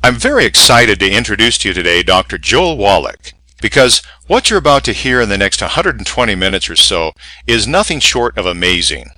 I'm very excited to introduce to you today Dr. Joel Wallach, because what you're about to hear in the next 120 minutes or so is nothing short of amazing.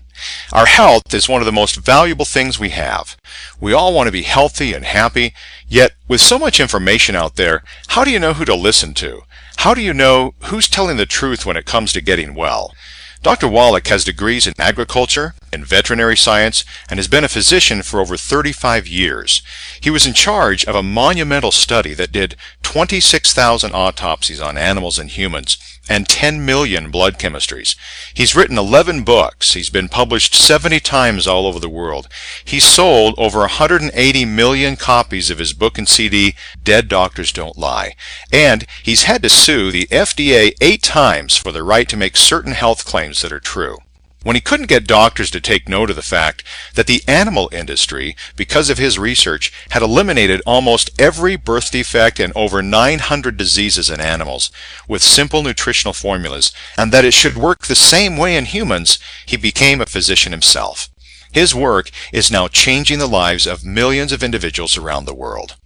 Our health is one of the most valuable things we have. We all want to be healthy and happy, yet with so much information out there, how do you know who to listen to? How do you know who's telling the truth when it comes to getting well? Dr. Wallach has degrees in agriculture, in veterinary science, and has been a physician for over 35 years. He was in charge of a monumental study that did 26,000 autopsies on animals and humans and 10 million blood chemistries. He's written 11 books. He's been published 70 times all over the world. He's sold over 180 million copies of his book and CD, Dead Doctors Don't Lie. And he's had to sue the FDA 8 times for the right to make certain health claims that are true. When he couldn't get doctors to take note of the fact that the animal industry, because of his research, had eliminated almost every birth defect and over 900 diseases in animals with simple nutritional formulas, and that it should work the same way in humans, he became a physician himself. His work is now changing the lives of millions of individuals around the world.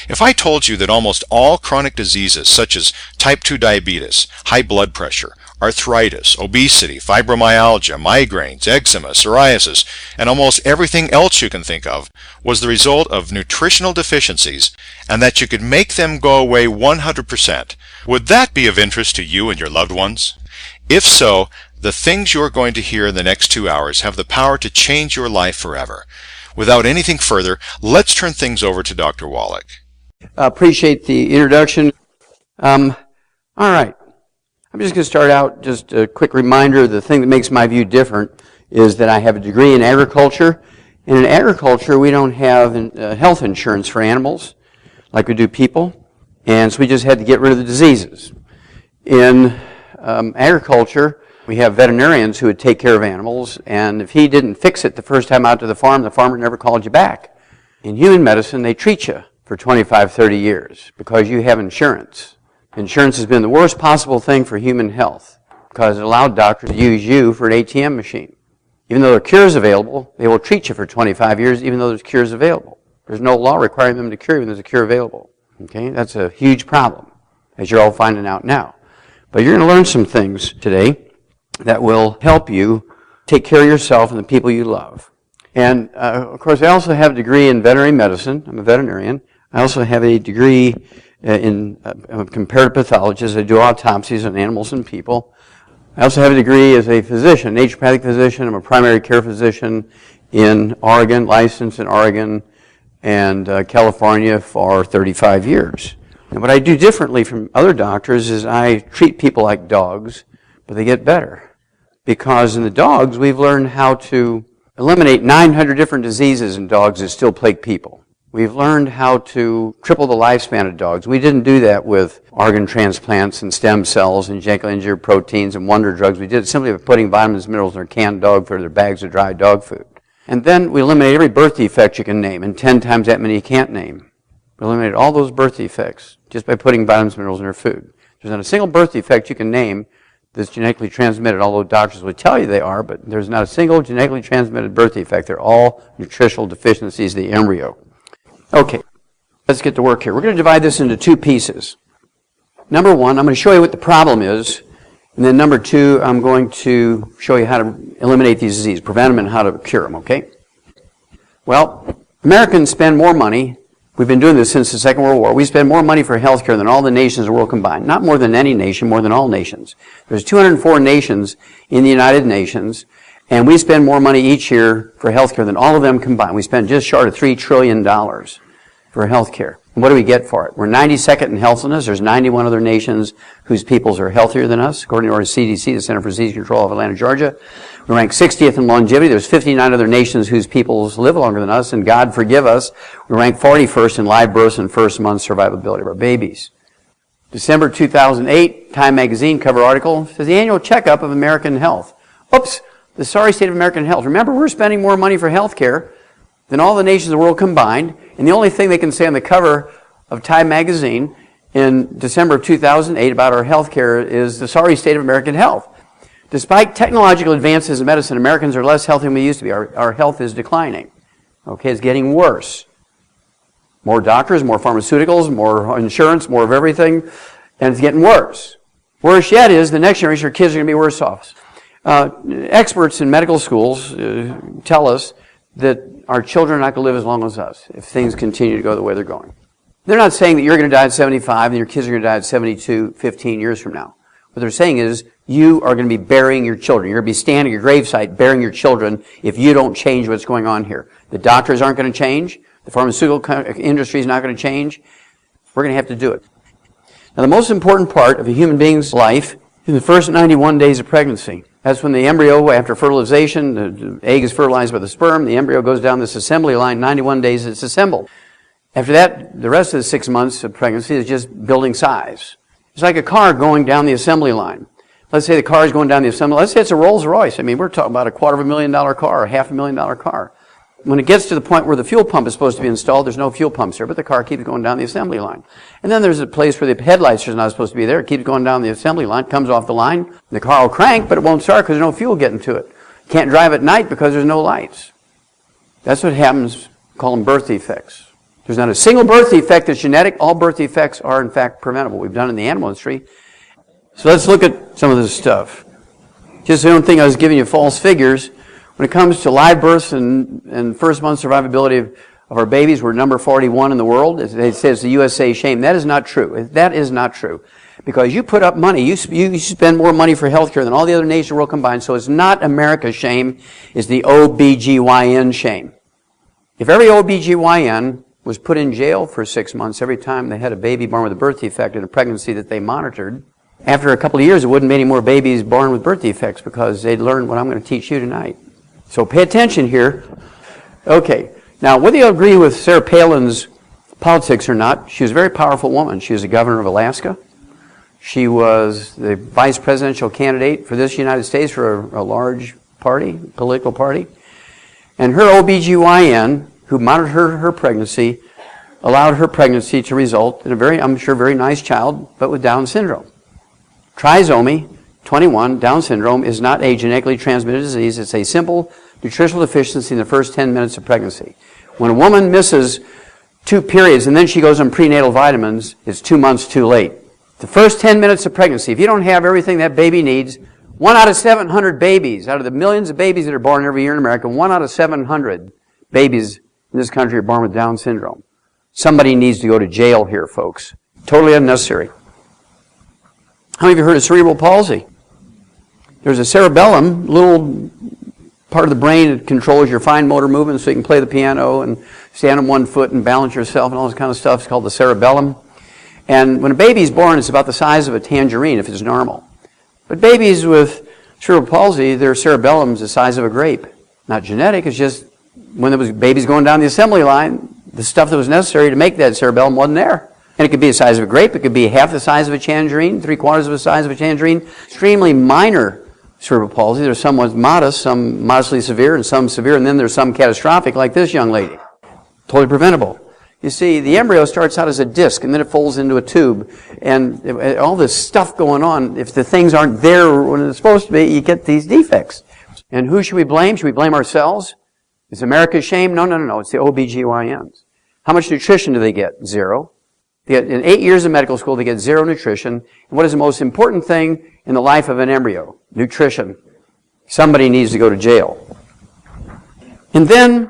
If I told you that almost all chronic diseases such as type 2 diabetes, high blood pressure, arthritis, obesity, fibromyalgia, migraines, eczema, psoriasis, and almost everything else you can think of was the result of nutritional deficiencies, and that you could make them go away 100%, would that be of interest to you and your loved ones? If so, the things you're going to hear in the next 2 hours have the power to change your life forever. Without anything further, let's turn things over to Dr. Wallach. Appreciate the introduction. All right. I'm just going to start out, just a quick reminder, the thing that makes my view different is that I have a degree in agriculture. And in agriculture, we don't have health insurance for animals like we do people. And so we just had to get rid of the diseases. In agriculture, we have veterinarians who would take care of animals, and if he didn't fix it the first time out to the farmer never called you back. In human medicine, they treat you for 25, 30 years because you have insurance. Insurance has been the worst possible thing for human health because it allowed doctors to use you for an ATM machine. Even though there are cures available, they will treat you for 25 years even though there's cures available. There's no law requiring them to cure you when there's a cure available. Okay, that's a huge problem, as you're all finding out now. But you're going to learn some things today that will help you take care of yourself and the people you love. And, of course, I also have a degree in veterinary medicine. I'm a veterinarian. I also have a degree in comparative pathologist. I do autopsies on animals and people. I also have a degree as a physician, naturopathic physician. I'm a primary care physician in Oregon, licensed in Oregon and California for 35 years. And what I do differently from other doctors is I treat people like dogs, but they get better. Because in the dogs, we've learned how to eliminate 900 different diseases in dogs that still plague people. We've learned how to triple the lifespan of dogs. We didn't do that with organ transplants and stem cells and genetically engineered proteins and wonder drugs. We did it simply by putting vitamins and minerals in their canned dog food or their bags of dry dog food. And then we eliminated every birth defect you can name and 10 times that many you can't name. We eliminated all those birth defects just by putting vitamins and minerals in their food. There's not a single birth defect you can name that's genetically transmitted, although doctors would tell you they are, but there's not a single genetically transmitted birth defect. They're all nutritional deficiencies of the embryo. Okay, let's get to work here. We're going to divide this into 2 pieces. Number 1, I'm going to show you what the problem is, and then number 2, I'm going to show you how to eliminate these diseases, prevent them and how to cure them, okay? Well, Americans spend more money. We've been doing this since the Second World War. We spend more money for health care than all the nations of the world combined. Not more than any nation, more than all nations. There's 204 nations in the United Nations, and we spend more money each year for health care than all of them combined. We spend just short of $3 trillion for health care. And what do we get for it? We're 92nd in healthiness. There's 91 other nations whose peoples are healthier than us, according to our CDC, the Center for Disease Control of Atlanta, Georgia. We rank 60th in longevity. There's 59 other nations whose peoples live longer than us, and God forgive us, we rank 41st in live births and first month survivability of our babies. December 2008, Time magazine cover article says the annual checkup of American health. Oops, the sorry state of American health. Remember, we're spending more money for health care than all the nations of the world combined, and the only thing they can say on the cover of Time magazine in December of 2008 about our health care is the sorry state of American health. Despite technological advances in medicine, Americans are less healthy than we used to be. Our health is declining. Okay, it's getting worse. More doctors, more pharmaceuticals, more insurance, more of everything, and it's getting worse. Worse yet is the next generation, our kids are going to be worse off. Experts in medical schools tell us that our children are not going to live as long as us if things continue to go the way they're going. They're not saying that you're going to die at 75 and your kids are going to die at 72, 15 years from now. What they're saying is you are going to be burying your children. You're going to be standing at your gravesite burying your children if you don't change what's going on here. The doctors aren't going to change. The pharmaceutical industry is not going to change. We're going to have to do it. Now, the most important part of a human being's life is the first 91 days of pregnancy. That's when the embryo, after fertilization, the egg is fertilized by the sperm, the embryo goes down this assembly line, 91 days it's assembled. After that, the rest of the 6 months of pregnancy is just building size. It's like a car going down the assembly line. Let's say the car is going down the assembly line. Let's say it's a Rolls Royce. I mean, we're talking about a $250,000 car, a $500,000 car. When it gets to the point where the fuel pump is supposed to be installed, there's no fuel pumps there, but the car keeps going down the assembly line. And then there's a place where the headlights are not supposed to be there. It keeps going down the assembly line, comes off the line. The car will crank, but it won't start because there's no fuel getting to it. Can't drive at night because there's no lights. That's what happens, call them birth defects. There's not a single birth defect that's genetic. All birth defects are, in fact, preventable. We've done it in the animal industry. So let's look at some of this stuff. Just so you don't think I was giving you false figures. When it comes to live births and first-month survivability of our babies, we're number 41 in the world. They say it's the USA shame. That is not true. That is not true. Because you put up money. You spend more money for health care than all the other nations of the world combined. So it's not America's shame. It's the OBGYN shame. If every OBGYN was put in jail for 6 months every time they had a baby born with a birth defect in a pregnancy that they monitored, after a couple of years, there wouldn't be any more babies born with birth defects because they'd learn what I'm going to teach you tonight. So pay attention here. Okay. Now, whether you agree with Sarah Palin's politics or not, she was a very powerful woman. She was the governor of Alaska. She was the vice presidential candidate for this United States for a large party, political party. And her OBGYN, who monitored her pregnancy, allowed her pregnancy to result in a very, I'm sure, very nice child, but with Down syndrome. Trisomy 21, Down syndrome, is not a genetically transmitted disease. It's a simple nutritional deficiency in the first 10 minutes of pregnancy. When a woman misses 2 periods and then she goes on prenatal vitamins, it's 2 months too late. The first 10 minutes of pregnancy, if you don't have everything that baby needs, 1 out of 700 babies, out of the millions of babies that are born every year in America, 1 out of 700 babies in this country are born with Down syndrome. Somebody needs to go to jail here, folks. Totally unnecessary. How many of you heard of cerebral palsy? There's a cerebellum, little part of the brain that controls your fine motor movements so you can play the piano and stand on one foot and balance yourself and all this kind of stuff. It's called the cerebellum. And when a baby's born, it's about the size of a tangerine if it's normal. But babies with cerebral palsy, their cerebellum is the size of a grape. Not genetic, it's just when there was babies going down the assembly line, the stuff that was necessary to make that cerebellum wasn't there. And it could be the size of a grape, it could be half the size of a tangerine, 3/4 of the size of a tangerine. Extremely minor cerebral palsy. There's some modest, some modestly severe, and some severe, and then there's some catastrophic, like this young lady. Totally preventable. You see, the embryo starts out as a disc, and then it folds into a tube. And all this stuff going on, if the things aren't there when it's supposed to be, you get these defects. And who should we blame? Should we blame ourselves? Is America's shame? No. It's the OBGYNs. How much nutrition do they get? 0. They get, in 8 years of medical school, they get 0 nutrition. And what is the most important thing in the life of an embryo? Nutrition. Somebody needs to go to jail. And then,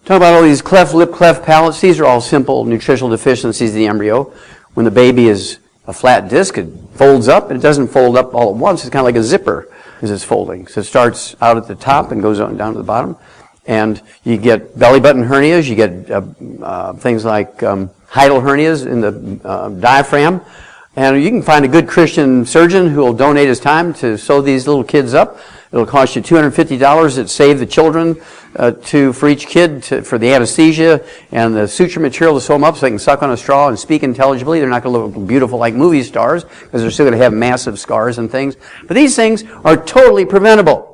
talk about all these cleft lip, cleft palates. These are all simple nutritional deficiencies of the embryo. When the baby is a flat disc, it folds up, and it doesn't fold up all at once. It's kind of like a zipper as it's folding. So it starts out at the top and goes on down to the bottom. And you get belly button hernias, you get things like hiatal hernias in the diaphragm. And you can find a good Christian surgeon who will donate his time to sew these little kids up. It'll cost you $250 that save the children for each kid for the anesthesia and the suture material to sew them up so they can suck on a straw and speak intelligibly. They're not going to look beautiful like movie stars because they're still going to have massive scars and things. But these things are totally preventable.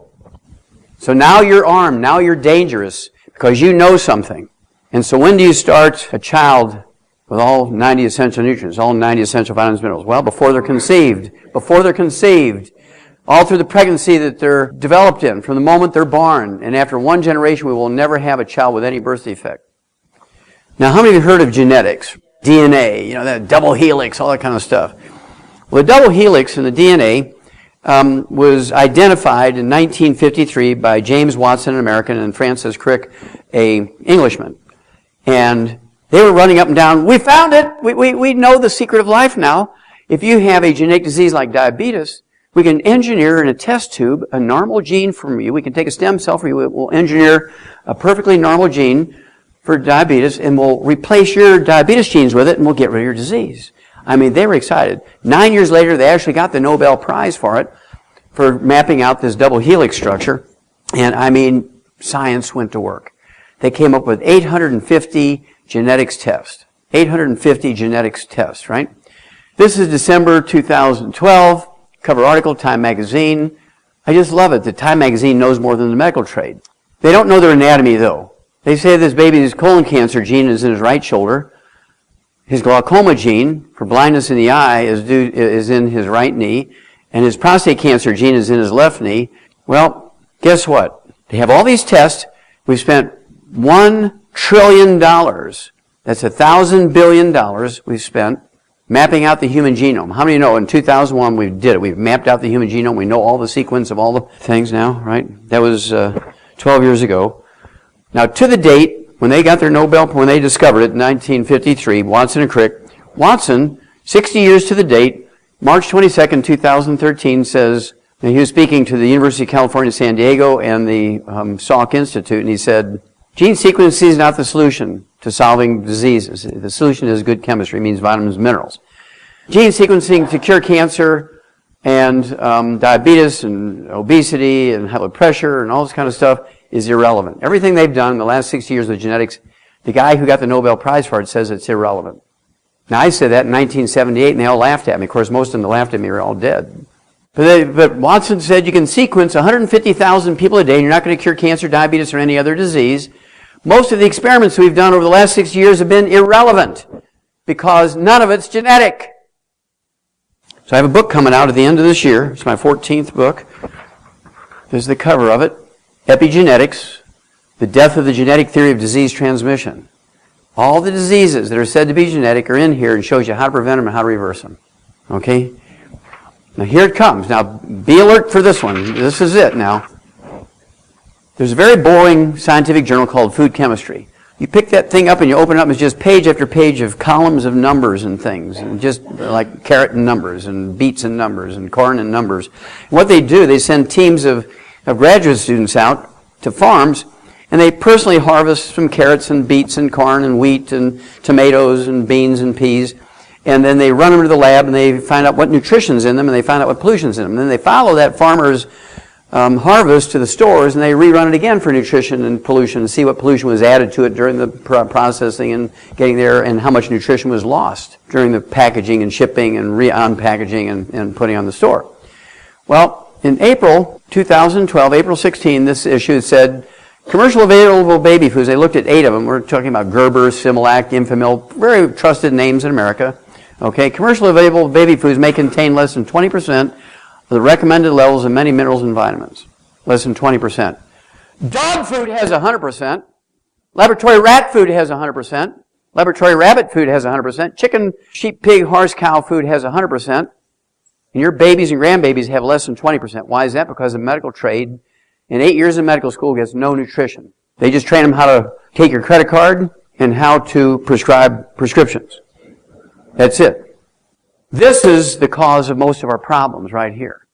So now you're armed, now you're dangerous because you know something. And so when do you start a child with all 90 essential nutrients, all 90 essential vitamins and minerals? Well, before they're conceived. Before they're conceived. All through the pregnancy that they're developed in, from the moment they're born. And after 1 generation, we will never have a child with any birth defect. Now, how many of you heard of genetics? DNA, that double helix, all that kind of stuff. Well, the double helix in the DNA was identified in 1953 by James Watson, an American, and Francis Crick, an Englishman. And they were running up and down, we found it! We know the secret of life now. If you have a genetic disease like diabetes, we can engineer in a test tube a normal gene from you. We can take a stem cell from you. We'll engineer a perfectly normal gene for diabetes, and we'll replace your diabetes genes with it, and we'll get rid of your disease. I mean, they were excited. 9 years later, they actually got the Nobel Prize for it, for mapping out this double helix structure. And I mean, science went to work. They came up with 850 genetics tests. 850 genetics tests, right? This is December 2012, cover article, Time Magazine. I just love it that Time Magazine knows more than the medical trade. They don't know their anatomy, though. They say this baby's colon cancer gene is in his right shoulder. His glaucoma gene for blindness in the eye is in his right knee. And his prostate cancer gene is in his left knee. Well, guess what? They have all these tests. We've spent $1 trillion. That's $1,000 billion we've spent mapping out the human genome. How many know in 2001 we did it? We've mapped out the human genome. We know all the sequence of all the things now, right? That was 12 years ago. Now, to the date, when they got their Nobel, when they discovered it in 1953, Watson and Crick, Watson, 60 years to the date, March 22nd, 2013, says, and he was speaking to the University of California, San Diego, and the Salk Institute, and he said, gene sequencing is not the solution to solving diseases. The solution is good chemistry, means vitamins and minerals. Gene sequencing to cure cancer and diabetes and obesity and high blood pressure and all this kind of stuff is irrelevant. Everything they've done in the last 60 years with genetics, the guy who got the Nobel Prize for it says it's irrelevant. Now, I said that in 1978, and they all laughed at me. Of course, most of them that laughed at me are all dead. But Watson said you can sequence 150,000 people a day, and you're not going to cure cancer, diabetes, or any other disease. Most of the experiments we've done over the last 60 years have been irrelevant because none of it's genetic. So I have a book coming out at the end of this year. It's my 14th book. There's the cover of it. Epigenetics, the death of the genetic theory of disease transmission. All the diseases that are said to be genetic are in here and shows you how to prevent them and how to reverse them. Okay? Now here it comes. Now be alert for this one. This is it now. There's a very boring scientific journal called Food Chemistry. You pick that thing up and you open it up, and it's just page after page of columns of numbers and things, and just like carrot and numbers, and beets and numbers, and corn and numbers. What they do, they send teams of graduate students out to farms, and they personally harvest some carrots and beets and corn and wheat and tomatoes and beans and peas, and then they run them to the lab and they find out what nutrition's in them and they find out what pollution's in them. And then they follow that farmer's harvest to the stores, and they rerun it again for nutrition and pollution and see what pollution was added to it during the processing and getting there, and how much nutrition was lost during the packaging and shipping and unpackaging and putting on the store. Well, in April 2012, April 16, this issue said, commercial available baby foods, they looked at 8 of them. We're talking about Gerber, Similac, Enfamil, very trusted names in America. Okay, commercial available baby foods may contain less than 20% the recommended levels of many minerals and vitamins. Less than 20%. Dog food has 100%. Laboratory rat food has 100%. Laboratory rabbit food has 100%. Chicken, sheep, pig, horse, cow food has 100%. And your babies and grandbabies have less than 20%. Why is that? Because the medical trade, in 8 years of medical school, gets no nutrition. They just train them how to take your credit card and how to prescribe prescriptions. That's it. This is the cause of most of our problems right here.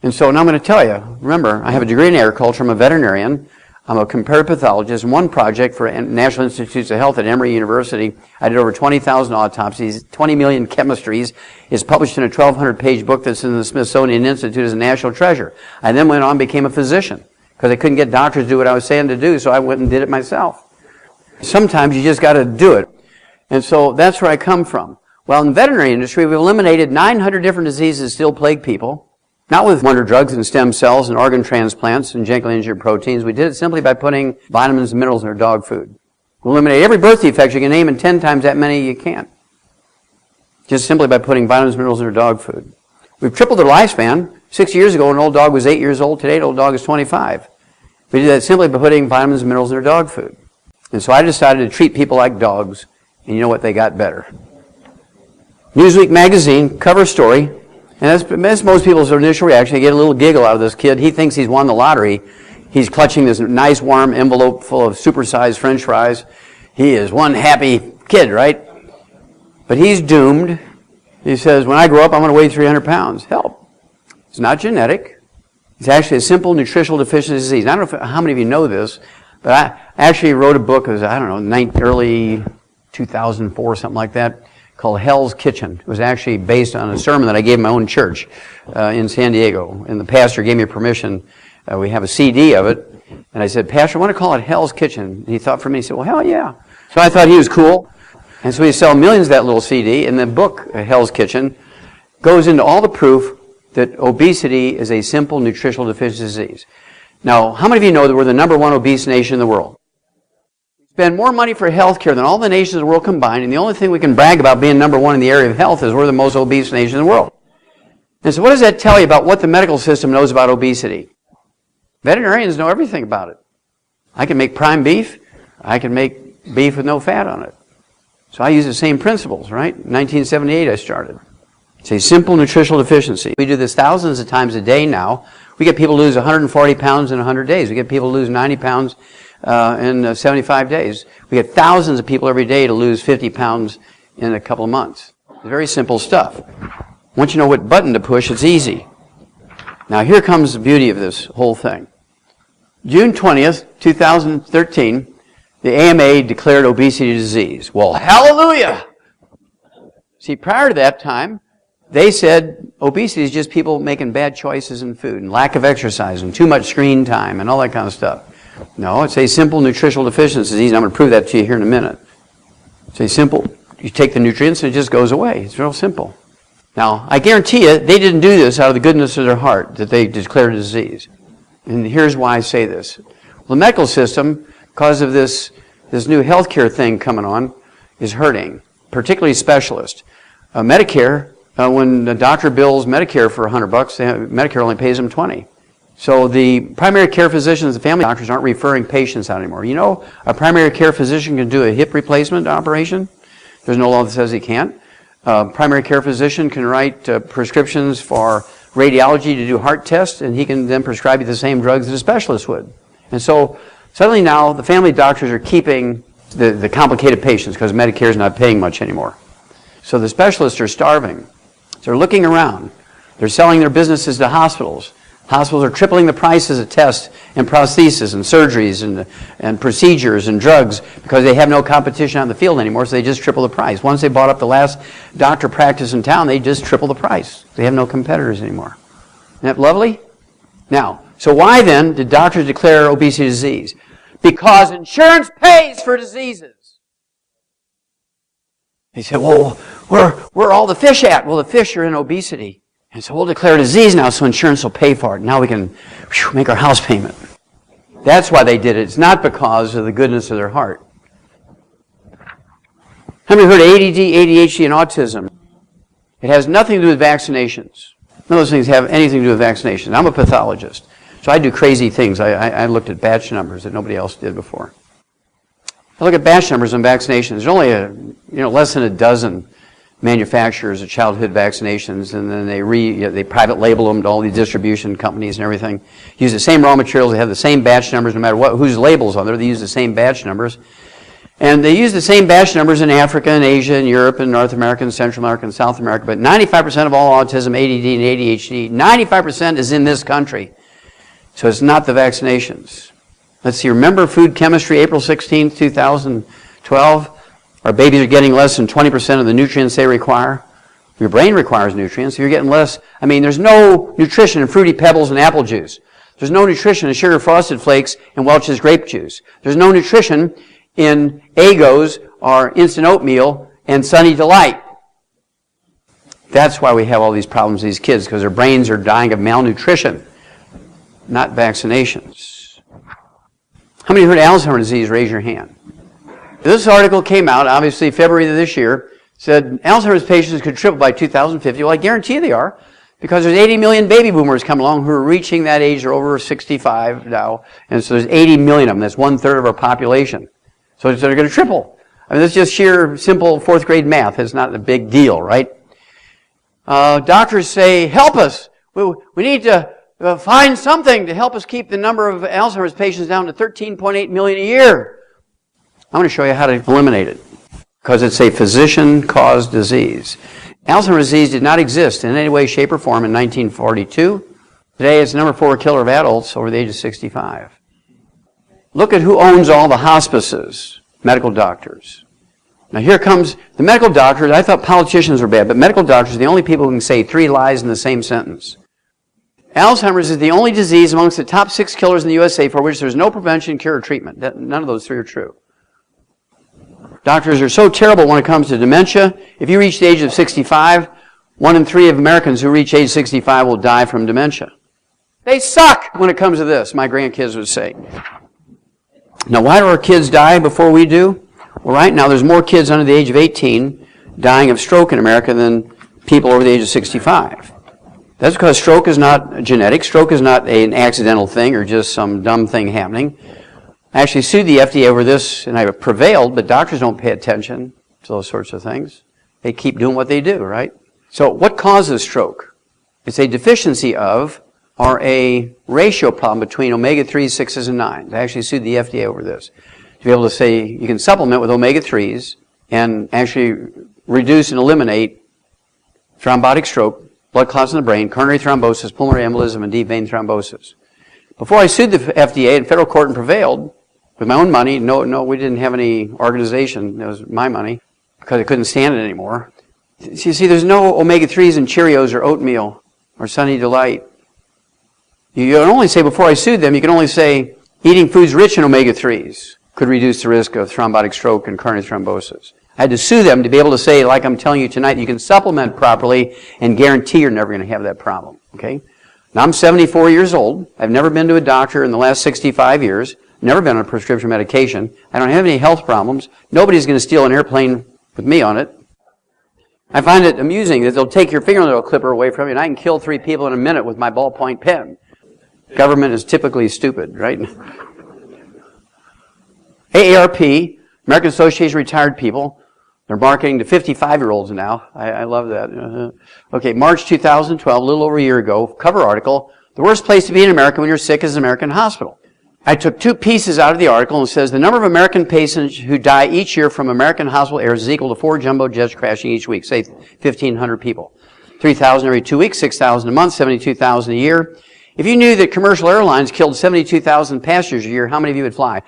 And so now I'm going to tell you, remember, I have a degree in agriculture, I'm a veterinarian, I'm a comparative pathologist. One project for National Institutes of Health at Emory University, I did over 20,000 autopsies, 20 million chemistries. It's published in a 1,200-page book that's in the Smithsonian Institute as a national treasure. I then went on and became a physician because I couldn't get doctors to do what I was saying to do, so I went and did it myself. Sometimes you just got to do it. And so that's where I come from. Well, in the veterinary industry, we've eliminated 900 different diseases that still plague people. Not with wonder drugs and stem cells and organ transplants and genetically engineered proteins. We did it simply by putting vitamins and minerals in our dog food. We eliminate every birth defect you can name, and 10 times that many you can't. Just simply by putting vitamins and minerals in our dog food. We've tripled their lifespan. 6 years ago, an old dog was 8 years old. Today, an old dog is 25. We did that simply by putting vitamins and minerals in our dog food. And so I decided to treat people like dogs, and you know what? They got better. Newsweek magazine, cover story, and that's most people's initial reaction. They get a little giggle out of this kid. He thinks he's won the lottery. He's clutching this nice warm envelope full of supersized French fries. He is one happy kid, right? But he's doomed. He says, when I grow up, I'm going to weigh 300 pounds. Help. It's not genetic. It's actually a simple nutritional deficiency disease. I don't know how many of you know this, but I actually wrote a book, early 2004, something like that, called Hell's Kitchen. It was actually based on a sermon that I gave in my own church in San Diego. And the pastor gave me permission. We have a CD of it. And I said, Pastor, I want to call it Hell's Kitchen. And he thought for me, he said, well, hell yeah. So I thought he was cool. And so we sell millions of that little CD. And the book, Hell's Kitchen, goes into all the proof that obesity is a simple nutritional deficiency disease. Now, how many of you know that we're the #1 obese nation in the world? We spend more money for health care than all the nations of the world combined, and the only thing we can brag about being #1 in the area of health is we're the most obese nation in the world. And so what does that tell you about what the medical system knows about obesity? Veterinarians know everything about it. I can make prime beef. I can make beef with no fat on it. So I use the same principles, right? In 1978 I started. It's a simple nutritional deficiency. We do this thousands of times a day now. We get people to lose 140 pounds in 100 days. We get people to lose 90 pounds in 75 days. We get thousands of people every day to lose 50 pounds in a couple of months. It's very simple stuff. Once you know what button to push, it's easy. Now here comes the beauty of this whole thing. June 20th, 2013, the AMA declared obesity a disease. Well, hallelujah! See, prior to that time, they said obesity is just people making bad choices in food and lack of exercise and too much screen time and all that kind of stuff. No, it's a simple nutritional deficiency disease. I'm going to prove that to you here in a minute. It's a simple, you take the nutrients and it just goes away. It's real simple. Now, I guarantee you, they didn't do this out of the goodness of their heart that they declared a disease. And here's why I say this. Well, the medical system, because of this new healthcare thing coming on, is hurting, particularly specialists. Medicare, when the doctor bills Medicare for $100, Medicare only pays them $20. So the primary care physicians and family doctors aren't referring patients out anymore. You know, a primary care physician can do a hip replacement operation. There's no law that says he can't. Primary care physician can write prescriptions for radiology to do heart tests, and he can then prescribe you the same drugs that a specialist would. And so suddenly now the family doctors are keeping the complicated patients because Medicare is not paying much anymore. So the specialists are starving. So they're looking around. They're selling their businesses to hospitals. Hospitals are tripling the prices of tests and prostheses and surgeries and procedures and drugs because they have no competition out in the field anymore, so they just triple the price. Once they bought up the last doctor practice in town, they just triple the price. They have no competitors anymore. Isn't that lovely? Now, so why then did doctors declare obesity a disease? Because insurance pays for diseases. He said, well, where are all the fish at? Well, the fish are in obesity. And so we'll declare a disease now so insurance will pay for it. Now we can make our house payment. That's why they did it. It's not because of the goodness of their heart. How many heard of ADD, ADHD, and autism? It has nothing to do with vaccinations. None of those things have anything to do with vaccinations. I'm a pathologist, so I do crazy things. I looked at batch numbers that nobody else did before. I look at batch numbers on vaccinations. There's only less than a dozen manufacturers of childhood vaccinations, and then they private label them to all these distribution companies and everything. Use the same raw materials. They have the same batch numbers no matter whose labels on there. They use the same batch numbers. And they use the same batch numbers in Africa and Asia and Europe and North America and Central America and South America. But 95% of all autism, ADD, and ADHD, 95% is in this country. So it's not the vaccinations. Let's see, remember food chemistry, April 16th, 2012? Our babies are getting less than 20% of the nutrients they require. Your brain requires nutrients. So you're getting less. I mean, there's no nutrition in Fruity Pebbles and apple juice. There's no nutrition in Sugar Frosted Flakes and Welch's grape juice. There's no nutrition in Eggos or instant oatmeal and Sunny Delight. That's why we have all these problems with these kids, because their brains are dying of malnutrition, not vaccinations. How many heard of Alzheimer's disease? Raise your hand. This article came out, obviously, February of this year, said Alzheimer's patients could triple by 2050. Well, I guarantee they are, because there's 80 million baby boomers coming along who are reaching that age. They're over 65 now, and so there's 80 million of them. That's 1/3 of our population. So they're going to triple. I mean, that's just sheer, simple fourth grade math. It's not a big deal, right? Doctors say, help us. We need to find something to help us keep the number of Alzheimer's patients down to 13.8 million a year. I'm going to show you how to eliminate it, because it's a physician-caused disease. Alzheimer's disease did not exist in any way, shape, or form in 1942. Today, it's the number 4 killer of adults over the age of 65. Look at who owns all the hospices. Medical doctors. Now here comes the medical doctors. I thought politicians were bad, but medical doctors are the only people who can say 3 lies in the same sentence. Alzheimer's is the only disease amongst the top 6 killers in the USA for which there's no prevention, cure, or treatment. None of those 3 are true. Doctors are so terrible when it comes to dementia. If you reach the age of 65, 1 in 3 of Americans who reach age 65 will die from dementia. They suck when it comes to this, my grandkids would say. Now, why do our kids die before we do? Well, right now, there's more kids under the age of 18 dying of stroke in America than people over the age of 65. That's because stroke is not genetic. Stroke is not an accidental thing or just some dumb thing happening. I actually sued the FDA over this, and I prevailed, but doctors don't pay attention to those sorts of things. They keep doing what they do, right? So what causes stroke? It's a deficiency of or a ratio problem between omega-3s, 6s, and 9s. I actually sued the FDA over this. To be able to say you can supplement with omega-3s and actually reduce and eliminate thrombotic stroke, blood clots in the brain, coronary thrombosis, pulmonary embolism, and deep vein thrombosis. Before I sued the FDA in federal court and prevailed, with my own money, no, we didn't have any organization. It was my money because I couldn't stand it anymore. You see, there's no omega-3s in Cheerios or oatmeal or Sunny Delight. You can only say, before I sued them, you can only say eating foods rich in omega-3s could reduce the risk of thrombotic stroke and coronary thrombosis. I had to sue them to be able to say, like I'm telling you tonight, you can supplement properly and guarantee you're never going to have that problem. Okay? Now, I'm 74 years old. I've never been to a doctor in the last 65 years. Never been on prescription medication. I don't have any health problems. Nobody's going to steal an airplane with me on it. I find it amusing that they'll take your fingernail clipper away from you, and I can kill 3 people in a minute with my ballpoint pen. Government is typically stupid, right? AARP, American Association of Retired People, they're marketing to 55-year-olds now. I love that. Okay, March 2012, a little over a year ago, cover article, the worst place to be in America when you're sick is an American hospital. I took 2 pieces out of the article and it says the number of American patients who die each year from American hospital errors is equal to 4 jumbo jets crashing each week, say 1,500 people. 3,000 every 2 weeks, 6,000 a month, 72,000 a year. If you knew that commercial airlines killed 72,000 passengers a year, how many of you would fly?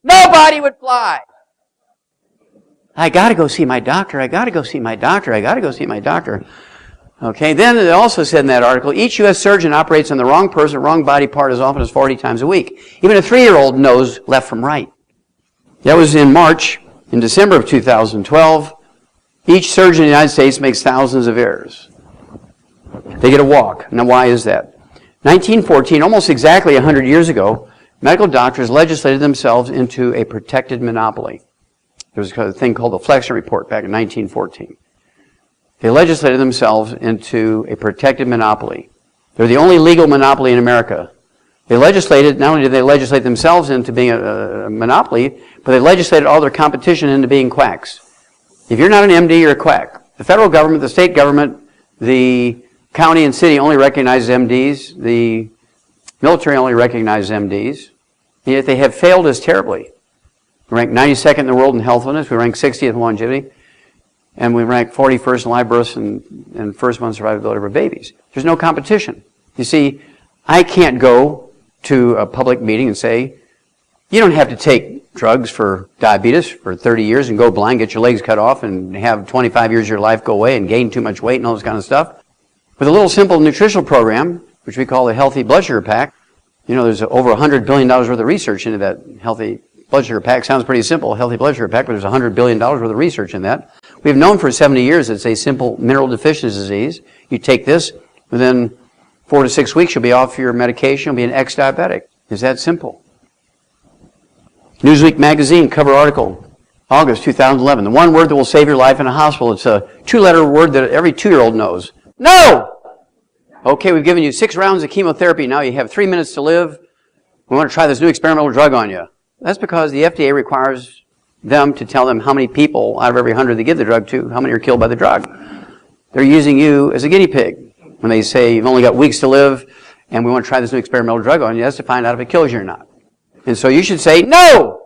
Nobody would fly! I gotta go see my doctor, I gotta go see my doctor, I gotta go see my doctor. Okay, then it also said in that article, each U.S. surgeon operates on the wrong person, wrong body part as often as 40 times a week. Even a 3-year-old knows left from right. That was in March. In December of 2012, each surgeon in the United States makes thousands of errors. They get a walk. Now, why is that? 1914, almost exactly 100 years ago, medical doctors legislated themselves into a protected monopoly. There was a thing called the Flexner Report back in 1914. They legislated themselves into a protected monopoly. They're the only legal monopoly in America. They legislated, not only did they legislate themselves into being a monopoly, but they legislated all their competition into being quacks. If you're not an MD, you're a quack. The federal government, the state government, the county and city only recognize MDs. The military only recognizes MDs. And yet they have failed us terribly. We rank 92nd in the world in healthfulness. We rank 60th in longevity. And we rank 41st in live births and first month survivability of our babies. There's no competition. You see, I can't go to a public meeting and say, you don't have to take drugs for diabetes for 30 years and go blind, get your legs cut off, and have 25 years of your life go away and gain too much weight and all this kind of stuff. With a little simple nutritional program, which we call the Healthy Blood Sugar Pack, you know, there's over $100 billion worth of research into that Healthy Blood Sugar Pack. Sounds pretty simple, Healthy Blood Sugar Pack, but there's $100 billion worth of research in that. We've known for 70 years it's a simple mineral deficiency disease. You take this, within 4 to 6 weeks you'll be off your medication, you'll be an ex-diabetic. It's that simple. Newsweek magazine cover article, August 2011. The one word that will save your life in a hospital. It's a 2-letter word that every 2-year-old knows. No! Okay, we've given you 6 rounds of chemotherapy. Now you have 3 minutes to live. We want to try this new experimental drug on you. That's because the FDA requires them to tell them how many people out of every 100 they give the drug to, how many are killed by the drug. They're using you as a guinea pig. When they say you've only got weeks to live and we want to try this new experimental drug on you, that's to find out if it kills you or not. And so you should say, no!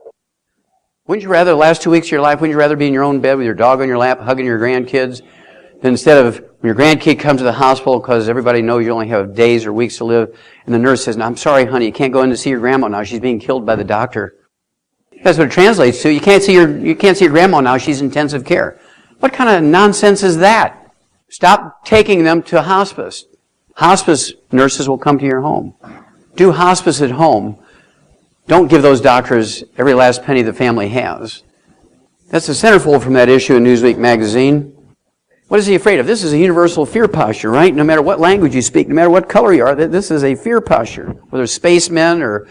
Wouldn't you rather the last 2 weeks of your life, wouldn't you rather be in your own bed with your dog on your lap, hugging your grandkids, than instead of when your grandkid comes to the hospital because everybody knows you only have days or weeks to live, and the nurse says, no, I'm sorry, honey, you can't go in to see your grandma now. She's being killed by the doctor. That's what it translates to. You can't see your grandma now. She's in intensive care. What kind of nonsense is that? Stop taking them to hospice. Hospice nurses will come to your home. Do hospice at home. Don't give those doctors every last penny the family has. That's the centerfold from that issue in Newsweek magazine. What is he afraid of? This is a universal fear posture, right? No matter what language you speak, no matter what color you are, this is a fear posture. Whether it's spacemen or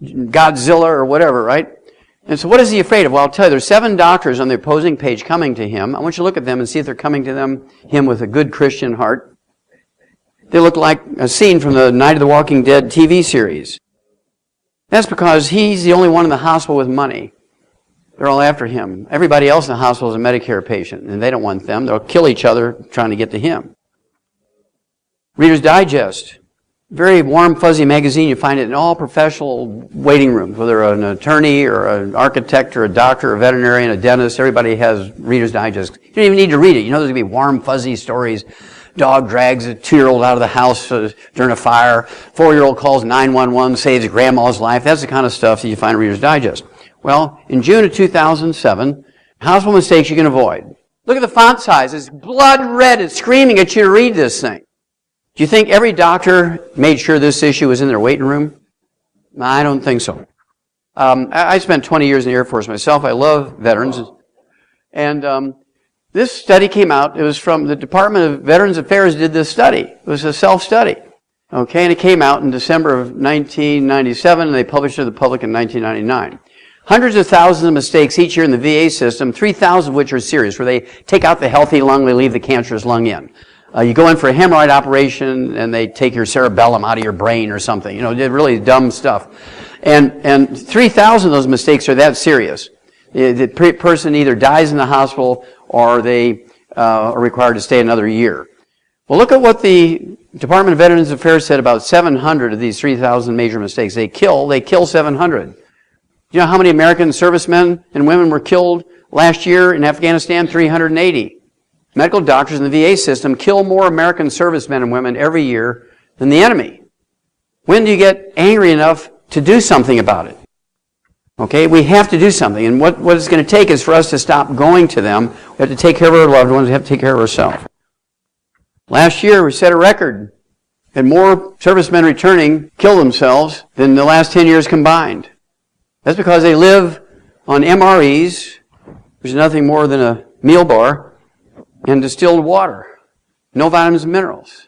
Godzilla or whatever, right? And so what is he afraid of? Well, I'll tell you, there's 7 doctors on the opposing page coming to him. I want you to look at them and see if they're coming to him with a good Christian heart. They look like a scene from the Night of the Walking Dead TV series. That's because he's the only one in the hospital with money. They're all after him. Everybody else in the hospital is a Medicare patient, and they don't want them. They'll kill each other trying to get to him. Reader's Digest. Very warm, fuzzy magazine. You find it in all professional waiting rooms, whether an attorney or an architect or a doctor or a veterinarian, a dentist. Everybody has Reader's Digest. You don't even need to read it. You know there's going to be warm, fuzzy stories. Dog drags a 2-year-old out of the house during a fire. 4-year-old calls 911, saves grandma's life. That's the kind of stuff that you find in Reader's Digest. Well, in June of 2007, hospital mistakes you can avoid. Look at the font size. It's blood red. It's screaming at you to read this thing. Do you think every doctor made sure this issue was in their waiting room? I don't think so. I spent 20 years in the Air Force myself. I love veterans. And this study came out. It was from the Department of Veterans Affairs did this study. It was a self-study. Okay, and it came out in December of 1997, and they published it to the public in 1999. Hundreds of thousands of mistakes each year in the VA system, 3,000 of which are serious, where they take out the healthy lung, they leave the cancerous lung in. You go in for a hemorrhoid operation, and they take your cerebellum out of your brain or something. You know, really dumb stuff. And 3,000 of those mistakes are that serious. The person either dies in the hospital or they are required to stay another year. Well, look at what the Department of Veterans Affairs said about 700 of these 3,000 major mistakes. They kill 700. You know how many American servicemen and women were killed last year in Afghanistan? 380. Medical doctors in the VA system kill more American servicemen and women every year than the enemy. When do you get angry enough to do something about it? Okay, we have to do something. And what it's going to take is for us to stop going to them. We have to take care of our loved ones. We have to take care of ourselves. Last year, we set a record. And more servicemen returning killed themselves than the last 10 years combined. That's because they live on MREs, which is nothing more than a meal bar, and distilled water. No vitamins and minerals.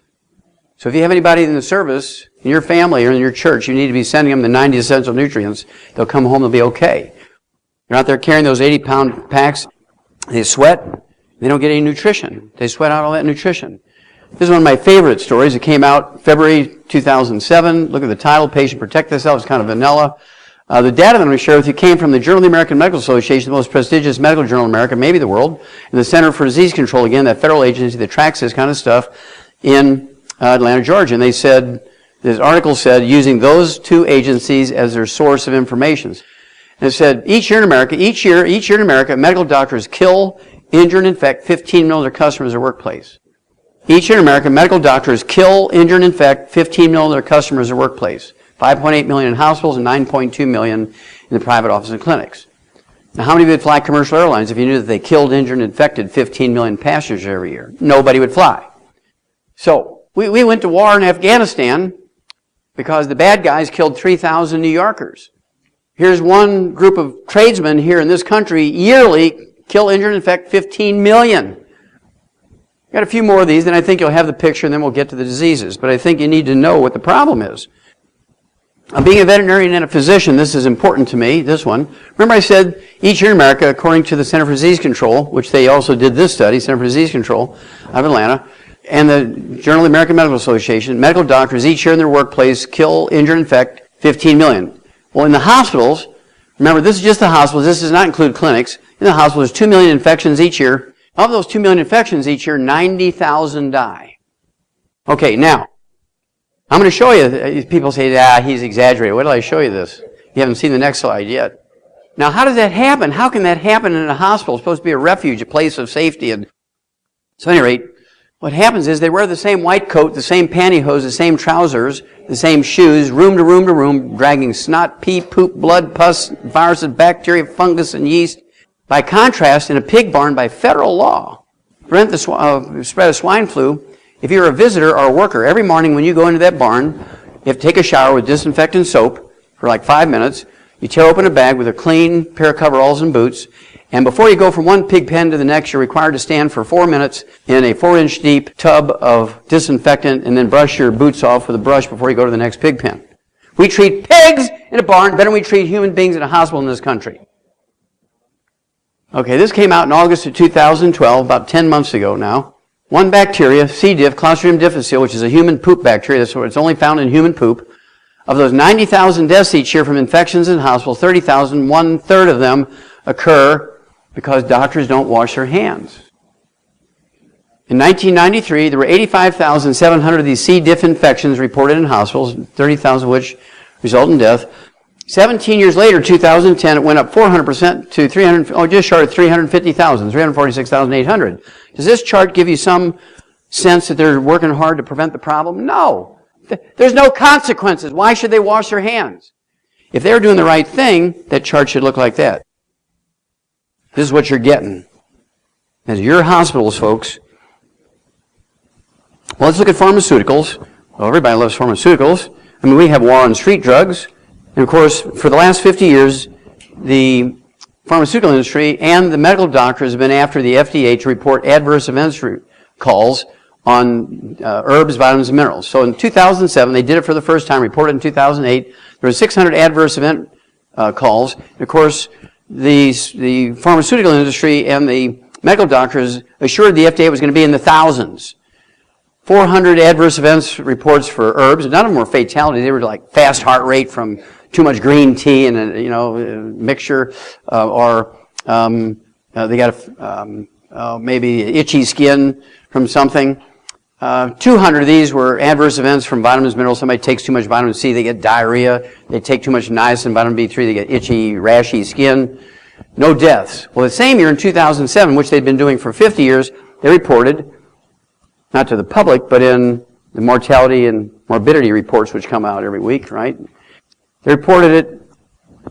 So if you have anybody in the service, in your family or in your church, you need to be sending them the 90 essential nutrients. They'll come home, they'll be okay. They're out there carrying those 80-pound packs. They sweat. They don't get any nutrition. They sweat out all that nutrition. This is one of my favorite stories. It came out February 2007. Look at the title, Patient Protect Thyself. It's kind of vanilla. The data that I'm going to share with you came from the Journal of the American Medical Association, the most prestigious medical journal in America, maybe the world, and the Center for Disease Control, again, that federal agency that tracks this kind of stuff in Atlanta, Georgia. And they said, this article said, using those 2 agencies as their source of information. And it said, each year in America, medical doctors kill, injure, and infect 15 million of their customers at their workplace. Each year in America, medical doctors kill, injure, and infect 15 million of their customers at their workplace. 5.8 million in hospitals and 9.2 million in the private offices and clinics. Now, how many would fly commercial airlines if you knew that they killed, injured, and infected 15 million passengers every year? Nobody would fly. So, we went to war in Afghanistan because the bad guys killed 3,000 New Yorkers. Here's one group of tradesmen here in this country yearly kill, injure, and infect 15 million. Got a few more of these, and I think you'll have the picture, and then we'll get to the diseases. But I think you need to know what the problem is. Being a veterinarian and a physician, this is important to me, this one. Remember I said each year in America, according to the Center for Disease Control, which they also did this study, Center for Disease Control of Atlanta, and the Journal of the American Medical Association, medical doctors each year in their workplace kill, injure, and infect 15 million. Well, in the hospitals, Remember, this is just the hospitals. This does not include clinics. In the hospital, there's 2 million infections each year. Of those 2 million infections each year, 90,000 die. Okay, now, I'm going to show you. People say, he's exaggerated. Why did I show you this? You haven't seen the next slide yet. Now, how does that happen? How can that happen in a hospital? It's supposed to be a refuge, a place of safety. And so at any rate, what happens is they wear the same white coat, the same pantyhose, the same trousers, the same shoes, room to room to room, dragging snot, pee, poop, blood, pus, viruses, bacteria, fungus, and yeast. By contrast, in a pig barn, by federal law, to prevent the spread of swine flu, if you're a visitor or a worker, every morning when you go into that barn, you have to take a shower with disinfectant soap for like 5 minutes. You tear open a bag with a clean pair of coveralls and boots, and before you go from one pig pen to the next, you're required to stand for 4 minutes in a 4-inch deep tub of disinfectant and then brush your boots off with a brush before you go to the next pig pen. We treat pigs in a barn better than we treat human beings in a hospital in this country. Okay, this came out in August of 2012, about 10 months ago now. One bacteria, C. diff, Clostridium difficile, which is a human poop bacteria, that's where it's only found in human poop. Of those 90,000 deaths each year from infections in hospitals, 30,000, 1/3 of them occur because doctors don't wash their hands. In 1993, there were 85,700 of these C. diff infections reported in hospitals, 30,000 of which result in death. 17 years later, 2010, it went up 400% to just short of 350,000, 346,800. Does this chart give you some sense that they're working hard to prevent the problem? No. There's no consequences. Why should they wash their hands? If they're doing the right thing, that chart should look like that. This is what you're getting. As your hospitals, folks. Well, let's look at pharmaceuticals. Well, everybody loves pharmaceuticals. I mean, we have war on street drugs. And of course, for the last 50 years, the pharmaceutical industry and the medical doctors have been after the FDA to report adverse events calls on herbs, vitamins, and minerals. So in 2007, they did it for the first time, reported in 2008. There were 600 adverse event calls. And of course, the pharmaceutical industry and the medical doctors assured the FDA it was going to be in the thousands. 400 adverse events reports for herbs. None of them were fatality. They were like fast heart rate from too much green tea and a mixture, or they got maybe itchy skin from something. 200 of these were adverse events from vitamins, minerals. Somebody takes too much vitamin C, they get diarrhea. They take too much niacin, vitamin B3, they get itchy, rashy skin. No deaths. Well, the same year in 2007, which they'd been doing for 50 years, they reported, not to the public, but in the mortality and morbidity reports which come out every week, right? They reported it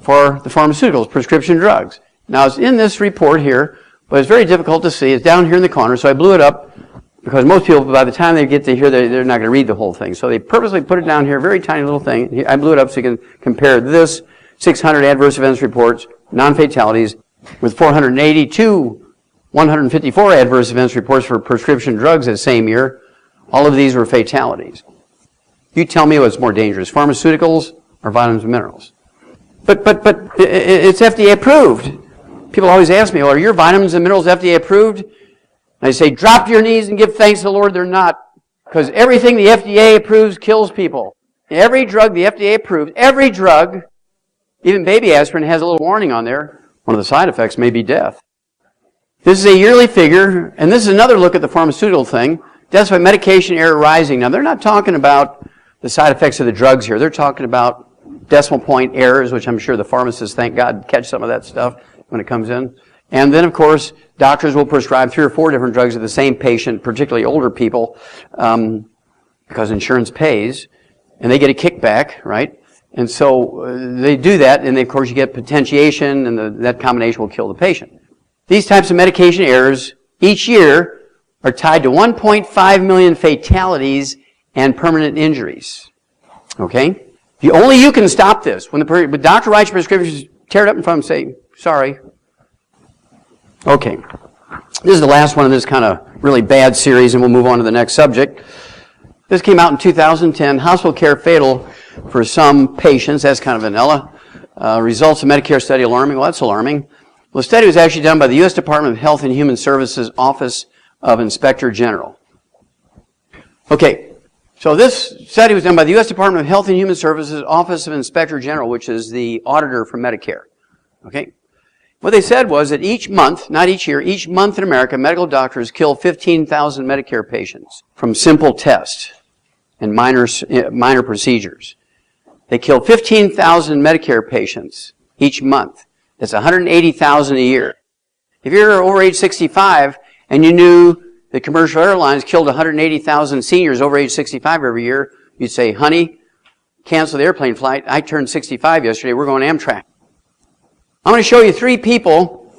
for the pharmaceuticals, prescription drugs. Now, it's in this report here, but it's very difficult to see. It's down here in the corner, so I blew it up because most people, by the time they get to here, they're not going to read the whole thing. So they purposely put it down here, very tiny little thing. I blew it up so you can compare this 600 adverse events reports, non-fatalities, with 482 154 adverse events reports for prescription drugs that same year. All of these were fatalities. You tell me what's more dangerous, pharmaceuticals or vitamins and minerals. But it's FDA approved. People always ask me, well, are your vitamins and minerals FDA approved? And I say, drop to your knees and give thanks to the Lord they're not. Because everything the FDA approves kills people. Every drug the FDA approves, every drug, even baby aspirin has a little warning on there. One of the side effects may be death. This is a yearly figure, and this is another look at the pharmaceutical thing. Deaths by medication error rising. Now, they're not talking about the side effects of the drugs here. They're talking about decimal point errors, which I'm sure the pharmacists, thank God, catch some of that stuff when it comes in. And then, of course, doctors will prescribe 3 or 4 different drugs to the same patient, particularly older people, because insurance pays, and they get a kickback, right? And so they do that, and of course you get potentiation, and that combination will kill the patient. These types of medication errors each year are tied to 1.5 million fatalities and permanent injuries. Okay? Only you can stop this. When the doctor writes prescriptions, tear it up in front of them and say, sorry. Okay. This is the last one of this kind of really bad series, and we'll move on to the next subject. This came out in 2010. Hospital care fatal for some patients. That's kind of vanilla. Results of Medicare study alarming. Well, that's alarming. Well, the study was actually done by the U.S. Department of Health and Human Services Office of Inspector General. Okay, so this study was done by the U.S. Department of Health and Human Services Office of Inspector General, which is the auditor for Medicare. Okay? What they said was that each month, not each year, each month in America, medical doctors kill 15,000 Medicare patients from simple tests and minor procedures. They kill 15,000 Medicare patients each month. That's 180,000 a year. If you're over age 65 and you knew that commercial airlines killed 180,000 seniors over age 65 every year, you'd say, honey, cancel the airplane flight. I turned 65 yesterday. We're going Amtrak. I'm going to show you three people,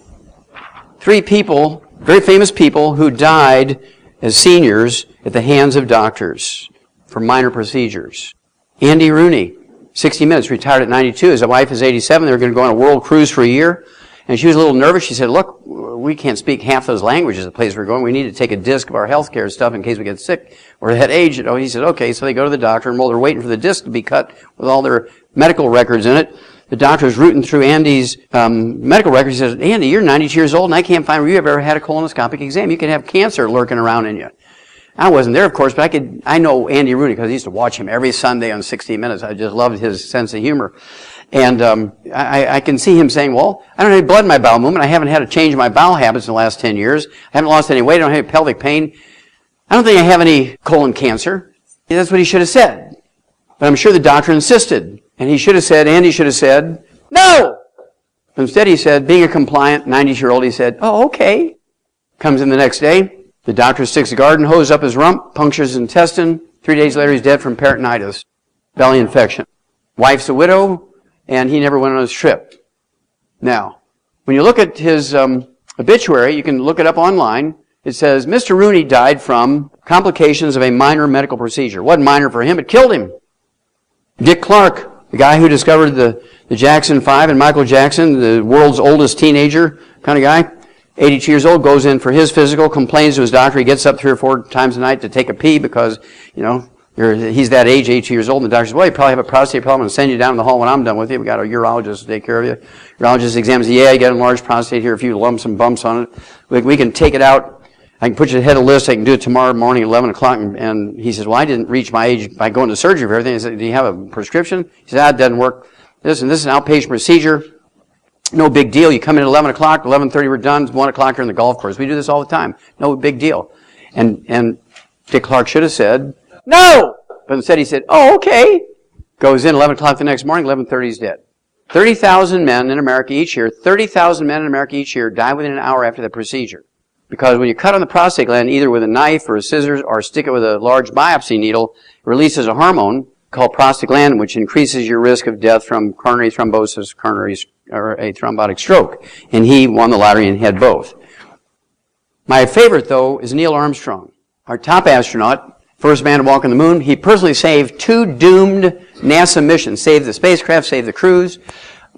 very famous people who died as seniors at the hands of doctors for minor procedures. Andy Rooney, 60 Minutes, retired at 92. His wife is 87. They were going to go on a world cruise for a year. And she was a little nervous. She said, look, we can't speak half those languages at the place we're going. We need to take a disc of our health care stuff in case we get sick. We're at that age. He said, okay. So they go to the doctor, and while they're waiting for the disc to be cut with all their medical records in it, the doctor's rooting through Andy's medical records. He says, Andy, you're 92 years old, and I can't find where you've ever had a colonoscopic exam. You could have cancer lurking around in you. I wasn't there, of course, but I know Andy Rooney because I used to watch him every Sunday on 60 Minutes. I just loved his sense of humor. And I can see him saying, well, I don't have any blood in my bowel movement. I haven't had a change in my bowel habits in the last 10 years. I haven't lost any weight. I don't have pelvic pain. I don't think I have any colon cancer. That's what he should have said. But I'm sure the doctor insisted. And Andy should have said, no! But instead he said, being a compliant 90-year-old, he said, oh, okay. Comes in the next day. The doctor sticks a garden hose up his rump, punctures his intestine. 3 days later, he's dead from peritonitis, belly infection. Wife's a widow, and he never went on his trip. Now, when you look at his obituary, you can look it up online. It says, Mr. Rooney died from complications of a minor medical procedure. It wasn't minor for him, it killed him. Dick Clark, the guy who discovered the Jackson 5 and Michael Jackson, the world's oldest teenager kind of guy, 82 years old, goes in for his physical, complains to his doctor. He gets up 3 or 4 times a night to take a pee because, he's that age, 82 years old. And the doctor says, well, you probably have a prostate problem. I'm going to send you down in the hall when I'm done with you. We've got a urologist to take care of you. Urologist examines, you got an enlarged prostate here, a few lumps and bumps on it. We can take it out. I can put you ahead of the list. I can do it tomorrow morning at 11 o'clock. And he says, well, I didn't reach my age by going to surgery for everything. I said, do you have a prescription? He said, it doesn't work. This is an outpatient procedure. No big deal. You come in at 11 o'clock, 11:30 we're done, 1 o'clock you're in the golf course. We do this all the time. No big deal. And Dick Clark should have said, no! But instead he said, oh, okay. Goes in 11 o'clock the next morning, 11:30 he's dead. 30,000 men in America each year, 30,000 men in America each year die within an hour after the procedure. Because when you cut on the prostate gland, either with a knife or a scissors or stick it with a large biopsy needle, it releases a hormone called prostaglandin, which increases your risk of death from coronary thrombosis, or a thrombotic stroke. And he won the lottery and had both. My favorite, though, is Neil Armstrong, our top astronaut, first man to walk on the moon. He personally saved 2 doomed NASA missions, saved the spacecraft, saved the crews,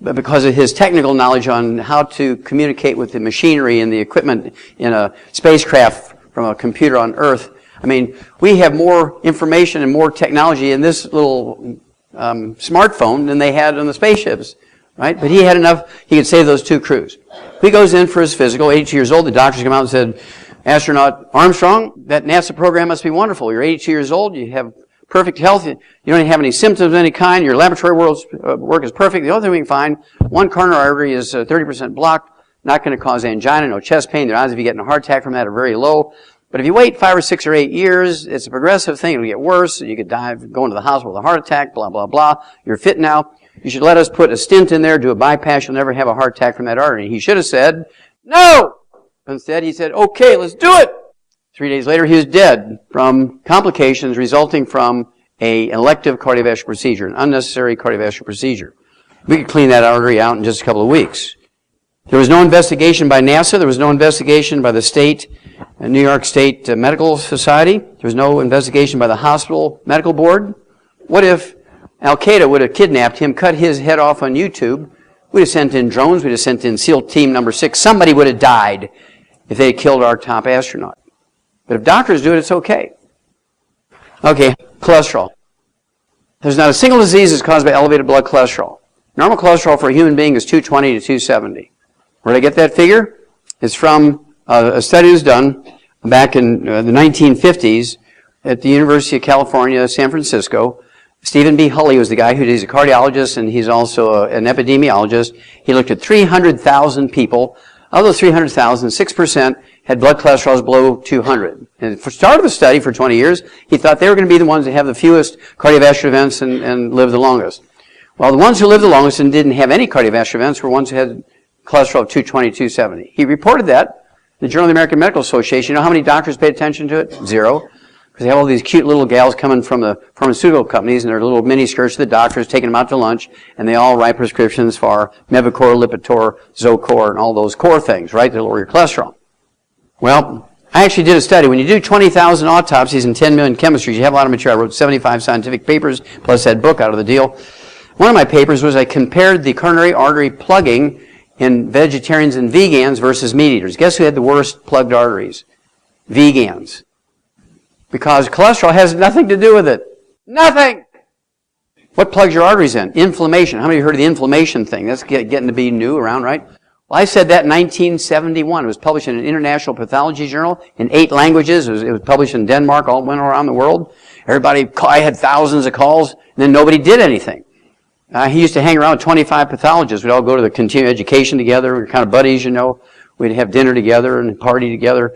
because of his technical knowledge on how to communicate with the machinery and the equipment in a spacecraft from a computer on Earth. I mean, we have more information and more technology in this little smartphone than they had on the spaceships, right? But he had enough, he could save those 2 crews. He goes in for his physical, 82 years old. The doctors come out and said, astronaut Armstrong, that NASA program must be wonderful. You're 82 years old, you have perfect health, you don't have any symptoms of any kind, your laboratory work is perfect. The only thing we can find, one coronary artery is 30% blocked, not going to cause angina, no chest pain. The odds of you getting a heart attack from that are very low. But if you wait 5 or 6 or 8 years, it's a progressive thing. It'll get worse. You could die, go into the hospital with a heart attack, blah, blah, blah. You're fit now. You should let us put a stent in there, do a bypass. You'll never have a heart attack from that artery. He should have said, no! But instead, he said, okay, let's do it! 3 days later, he was dead from complications resulting from an elective cardiovascular procedure, an unnecessary cardiovascular procedure. We could clean that artery out in just a couple of weeks. There was no investigation by NASA. There was no investigation by the New York State Medical Society. There was no investigation by the hospital medical board. What if Al-Qaeda would have kidnapped him, cut his head off on YouTube? We'd have sent in drones. We'd have sent in SEAL Team Number 6. Somebody would have died if they had killed our top astronaut. But if doctors do it, it's okay. Okay, cholesterol. There's not a single disease that's caused by elevated blood cholesterol. Normal cholesterol for a human being is 220 to 270. Where did I get that figure? It's from a study that was done back in the 1950s at the University of California, San Francisco. Stephen B. Hulley was the guy he's a cardiologist and he's also an epidemiologist. He looked at 300,000 people. Of those 300,000, 6% had blood cholesterols below 200. And for start of the study for 20 years, he thought they were going to be the ones that have the fewest cardiovascular events and live the longest. Well, the ones who lived the longest and didn't have any cardiovascular events were ones who had cholesterol of 220, 270. He reported that in the Journal of the American Medical Association. You know how many doctors paid attention to it? Zero. Because they have all these cute little gals coming from the pharmaceutical companies and their little mini skirts to the doctors, taking them out to lunch, and they all write prescriptions for Mevacor, Lipitor, Zocor, and all those core things, right, to lower your cholesterol. Well, I actually did a study. When you do 20,000 autopsies and 10 million chemistries, you have a lot of material. I wrote 75 scientific papers, plus that book out of the deal. One of my papers was I compared the coronary artery plugging in vegetarians and vegans versus meat eaters. Guess who had the worst plugged arteries? Vegans. Because cholesterol has nothing to do with it. Nothing! What plugs your arteries in? Inflammation. How many of you heard of the inflammation thing? That's getting to be new around, right? Well, I said that in 1971. It was published in an international pathology journal in 8 languages. It was published in Denmark, all went around the world. I had thousands of calls, and then nobody did anything. He used to hang around with 25 pathologists. We'd all go to the continuing education together. We were kind of buddies, you know. We'd have dinner together and party together.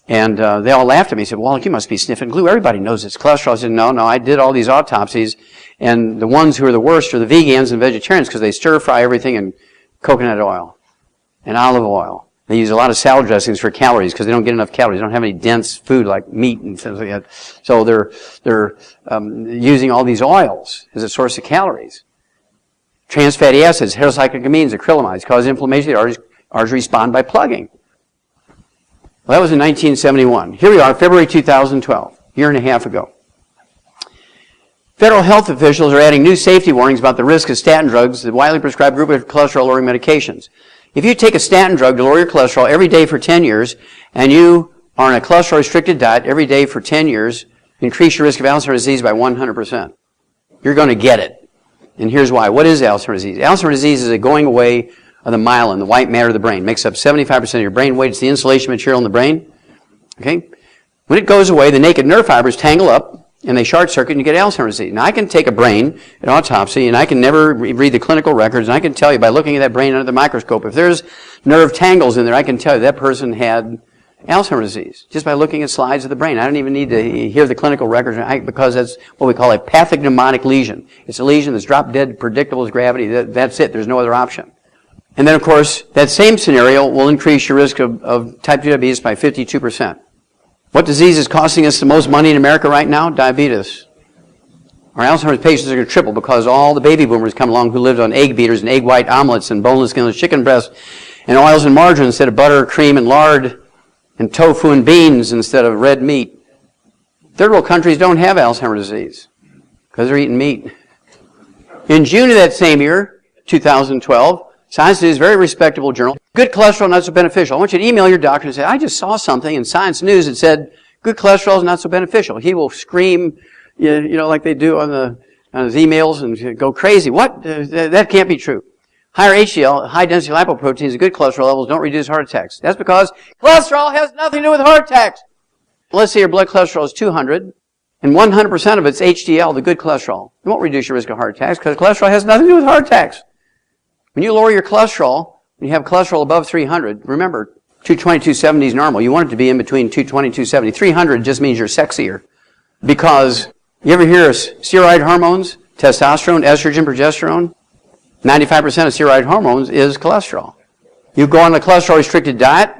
And they all laughed at me. He said, well, you must be sniffing glue. Everybody knows it's cholesterol. I said, no, I did all these autopsies. And the ones who are the worst are the vegans and vegetarians because they stir fry everything in coconut oil and olive oil. They use a lot of salad dressings for calories because they don't get enough calories. They don't have any dense food like meat and things like that. So they're using all these oils as a source of calories. Trans fatty acids, heterocyclic amines, acrylamides cause inflammation. The arteries respond by plugging. Well, that was in 1971. Here we are, February 2012, a year and a half ago. Federal health officials are adding new safety warnings about the risk of statin drugs, the widely prescribed group of cholesterol-lowering medications. If you take a statin drug to lower your cholesterol every day for 10 years, and you are on a cholesterol-restricted diet every day for 10 years, you increase your risk of Alzheimer's disease by 100%. You're going to get it. And here's why. What is Alzheimer's disease? Alzheimer's disease is a going away of the myelin, the white matter of the brain. It makes up 75% of your brain weight. It's the insulation material in the brain. Okay? When it goes away, the naked nerve fibers tangle up, and they short circuit, and you get Alzheimer's disease. Now, I can take a brain, an autopsy, and I can never read the clinical records, and I can tell you by looking at that brain under the microscope, if there's nerve tangles in there, I can tell you that person had Alzheimer's disease, just by looking at slides of the brain. I don't even need to hear the clinical records because that's what we call a pathognomonic lesion. It's a lesion that's drop dead, predictable as gravity. That's it. There's no other option. And then, of course, that same scenario will increase your risk of type 2 diabetes by 52%. What disease is costing us the most money in America right now? Diabetes. Our Alzheimer's patients are going to triple because all the baby boomers come along who lived on egg beaters and egg white omelets and boneless, skinless chicken breasts and oils and margarine instead of butter, cream, and lard, and tofu and beans instead of red meat. Third world countries don't have Alzheimer's disease because they're eating meat. In June of that same year, 2012, Science News, very respectable journal. Good cholesterol, not so beneficial. I want you to email your doctor and say, I just saw something in Science News that said, good cholesterol is not so beneficial. He will scream, you know, like they do on his emails and go crazy. What? That can't be true. Higher HDL, high density lipoproteins, and good cholesterol levels don't reduce heart attacks. That's because cholesterol has nothing to do with heart attacks. Let's say your blood cholesterol is 200, and 100% of it's HDL, the good cholesterol. It won't reduce your risk of heart attacks because cholesterol has nothing to do with heart attacks. When you lower your cholesterol, when you have cholesterol above 300, remember, 220, 270 is normal. You want it to be in between 220 and 270. 300 just means you're sexier. Because, you ever hear of steroid hormones? Testosterone, estrogen, progesterone? 95% of steroid hormones is cholesterol. You go on a cholesterol-restricted diet,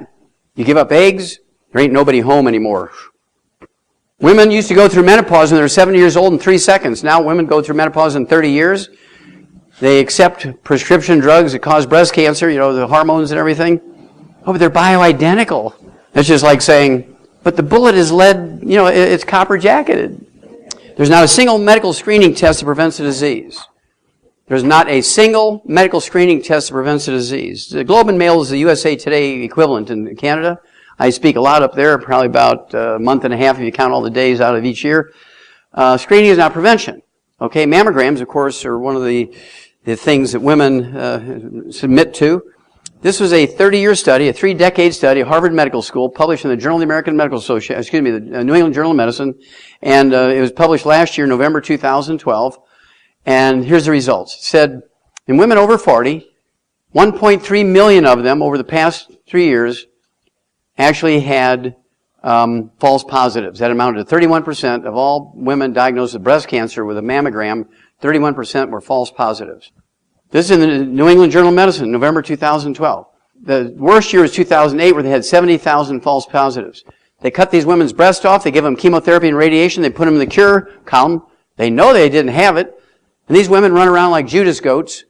you give up eggs, there ain't nobody home anymore. Women used to go through menopause when they were 70 years old in 3 seconds. Now women go through menopause in 30 years. They accept prescription drugs that cause breast cancer, you know, the hormones and everything. Oh, but they're bioidentical. It's just like saying, but the bullet is lead, you know, it's copper jacketed. There's not a single medical screening test that prevents the disease. There's not a single medical screening test that prevents the disease. The Globe and Mail is the USA Today equivalent in Canada. I speak a lot up there, probably about a month and a half if you count all the days out of each year. Screening is not prevention. Okay, mammograms, of course, are one of the things that women submit to. This was a 30-year study, a 3-decade study, Harvard Medical School, published in the Journal of the American Medical Association, the New England Journal of Medicine, and it was published last year, November 2012. And here's the results. It said, in women over 40, 1.3 million of them over the past 3 years actually had false positives. That amounted to 31% of all women diagnosed with breast cancer with a mammogram. 31% were false positives. This is in the New England Journal of Medicine, November 2012. The worst year was 2008, where they had 70,000 false positives. They cut these women's breasts off. They give them chemotherapy and radiation. They put them in the cure column. They know they didn't have it. And these women run around like Judas goats.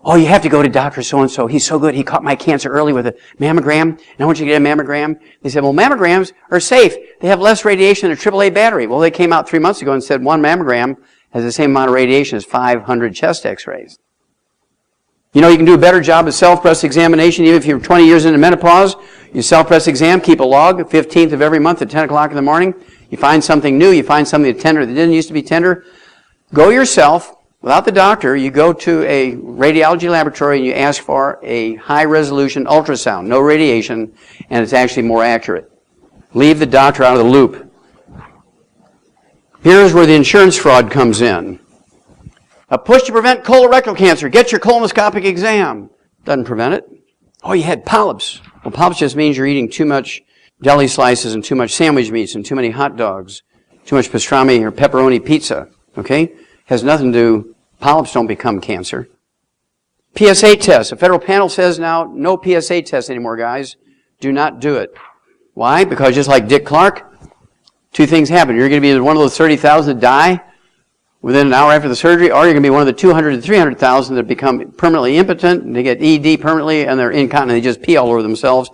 Oh, you have to go to Dr. So-and-so. He's so good. He caught my cancer early with a mammogram, and I want you to get a mammogram. They said, well, mammograms are safe. They have less radiation than a AAA battery. Well, they came out 3 months ago and said one mammogram has the same amount of radiation as 500 chest x-rays. You know, you can do a better job of self-breast examination even if you're 20 years into menopause. You self-breast exam, keep a log, 15th of every month at 10 o'clock in the morning. You find something new, you find something tender that didn't used to be tender. Go yourself, without the doctor, you go to a radiology laboratory and you ask for a high-resolution ultrasound, no radiation, and it's actually more accurate. Leave the doctor out of the loop. Here's where the insurance fraud comes in. A push to prevent colorectal cancer. Get your colonoscopic exam. Doesn't prevent it. Oh, you had polyps. Well, polyps just means you're eating too much deli slices and too much sandwich meats and too many hot dogs, too much pastrami or pepperoni pizza. Okay? Has nothing to do, polyps don't become cancer. PSA test. A federal panel says now, no PSA test anymore, guys. Do not do it. Why? Because just like Dick Clark, two things happen. You're going to be one of those 30,000 that die within an hour after the surgery, or you're going to be one of the 200 to 300,000 that become permanently impotent, and they get ED permanently, and they're incontinent, they just pee all over themselves.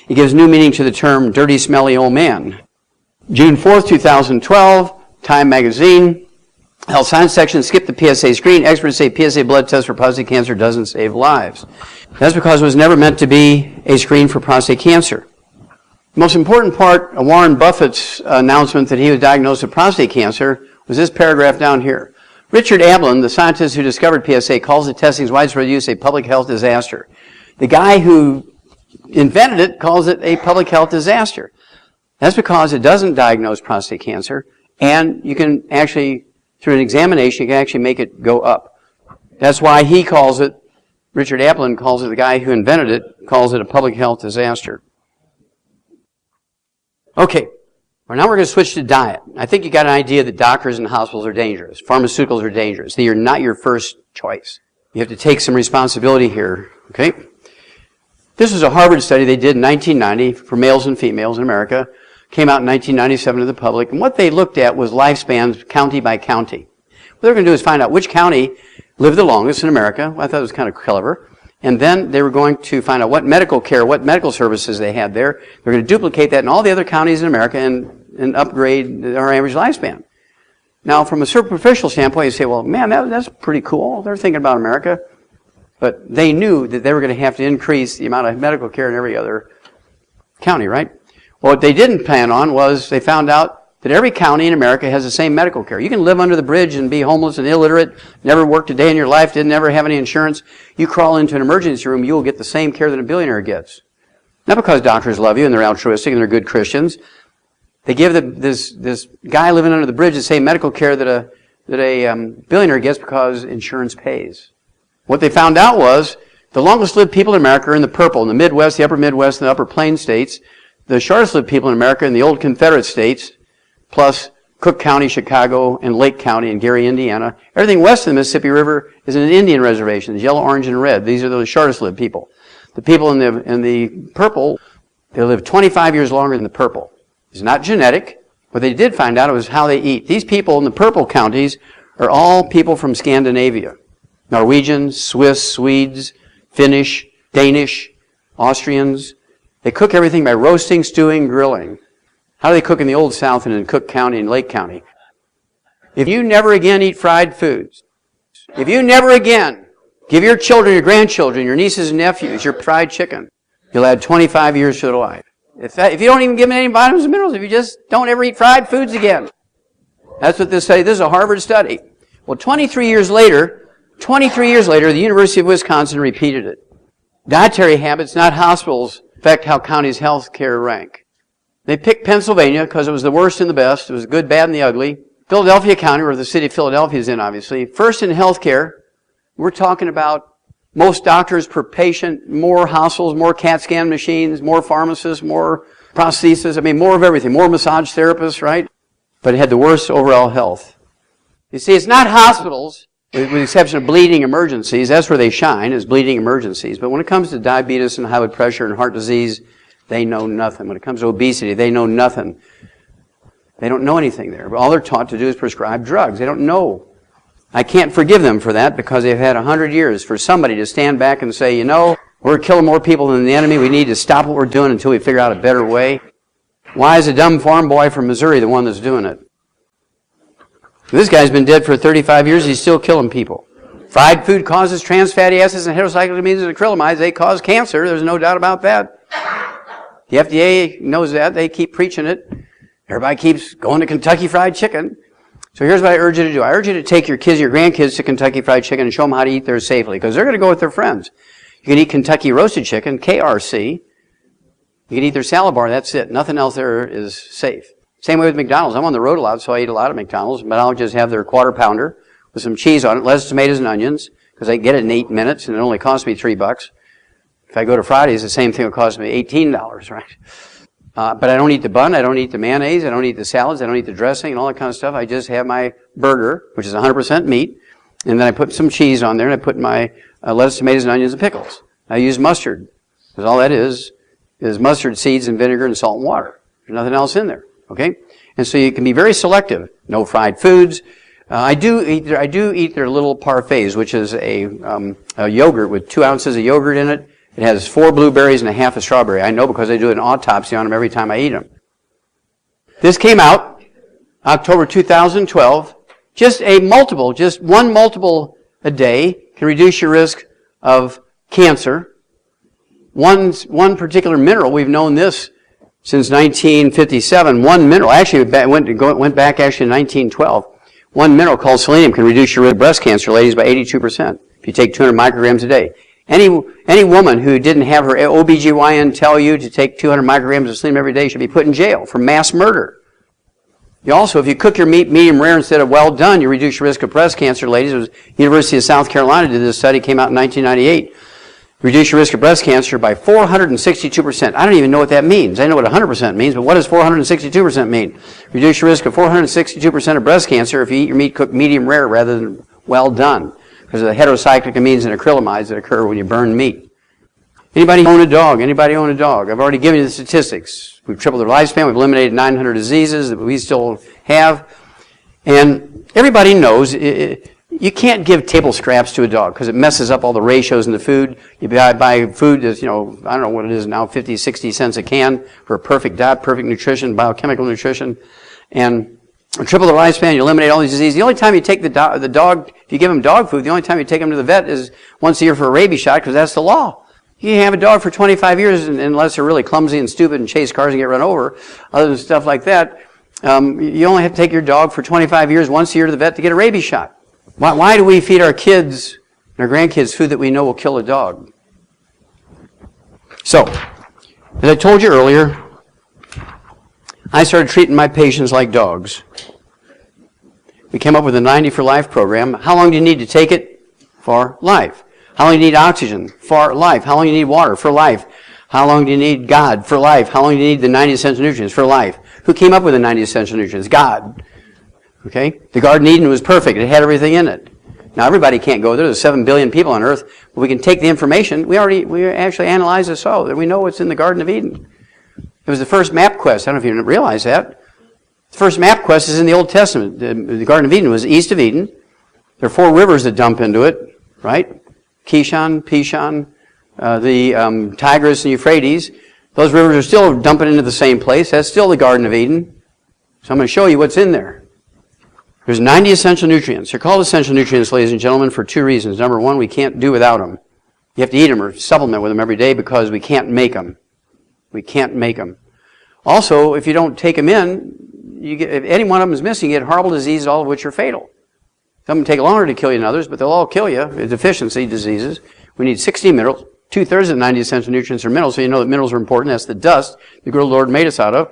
It gives new meaning to the term dirty, smelly old man. June 4th, 2012, Time Magazine, Health Science section, skip the PSA screen. Experts say PSA blood test for prostate cancer doesn't save lives. That's because it was never meant to be a screen for prostate cancer. The most important part of Warren Buffett's announcement that he was diagnosed with prostate cancer was this paragraph down here. Richard Ablin, the scientist who discovered PSA, calls the testing's widespread use a public health disaster. The guy who invented it calls it a public health disaster. That's because it doesn't diagnose prostate cancer, and you can actually, through an examination, you can actually make it go up. That's why he calls it, Richard Ablin calls it, the guy who invented it, calls it a public health disaster. Okay. Well, now we're going to switch to diet. I think you got an idea that doctors and hospitals are dangerous. Pharmaceuticals are dangerous. They are not your first choice. You have to take some responsibility here. Okay? This was a Harvard study they did in 1990 for males and females in America. Came out in 1997 to the public. And what they looked at was lifespans county by county. What they're going to do is find out which county lived the longest in America. Well, I thought it was kind of clever. And then they were going to find out what medical care, what medical services they had there. They're going to duplicate that in all the other counties in America and upgrade our average lifespan. Now, from a superficial standpoint, you say, well, man, that's pretty cool. They're thinking about America. But they knew that they were going to have to increase the amount of medical care in every other county, right? Well, what they didn't plan on was they found out that every county in America has the same medical care. You can live under the bridge and be homeless and illiterate, never worked a day in your life, didn't ever have any insurance. You crawl into an emergency room, you will get the same care that a billionaire gets. Not because doctors love you and they're altruistic and they're good Christians. They give this guy living under the bridge the same medical care that a billionaire gets because insurance pays. What they found out was the longest lived people in America are in the purple, in the Midwest, the upper Midwest, and the upper Plain states. The shortest lived people in America in the old Confederate states, plus Cook County, Chicago, and Lake County and Gary, Indiana. Everything west of the Mississippi River is an Indian reservation. It's yellow, orange, and red. These are the shortest lived people. The people in the purple, they live 25 years longer than the purple. It's not genetic. What they did find out was how they eat. These people in the purple counties are all people from Scandinavia. Norwegians, Swiss, Swedes, Finnish, Danish, Austrians. They cook everything by roasting, stewing, grilling. How do they cook in the Old South and in Cook County and Lake County? If you never again eat fried foods, if you never again give your children, your grandchildren, your nieces and nephews your fried chicken, you'll add 25 years to their life. If you don't even give them any vitamins and minerals, if you just don't ever eat fried foods again. That's what this study, this is a Harvard study. Well, 23 years later, the University of Wisconsin repeated it. Dietary habits, not hospitals, affect how counties' health care rank. They picked Pennsylvania because it was the worst and the best. It was the good, bad, and the ugly. Philadelphia County, where the city of Philadelphia is in, obviously. First in health care, we're talking about most doctors per patient, more hospitals, more CAT scan machines, more pharmacists, more prosthesis. I mean, more of everything. More massage therapists, right? But it had the worst overall health. You see, it's not hospitals, with the exception of bleeding emergencies. That's where they shine, is bleeding emergencies. But when it comes to diabetes and high blood pressure and heart disease, they know nothing. When it comes to obesity, they know nothing. They don't know anything there. All they're taught to do is prescribe drugs. They don't know. I can't forgive them for that because they've had 100 years for somebody to stand back and say, you know, we're killing more people than the enemy. We need to stop what we're doing until we figure out a better way. Why is a dumb farm boy from Missouri the one that's doing it? This guy's been dead for 35 years. He's still killing people. Fried food causes trans fatty acids and heterocyclamines and acrylamides. They cause cancer. There's no doubt about that. The FDA knows that. They keep preaching it. Everybody keeps going to Kentucky Fried Chicken. So here's what I urge you to do. I urge you to take your kids, your grandkids to Kentucky Fried Chicken and show them how to eat there safely because they're going to go with their friends. You can eat Kentucky Roasted Chicken, KRC. You can eat their salad bar. That's it. Nothing else there is safe. Same way with McDonald's. I'm on the road a lot, so I eat a lot of McDonald's, but I'll just have their quarter pounder with some cheese on it, lettuce, tomatoes, and onions because I get it in 8 minutes and it only costs me $3. If I go to Fridays, the same thing will cost me $18, right? But I don't eat the bun, I don't eat the mayonnaise, I don't eat the salads, I don't eat the dressing and all that kind of stuff. I just have my burger, which is 100% meat, and then I put some cheese on there and I put my lettuce, tomatoes, and onions and pickles. I use mustard because all that is mustard seeds and vinegar and salt and water. There's nothing else in there, okay? And so you can be very selective. No fried foods. I do eat their little parfaits, which is a yogurt with 2 ounces of yogurt in it. It has 4 blueberries and a half a strawberry. I know because I do an autopsy on them every time I eat them. This came out October 2012. Just one multiple a day can reduce your risk of cancer. One particular mineral, we've known this since 1957. One mineral, actually went back actually in 1912. One mineral called selenium can reduce your risk of breast cancer, ladies, by 82% if you take 200 micrograms a day. Any woman who didn't have her OBGYN tell you to take 200 micrograms of selenium every day should be put in jail for mass murder. You also, if you cook your meat medium rare instead of well done, you reduce your risk of breast cancer, ladies. It was University of South Carolina did this study, came out in 1998. Reduce your risk of breast cancer by 462%. I don't even know what that means. I know what 100% means, but what does 462% mean? Reduce your risk of 462% of breast cancer if you eat your meat cooked medium rare rather than well done, because of the heterocyclamines and acrylamides that occur when you burn meat. Anybody own a dog? Anybody own a dog? I've already given you the statistics. We've tripled their lifespan. We've eliminated 900 diseases that we still have. And everybody knows you can't give table scraps to a dog because it messes up all the ratios in the food. You buy food that's, I don't know what it is now, 50, 60 cents a can for a perfect diet, perfect nutrition, biochemical nutrition. And triple the lifespan, you eliminate all these diseases. The only time you take the dog, if you give him dog food, the only time you take him to the vet is once a year for a rabies shot because that's the law. You can have a dog for 25 years unless they're really clumsy and stupid and chase cars and get run over. Other than stuff like that, you only have to take your dog for 25 years once a year to the vet to get a rabies shot. Why do we feed our kids and our grandkids food that we know will kill a dog? So, as I told you earlier, I started treating my patients like dogs. We came up with a 90 for Life program. How long do you need to take it? For life. How long do you need oxygen? For life. How long do you need water? For life. How long do you need God? For life. How long do you need the 90 essential nutrients? For life. Who came up with the 90 essential nutrients? God. Okay? The Garden of Eden was perfect. It had everything in it. Now, everybody can't go there. There's 7 billion people on earth. But we can take the information. We actually analyzed this all. That we know what's in the Garden of Eden. It was the first map quest. I don't know if you realize that. The first map quest is in the Old Testament. The Garden of Eden was east of Eden. There are 4 rivers that dump into it, right? Kishon, Pishon, the Tigris and Euphrates. Those rivers are still dumping into the same place. That's still the Garden of Eden. So I'm going to show you what's in there. There's 90 essential nutrients. They're called essential nutrients, ladies and gentlemen, for 2 reasons. Number 1, we can't do without them. You have to eat them or supplement with them every day because we can't make them. We can't make them. Also, if you don't take them in, if any one of them is missing, you get horrible diseases, all of which are fatal. Some take longer to kill you than others, but they'll all kill you. Deficiency diseases. We need 60 minerals, 2/3 of the 90 essential nutrients are minerals, so you know that minerals are important. That's the dust the good Lord made us out of.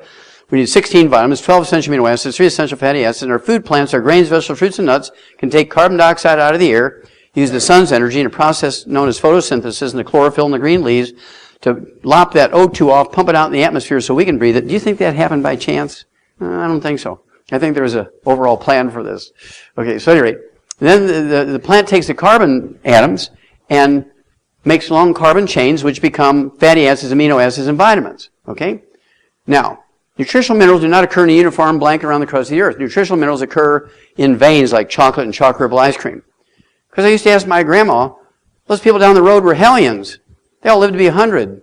We need 16 vitamins, 12 essential amino acids, 3 essential fatty acids, and our food plants, our grains, vegetables, fruits, and nuts can take carbon dioxide out of the air, use the sun's energy in a process known as photosynthesis and the chlorophyll in the green leaves to lop that O2 off, pump it out in the atmosphere so we can breathe it. Do you think that happened by chance? I don't think so. I think there was an overall plan for this. Okay, so at any rate, then the plant takes the carbon atoms and makes long carbon chains which become fatty acids, amino acids, and vitamins. Okay? Now, nutritional minerals do not occur in a uniform blanket around the crust of the earth. Nutritional minerals occur in veins like chocolate and chocolate ripple ice cream. Because I used to ask my grandma, those people down the road were hellions. They all lived to be 100.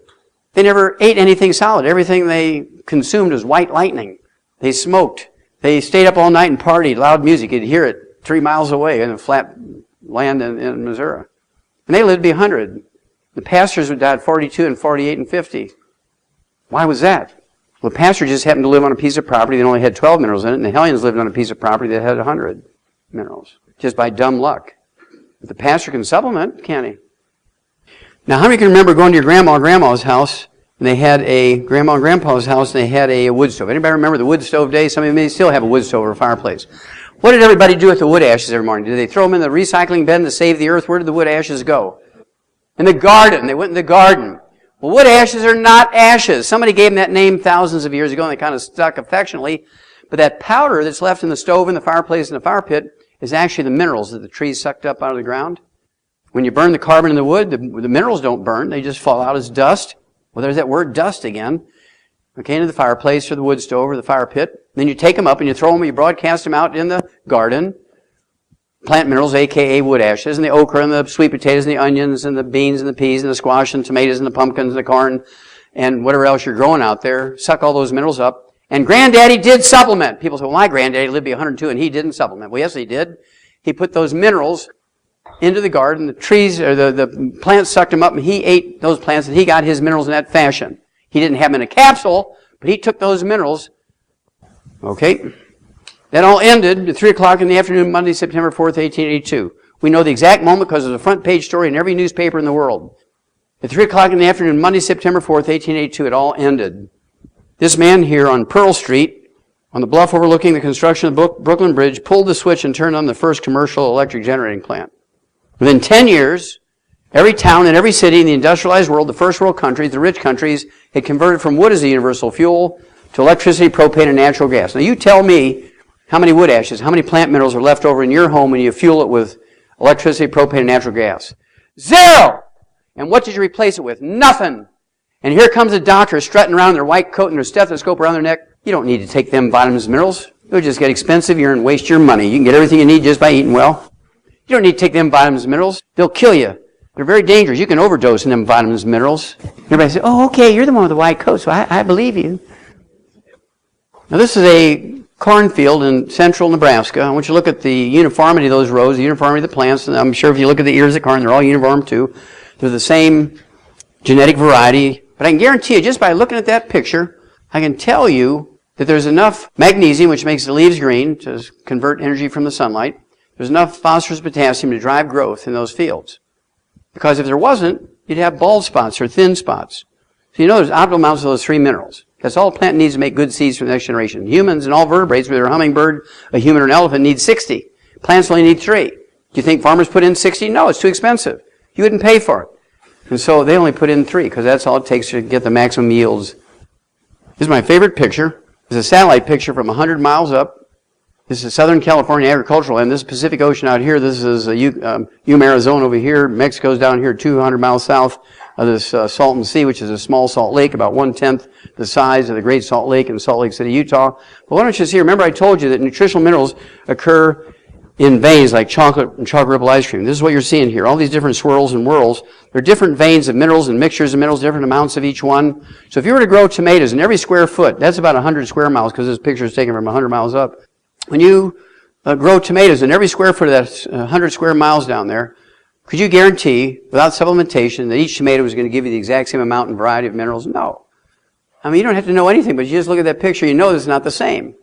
They never ate anything solid. Everything they consumed was white lightning. They smoked. They stayed up all night and partied, loud music. You'd hear it 3 miles away in a flat land in Missouri. And they lived to be 100. The pastors would die at 42 and 48 and 50. Why was that? Well, the pastor just happened to live on a piece of property that only had 12 minerals in it, and the hellions lived on a piece of property that had 100 minerals, just by dumb luck. But the pastor can supplement, can't he? Now, how many can remember going to your grandma and grandma's house, and they had a grandma and grandpa's house, and they had a wood stove? Anybody remember the wood stove days? Some of you may still have a wood stove or a fireplace. What did everybody do with the wood ashes every morning? Did they throw them in the recycling bin to save the earth? Where did the wood ashes go? In the garden. They went in the garden. Well, wood ashes are not ashes. Somebody gave them that name thousands of years ago, and they kind of stuck affectionately. But that powder that's left in the stove, in the fireplace, in the fire pit is actually the minerals that the trees sucked up out of the ground. When you burn the carbon in the wood, the minerals don't burn. They just fall out as dust. Well, there's that word dust again. Okay, into the fireplace or the wood stove or the fire pit. Then you take them up and you throw them, you broadcast them out in the garden. Plant minerals, a.k.a. wood ashes, and the okra and the sweet potatoes and the onions and the beans and the peas and the squash and tomatoes and the pumpkins and the corn and whatever else you're growing out there. Suck all those minerals up. And Granddaddy did supplement. People say, well, my granddaddy lived to be 102 and he didn't supplement. Well, yes, he did. He put those minerals into the garden. The trees, or the plants sucked them up, and he ate those plants, and he got his minerals in that fashion. He didn't have them in a capsule, but he took those minerals. Okay. That all ended at 3 o'clock in the afternoon, Monday, September 4th, 1882. We know the exact moment because there's a front page story in every newspaper in the world. At 3 o'clock in the afternoon, Monday, September 4th, 1882, it all ended. This man here on Pearl Street, on the bluff overlooking the construction of the Brooklyn Bridge, pulled the switch and turned on the first commercial electric generating plant. Within 10 years, every town and every city in the industrialized world, the first world countries, the rich countries, had converted from wood as a universal fuel to electricity, propane, and natural gas. Now you tell me how many wood ashes, how many plant minerals are left over in your home when you fuel it with electricity, propane, and natural gas? 0! And what did you replace it with? Nothing. And here comes a doctor strutting around in their white coat and their stethoscope around their neck. You don't need to take them vitamins and minerals. They'll just get expensive. You're going to waste your money. You can get everything you need just by eating well. You don't need to take them vitamins and minerals. They'll kill you. They're very dangerous. You can overdose in them vitamins and minerals. Everybody says, oh, okay, you're the one with the white coat, so I believe you. Now, this is a cornfield in central Nebraska. I want you to look at the uniformity of those rows, the uniformity of the plants. And I'm sure if you look at the ears of corn, they're all uniform too. They're the same genetic variety. But I can guarantee you, just by looking at that picture, I can tell you that there's enough magnesium, which makes the leaves green, to convert energy from the sunlight. There's enough phosphorus, potassium to drive growth in those fields. Because if there wasn't, you'd have bald spots or thin spots. So you know there's optimal amounts of those 3 minerals. That's all a plant needs to make good seeds for the next generation. Humans and all vertebrates, whether a hummingbird, a human, or an elephant, need 60. Plants only need 3. Do you think farmers put in 60? No, it's too expensive. You wouldn't pay for it. And so they only put in 3, because that's all it takes to get the maximum yields. This is my favorite picture. It's a satellite picture from 100 miles up. This is Southern California agricultural land. This is Pacific Ocean out here. This is Yuma, Arizona over here. Mexico's down here 200 miles south of this Salton Sea, which is a small salt lake, about 1/10 the size of the Great Salt Lake in Salt Lake City, Utah. But why don't you see, remember I told you that nutritional minerals occur in veins like chocolate and chocolate ripple ice cream. This is what you're seeing here. All these different swirls and whirls. They're different veins of minerals and mixtures of minerals, different amounts of each one. So if you were to grow tomatoes in every square foot, that's about 100 square miles, because this picture is taken from 100 miles up. When you grow tomatoes in every square foot of that 100 square miles down there, could you guarantee, without supplementation, that each tomato is going to give you the exact same amount and variety of minerals? No. I mean, you don't have to know anything, but you just look at that picture, you know it's not the same.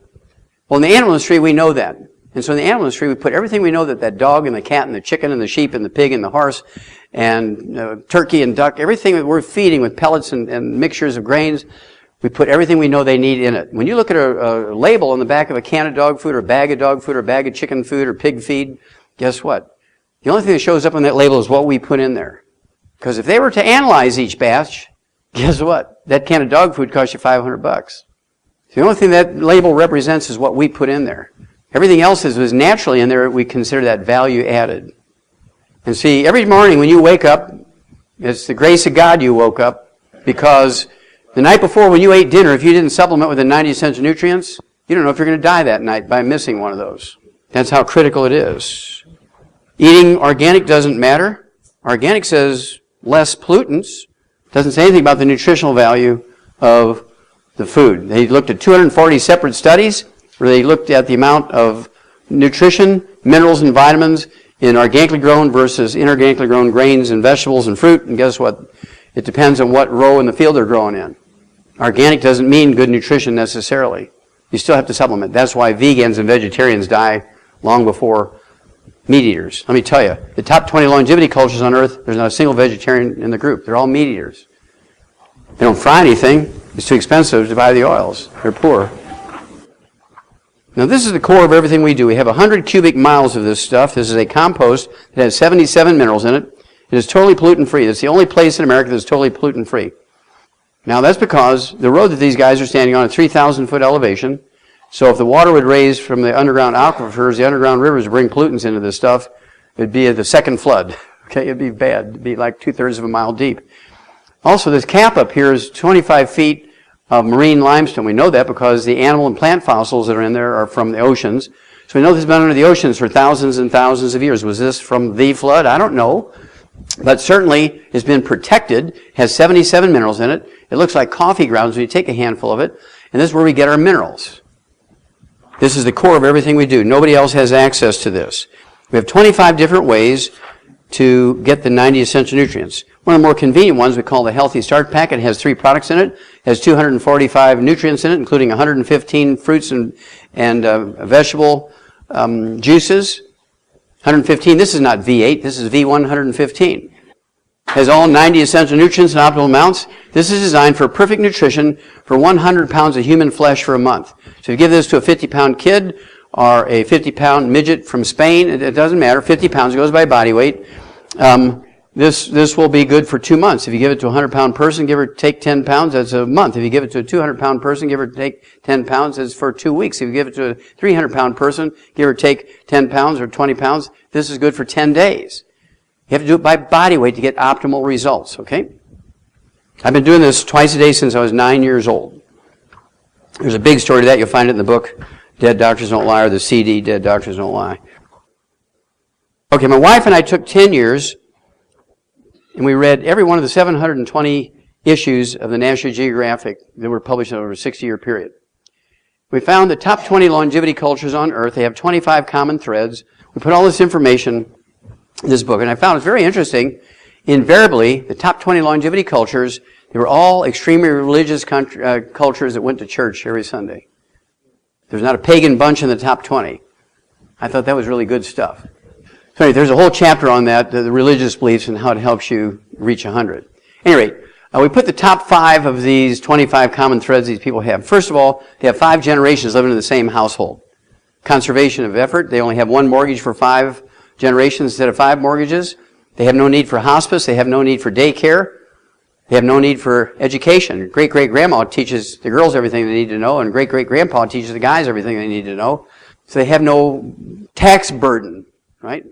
Well, in the animal industry, we know that. And so in the animal industry, we put everything we know that dog and the cat and the chicken and the sheep and the pig and the horse and turkey and duck, everything that we're feeding with pellets and mixtures of grains, we put everything we know they need in it. When you look at a label on the back of a can of dog food or a bag of dog food or a bag of chicken food or pig feed, guess what? The only thing that shows up on that label is what we put in there. Because if they were to analyze each batch, guess what? That can of dog food costs you $500. The only thing that label represents is what we put in there. Everything else is naturally in there. We consider that value added. And see, every morning when you wake up, it's the grace of God you woke up, because the night before when you ate dinner, if you didn't supplement with the 90 essential nutrients, you don't know if you're going to die that night by missing one of those. That's how critical it is. Eating organic doesn't matter. Organic says less pollutants. Doesn't say anything about the nutritional value of the food. They looked at 240 separate studies where they looked at the amount of nutrition, minerals, and vitamins in organically grown versus inorganically grown grains and vegetables and fruit. And guess what? It depends on what row in the field they're growing in. Organic doesn't mean good nutrition necessarily. You still have to supplement. That's why vegans and vegetarians die long before meat eaters. Let me tell you, the top 20 longevity cultures on earth, there's not a single vegetarian in the group. They're all meat eaters. They don't fry anything. It's too expensive to buy the oils. They're poor. Now this is the core of everything we do. We have 100 cubic miles of this stuff. This is a compost that has 77 minerals in it. It is totally pollutant free. It's the only place in America that's totally pollutant free. Now that's because the road that these guys are standing on at 3,000 foot elevation. So if the water would raise from the underground aquifers, the underground rivers bring pollutants into this stuff, it'd be the second flood. Okay, it'd be bad. It'd be like 2/3 of a mile deep. Also, this cap up here is 25 feet of marine limestone. We know that because the animal and plant fossils that are in there are from the oceans. So we know this has been under the oceans for thousands and thousands of years. Was this from the flood? I don't know. But certainly it's been protected, has 77 minerals in it. It looks like coffee grounds when you take a handful of it. And this is where we get our minerals. This is the core of everything we do. Nobody else has access to this. We have 25 different ways to get the 90 essential nutrients. One of the more convenient ones we call the Healthy Start Packet. It has 3 products in it. It has 245 nutrients in it, including 115 fruits and vegetable juices. 115, this is not V8, this is V115. Has all 90 essential nutrients in optimal amounts. This is designed for perfect nutrition for 100 pounds of human flesh for a month. So if you give this to a 50-pound kid or a 50-pound midget from Spain, it doesn't matter, 50 pounds, it goes by body weight. This will be good for 2 months. If you give it to a 100-pound person, give or take 10 pounds, that's a month. If you give it to a 200-pound person, give or take 10 pounds, that's for 2 weeks. If you give it to a 300-pound person, give or take 10 pounds or 20 pounds, this is good for 10 days. You have to do it by body weight to get optimal results, okay? I've been doing this twice a day since I was 9 years old. There's a big story to that. You'll find it in the book, Dead Doctors Don't Lie, or the CD, Dead Doctors Don't Lie. Okay, my wife and I took 10 years, and we read every one of the 720 issues of the National Geographic that were published over a 60-year period. We found the top 20 longevity cultures on Earth. They have 25 common threads. We put all this information in this book, and I found it's very interesting. Invariably, the top 20 longevity cultures, they were all extremely religious cultures that went to church every Sunday. There's not a pagan bunch in the top 20. I thought that was really good stuff. So anyway, there's a whole chapter on that, the religious beliefs and how it helps you reach 100. At any rate, we put the top 5 of these 25 common threads these people have. First of all, they have 5 generations living in the same household. Conservation of effort. They only have 1 mortgage for 5 generations instead of 5 mortgages. They have no need for hospice. They have no need for daycare. They have no need for education. Great-great-grandma teaches the girls everything they need to know, and great-great-grandpa teaches the guys everything they need to know. So they have no tax burden, right?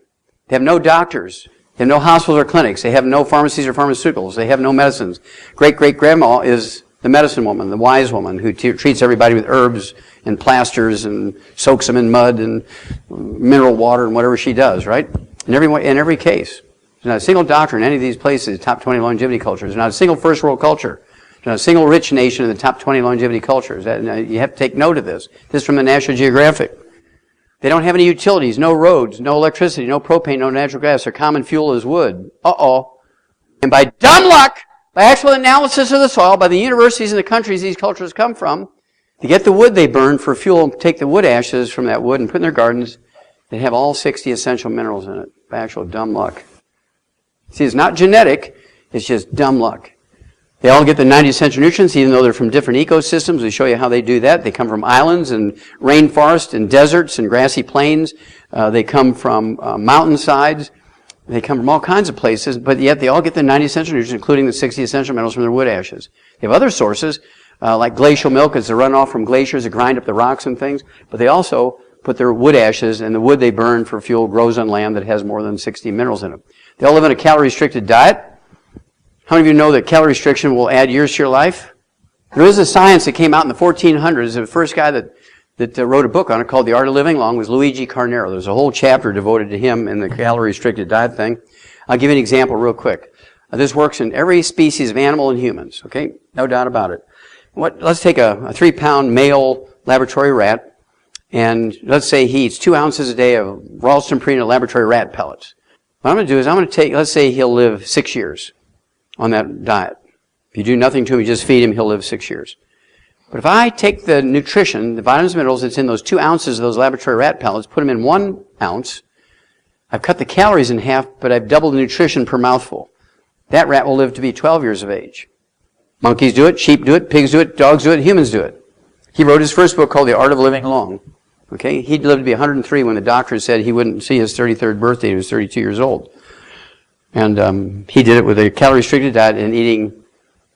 They have no doctors. They have no hospitals or clinics. They have no pharmacies or pharmaceuticals. They have no medicines. Great-great-grandma is the medicine woman, the wise woman, who treats everybody with herbs and plasters and soaks them in mud and mineral water and whatever she does, right? In every case. There's not a single doctor in any of these places, top 20 longevity cultures. There's not a single first world culture. There's not a single rich nation in the top 20 longevity cultures. You have to take note of this. This is from the National Geographic. They don't have any utilities, no roads, no electricity, no propane, no natural gas. Their common fuel is wood. Uh-oh. And by dumb luck, by actual analysis of the soil, by the universities and the countries these cultures come from, to get the wood they burn for fuel and take the wood ashes from that wood and put in their gardens, they have all 60 essential minerals in it, by actual dumb luck. See, it's not genetic, it's just dumb luck. They all get the 90 essential nutrients, even though they're from different ecosystems. We show you how they do that. They come from islands and rainforests and deserts and grassy plains. They come from mountainsides. They come from all kinds of places, but yet they all get the 90 essential nutrients, including the 60 essential minerals from their wood ashes. They have other sources, like glacial milk, as they run off from glaciers that grind up the rocks and things, but they also put their wood ashes, and the wood they burn for fuel grows on land that has more than 60 minerals in it. They all live on a calorie-restricted diet. How many of you know that calorie restriction will add years to your life? There is a science that came out in the 1400s. The first guy that wrote a book on it called The Art of Living Long was Luigi Carnero. There's a whole chapter devoted to him in the calorie-restricted diet thing. I'll give you an example real quick. This works in every species of animal and humans, okay? No doubt about it. Let's take a 3-pound male laboratory rat, and let's say he eats 2 ounces a day of Ralston Purina laboratory rat pellets. What I'm going to do is I'm going to take, let's say he'll live 6 years on that diet. If you do nothing to him, you just feed him, he'll live 6 years. But if I take the nutrition, the vitamins and minerals that's in those 2 ounces of those laboratory rat pellets, put them in 1 ounce, I've cut the calories in half, but I've doubled the nutrition per mouthful. That rat will live to be 12 years of age. Monkeys do it, sheep do it, pigs do it, dogs do it, humans do it. He wrote his first book called The Art of Living Long. Okay, he'd lived to be 103 when the doctor said he wouldn't see his 33rd birthday. He was 32 years old. And he did it with a calorie-restricted diet and eating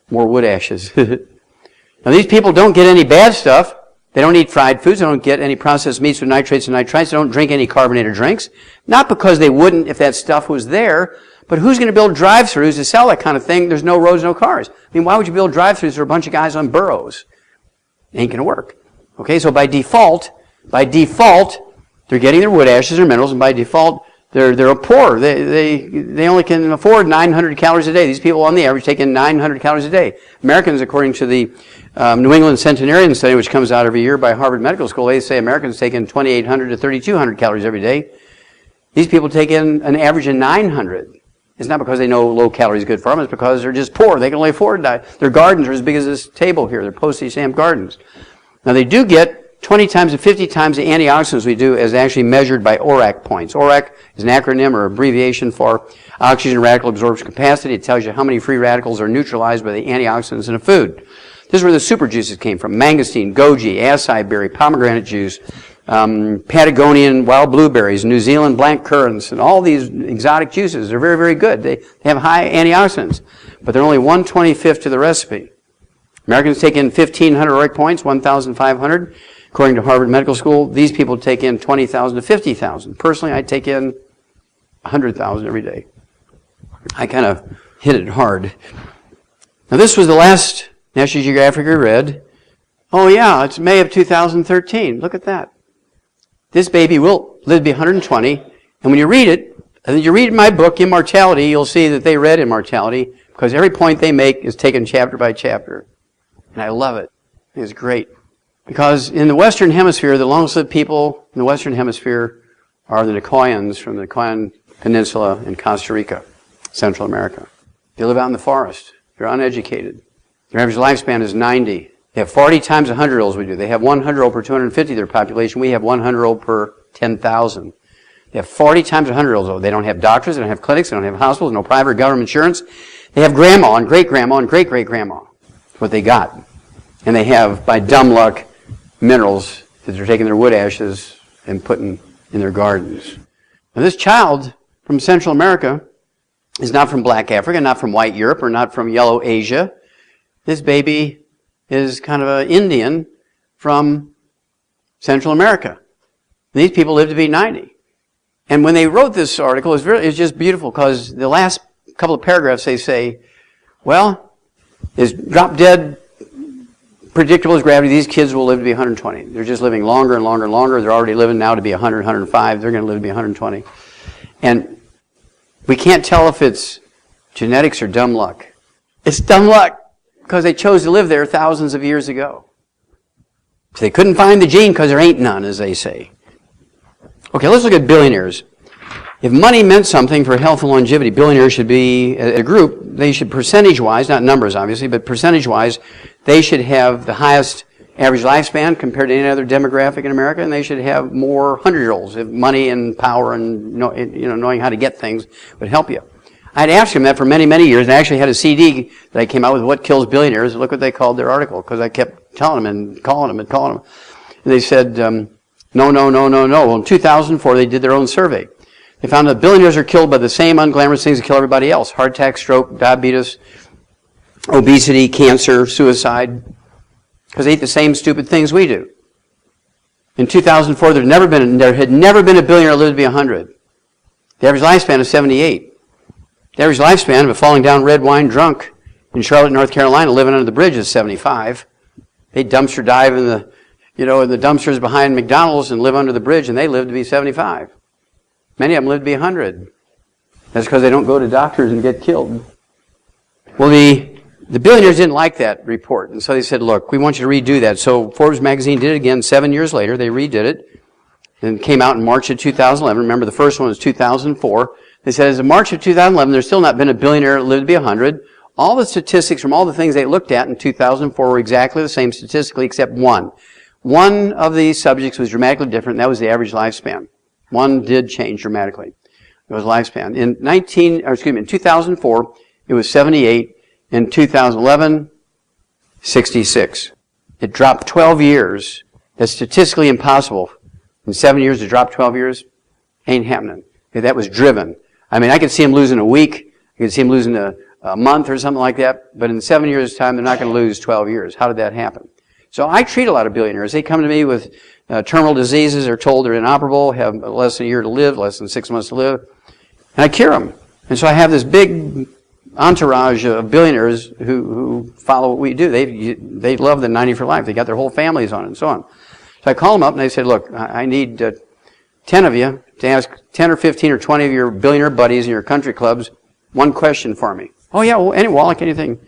more wood ashes. Now, these people don't get any bad stuff. They don't eat fried foods. They don't get any processed meats with nitrates and nitrites. They don't drink any carbonated drinks. Not because they wouldn't if that stuff was there, but who's going to build drive-thrus to sell that kind of thing? There's no roads, no cars. I mean, why would you build drive-thrus for a bunch of guys on burros? It ain't going to work. Okay, so by default, they're getting their wood ashes or minerals, and by default, they're poor. They only can afford 900 calories a day. These people, on the average, take in 900 calories a day. Americans, according to the New England Centenarian Study, which comes out every year by Harvard Medical School, they say Americans take in 2,800 to 3,200 calories every day. These people take in an average of 900. It's not because they know low calories is good for them. It's because they're just poor. They can only afford that. Their gardens are as big as this table here. They're postage stamp gardens. Now, they do get 20 times to 50 times the antioxidants we do as actually measured by ORAC points. ORAC is an acronym or abbreviation for oxygen radical absorption capacity. It tells you how many free radicals are neutralized by the antioxidants in a food. This is where the super juices came from. Mangosteen, goji, acai berry, pomegranate juice, Patagonian wild blueberries, New Zealand black currants, and all these exotic juices. They're very, very good. They have high antioxidants, but they're only 1/25 to the recipe. Americans take in 1,500 ORAC points, 1,500. According to Harvard Medical School, these people take in 20,000 to 50,000. Personally, I take in 100,000 every day. I kind of hit it hard. Now, this was the last National Geographic I read. Oh, yeah, it's May of 2013. Look at that. This baby will live to be 120. And when you read it, and you read my book, Immortality, you'll see that they read Immortality because every point they make is taken chapter by chapter. And I love it. It's great. Because in the Western Hemisphere, the longest-lived people in the Western Hemisphere are the Nicoyans from the Nicoyan Peninsula in Costa Rica, Central America. They live out in the forest. They're uneducated. Their average lifespan is 90. They have 40 times the 100-year-olds we do. They have 100-year-old per 250 of their population. We have 100-year-old per 10,000. They have 40 times the 100-year-olds. They don't have doctors. They don't have clinics. They don't have hospitals. No private or government insurance. They have grandma and great-grandma and great-great-grandma. That's what they got. And they have, by dumb luck, minerals that they're taking their wood ashes and putting in their gardens. Now, this child from Central America is not from black Africa, not from white Europe, or not from yellow Asia. This baby is kind of an Indian from Central America. These people live to be 90. And when they wrote this article, it's just beautiful because the last couple of paragraphs they say, well, is drop dead predictable as gravity, these kids will live to be 120. They're just living longer and longer and longer. They're already living now to be 100, 105. They're going to live to be 120. And we can't tell if it's genetics or dumb luck. It's dumb luck because they chose to live there thousands of years ago. So they couldn't find the gene because there ain't none, as they say. Okay, let's look at billionaires. If money meant something for health and longevity, billionaires should be, a group, they should percentage-wise, not numbers obviously, but percentage-wise, they should have the highest average lifespan compared to any other demographic in America, and they should have more 100-year-olds. If money and power and knowing how to get things would help you. I'd asked him that for many, many years, and I actually had a CD that I came out with, What Kills Billionaires. Look what they called their article, because I kept telling them and calling them and calling them. And they said, no. Well, in 2004, they did their own survey. They found that billionaires are killed by the same unglamorous things that kill everybody else. Heart attack, stroke, diabetes, obesity, cancer, suicide, because they eat the same stupid things we do. In 2004, there had never been a billionaire who lived to be 100. The average lifespan is 78. The average lifespan of a falling down red wine drunk in Charlotte, North Carolina, living under the bridge is 75. They dumpster dive in the dumpsters behind McDonald's and live under the bridge, and they live to be 75. Many of them live to be 100. That's because they don't go to doctors and get killed. Well, the billionaires didn't like that report, and so they said, look, we want you to redo that. So Forbes magazine did it again 7 years later. They redid it, and it came out in March of 2011. Remember, the first one was 2004. They said, as of March of 2011, there's still not been a billionaire that lived to be 100. All the statistics from all the things they looked at in 2004 were exactly the same statistically, except one. One of the subjects was dramatically different, and that was the average lifespan. One did change dramatically. It was lifespan. In 2004, it was 78. In 2011, 66. It dropped 12 years. That's statistically impossible. In 7 years to drop 12 years, ain't happening. That was driven. I mean, I could see them losing a week. I could see them losing a month or something like that. But in 7 years' time, they're not going to lose 12 years. How did that happen? So I treat a lot of billionaires. They come to me with terminal diseases. They're told they're inoperable, have less than a year to live, less than 6 months to live. And I cure them. And so I have this big entourage of billionaires who follow what we do. They love the 90 for life. They got their whole families on it and so on. So I call them up and they say, look, I need 10 of you to ask 10 or 15 or 20 of your billionaire buddies in your country clubs one question for me. Oh yeah, well, anything.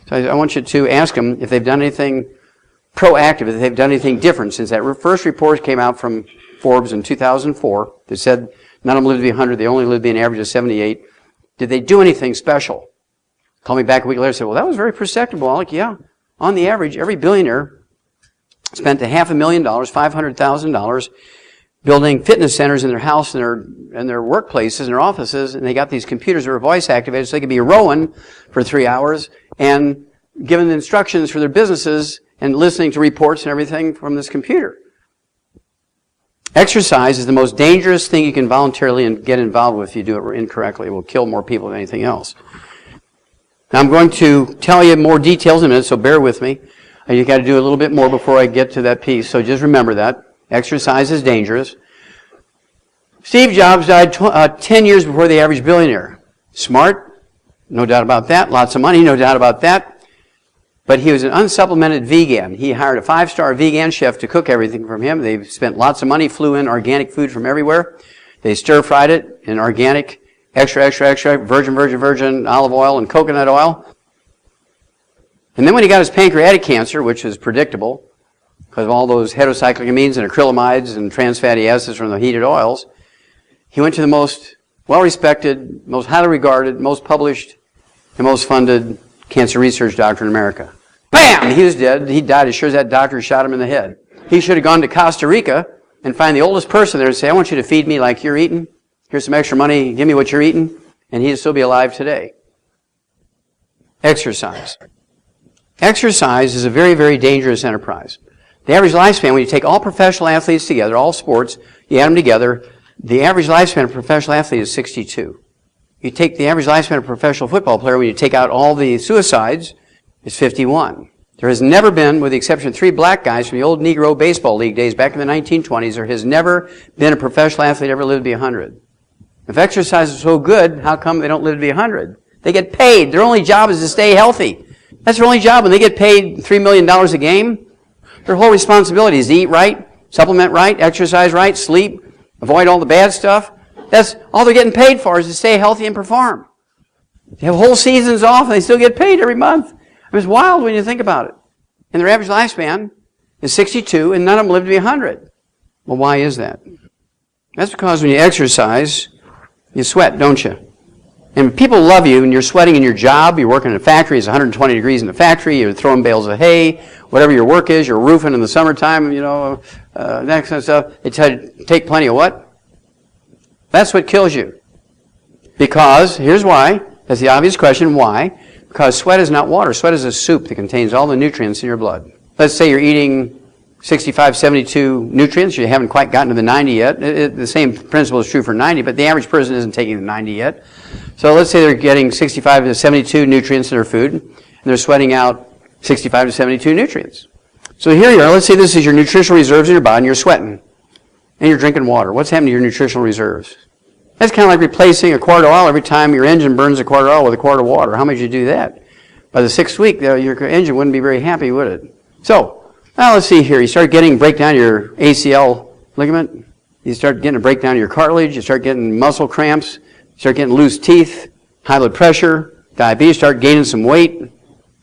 So I want you to ask them if they've done anything proactive, if they've done anything different since that first report came out from Forbes in 2004 that said none of them lived to be 100, they only lived to be an average of 78. Did they do anything special? Called me back a week later and said, well, that was very perceptible. I'm like, yeah. On the average, every billionaire spent $500,000, $500,000 building fitness centers in their house and their workplaces and their offices, and they got these computers that were voice activated so they could be rowing for 3 hours and giving instructions for their businesses and listening to reports and everything from this computer. Exercise is the most dangerous thing you can voluntarily get involved with if you do it incorrectly. It will kill more people than anything else. Now I'm going to tell you more details in a minute, so bear with me. You've got to do a little bit more before I get to that piece, so just remember that. Exercise is dangerous. Steve Jobs died 10 years before the average billionaire. Smart, no doubt about that. Lots of money, no doubt about that. But he was an unsupplemented vegan. He hired a 5-star vegan chef to cook everything from him. They spent lots of money, flew in organic food from everywhere. They stir-fried it in organic, extra, virgin olive oil and coconut oil. And then when he got his pancreatic cancer, which is predictable, because of all those heterocyclamines and acrylamides and trans fatty acids from the heated oils, he went to the most well-respected, most highly regarded, most published, and most funded cancer research doctor in America. Bam! He was dead. He died as sure as that doctor shot him in the head. He should have gone to Costa Rica and find the oldest person there and say, I want you to feed me like you're eating. Here's some extra money. Give me what you're eating. And he'd still be alive today. Exercise. Exercise is a very, very dangerous enterprise. The average lifespan, when you take all professional athletes together, all sports, you add them together, the average lifespan of a professional athlete is 62. You take the average lifespan of a professional football player, when you take out all the suicides, is 51. There has never been, with the exception of 3 black guys from the old Negro Baseball League days back in the 1920s, there has never been a professional athlete ever lived to be 100. If exercise is so good, how come they don't live to be 100? They get paid. Their only job is to stay healthy. That's their only job. When they get paid $3 million a game, their whole responsibility is to eat right, supplement right, exercise right, sleep, avoid all the bad stuff. That's all they're getting paid for, is to stay healthy and perform. They have whole seasons off and they still get paid every month. It's wild when you think about it. And their average lifespan is 62 and none of them live to be 100. Well, why is that? That's because when you exercise, you sweat, don't you? And people love you and you're sweating in your job. You're working in a factory. It's 120 degrees in the factory. You're throwing bales of hay. Whatever your work is, you're roofing in the summertime, that kind of stuff. They tell you to take plenty of what? That's what kills you. Because, here's why, That's the obvious question. Why? Because sweat is not water. Sweat is a soup that contains all the nutrients in your blood. Let's say you're eating 65, 72 nutrients. You haven't quite gotten to the 90 yet. The same principle is true for 90, but the average person isn't taking the 90 yet. So let's say they're getting 65 to 72 nutrients in their food, and they're sweating out 65 to 72 nutrients. So here you are. Let's say this is your nutritional reserves in your body, and you're sweating, and you're drinking water. What's happening to your nutritional reserves? That's kind of like replacing a quart of oil every time your engine burns a quart of oil with a quart of water. How much you do that? By the 6th week, your engine wouldn't be very happy, would it? So, now let's see here. You start getting breakdown of your ACL ligament. You start getting a breakdown of your cartilage. You start getting muscle cramps. You start getting loose teeth, high blood pressure, diabetes. Start gaining some weight.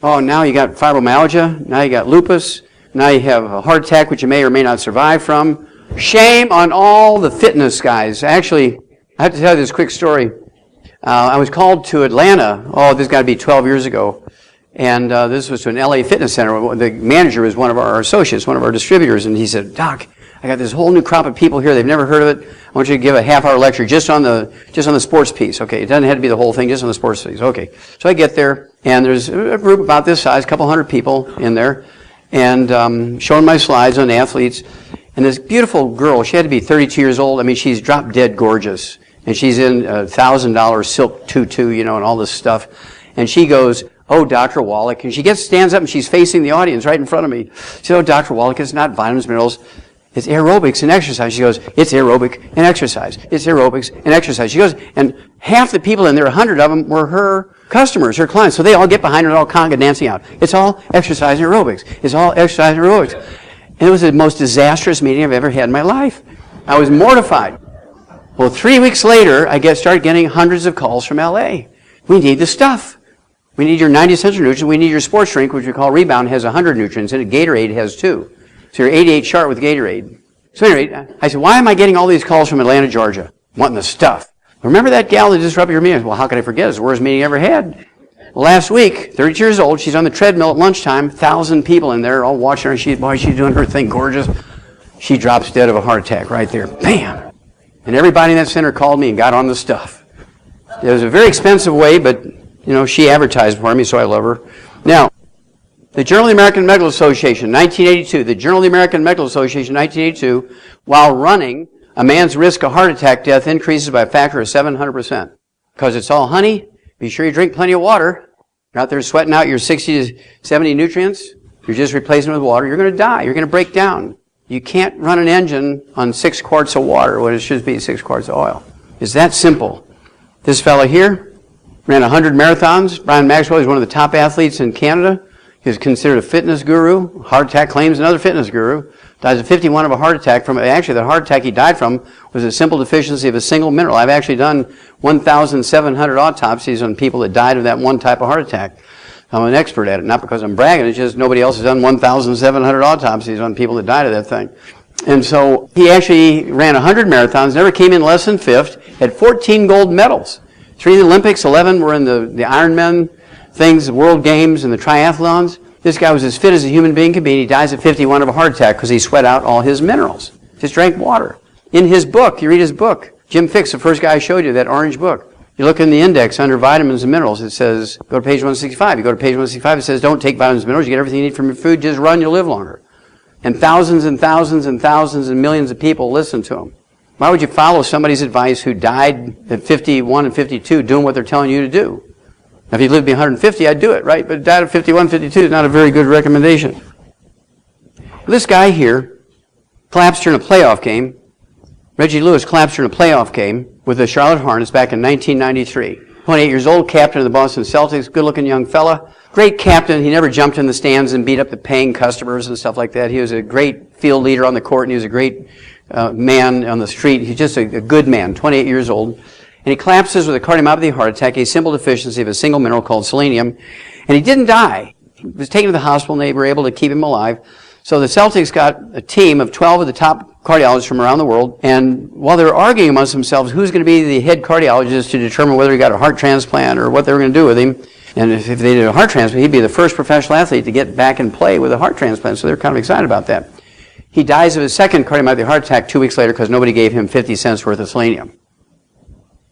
Oh, now you got fibromyalgia. Now you got lupus. Now you have a heart attack, which you may or may not survive from. Shame on all the fitness guys. Actually, I have to tell you this quick story. I was called to Atlanta. Oh, this got to be 12 years ago. And this was to an LA fitness center. The manager was one of our associates, one of our distributors, and he said, "Doc, I got this whole new crop of people here. They've never heard of it. I want you to give a half-hour lecture just on the sports piece." Okay, it doesn't have to be the whole thing, just on the sports piece. Okay, so I get there, and there's a group about this size, a couple hundred people in there, and showing my slides on the athletes. And this beautiful girl, she had to be 32 years old. I mean, she's drop dead gorgeous, and she's in a $1,000 silk tutu, and all this stuff. And she goes, "Oh, Dr. Wallach," and she stands up and she's facing the audience right in front of me. She said, "Oh, Dr. Wallach, it's not vitamins, minerals, it's aerobics and exercise." She goes, "It's aerobic and exercise. It's aerobics and exercise." She goes, and half the people in there, 100 of them, were her customers, her clients. So they all get behind her and all conga dancing out. It's all exercise and aerobics. It's all exercise and aerobics. And it was the most disastrous meeting I've ever had in my life. I was mortified. Well, 3 weeks later, I started getting hundreds of calls from LA. "We need the stuff. We need your 90 essential nutrients. We need your sports drink," which we call Rebound, has 100 nutrients in it. Gatorade has 2. So you're 88 sharp with Gatorade. So anyway, I said, "Why am I getting all these calls from Atlanta, Georgia, wanting the stuff?" "Remember that gal that disrupted your meeting?" "Well, how could I forget? It's the worst meeting I ever had." Last week, 32 years old, she's on the treadmill at lunchtime, 1,000 people in there all watching her. She's doing her thing, gorgeous. She drops dead of a heart attack right there. Bam! And everybody in that center called me and got on the stuff. It was a very expensive way, but she advertised for me, so I love her. Now, the Journal of the American Medical Association, 1982. The Journal of the American Medical Association, 1982. While running, a man's risk of heart attack death increases by a factor of 700%. Because it's all honey. Be sure you drink plenty of water. You're out there sweating out your 60 to 70 nutrients. You're just replacing it with water. You're going to die. You're going to break down. You can't run an engine on 6 quarts of water when it should be 6 quarts of oil. It's that simple. This fellow here ran 100 marathons. Brian Maxwell is one of the top athletes in Canada. He was considered a fitness guru. Heart attack claims another fitness guru. Dies at 51 of a heart attack actually the heart attack he died from was a simple deficiency of a single mineral. I've actually done 1,700 autopsies on people that died of that one type of heart attack. I'm an expert at it, not because I'm bragging, it's just nobody else has done 1,700 autopsies on people that died of that thing. And so he actually ran 100 marathons, never came in less than 5th, had 14 gold medals. 3 in the Olympics, 11 were in the Ironman things, the World Games, and the triathlons. This guy was as fit as a human being could be, and he dies at 51 of a heart attack because he sweat out all his minerals. Just drank water. In his book, you read his book. Jim Fix, the first guy I showed you, that orange book. You look in the index under vitamins and minerals, it says, go to page 165. You go to page 165, it says, don't take vitamins and minerals. You get everything you need from your food. Just run, you'll live longer. And thousands and thousands and thousands and millions of people listen to him. Why would you follow somebody's advice who died at 51 and 52 doing what they're telling you to do? Now, if he lived to be 150, I'd do it, right? But died at 51, 52 is not a very good recommendation. This guy here collapsed during a playoff game. Reggie Lewis collapsed during a playoff game with the Charlotte Hornets back in 1993. 28 years old, captain of the Boston Celtics, good-looking young fella. Great captain. He never jumped in the stands and beat up the paying customers and stuff like that. He was a great field leader on the court, and he was a great man on the street. He's just a good man, 28 years old. And he collapses with a cardiomyopathy heart attack, a simple deficiency of a single mineral called selenium. And he didn't die. He was taken to the hospital, and they were able to keep him alive. So the Celtics got a team of 12 of the top cardiologists from around the world. And while they were arguing amongst themselves who's going to be the head cardiologist to determine whether he got a heart transplant or what they were going to do with him, and if they did a heart transplant, he'd be the first professional athlete to get back and play with a heart transplant. So they're kind of excited about that. He dies of his second cardiomyopathy heart attack 2 weeks later because nobody gave him 50 cents worth of selenium.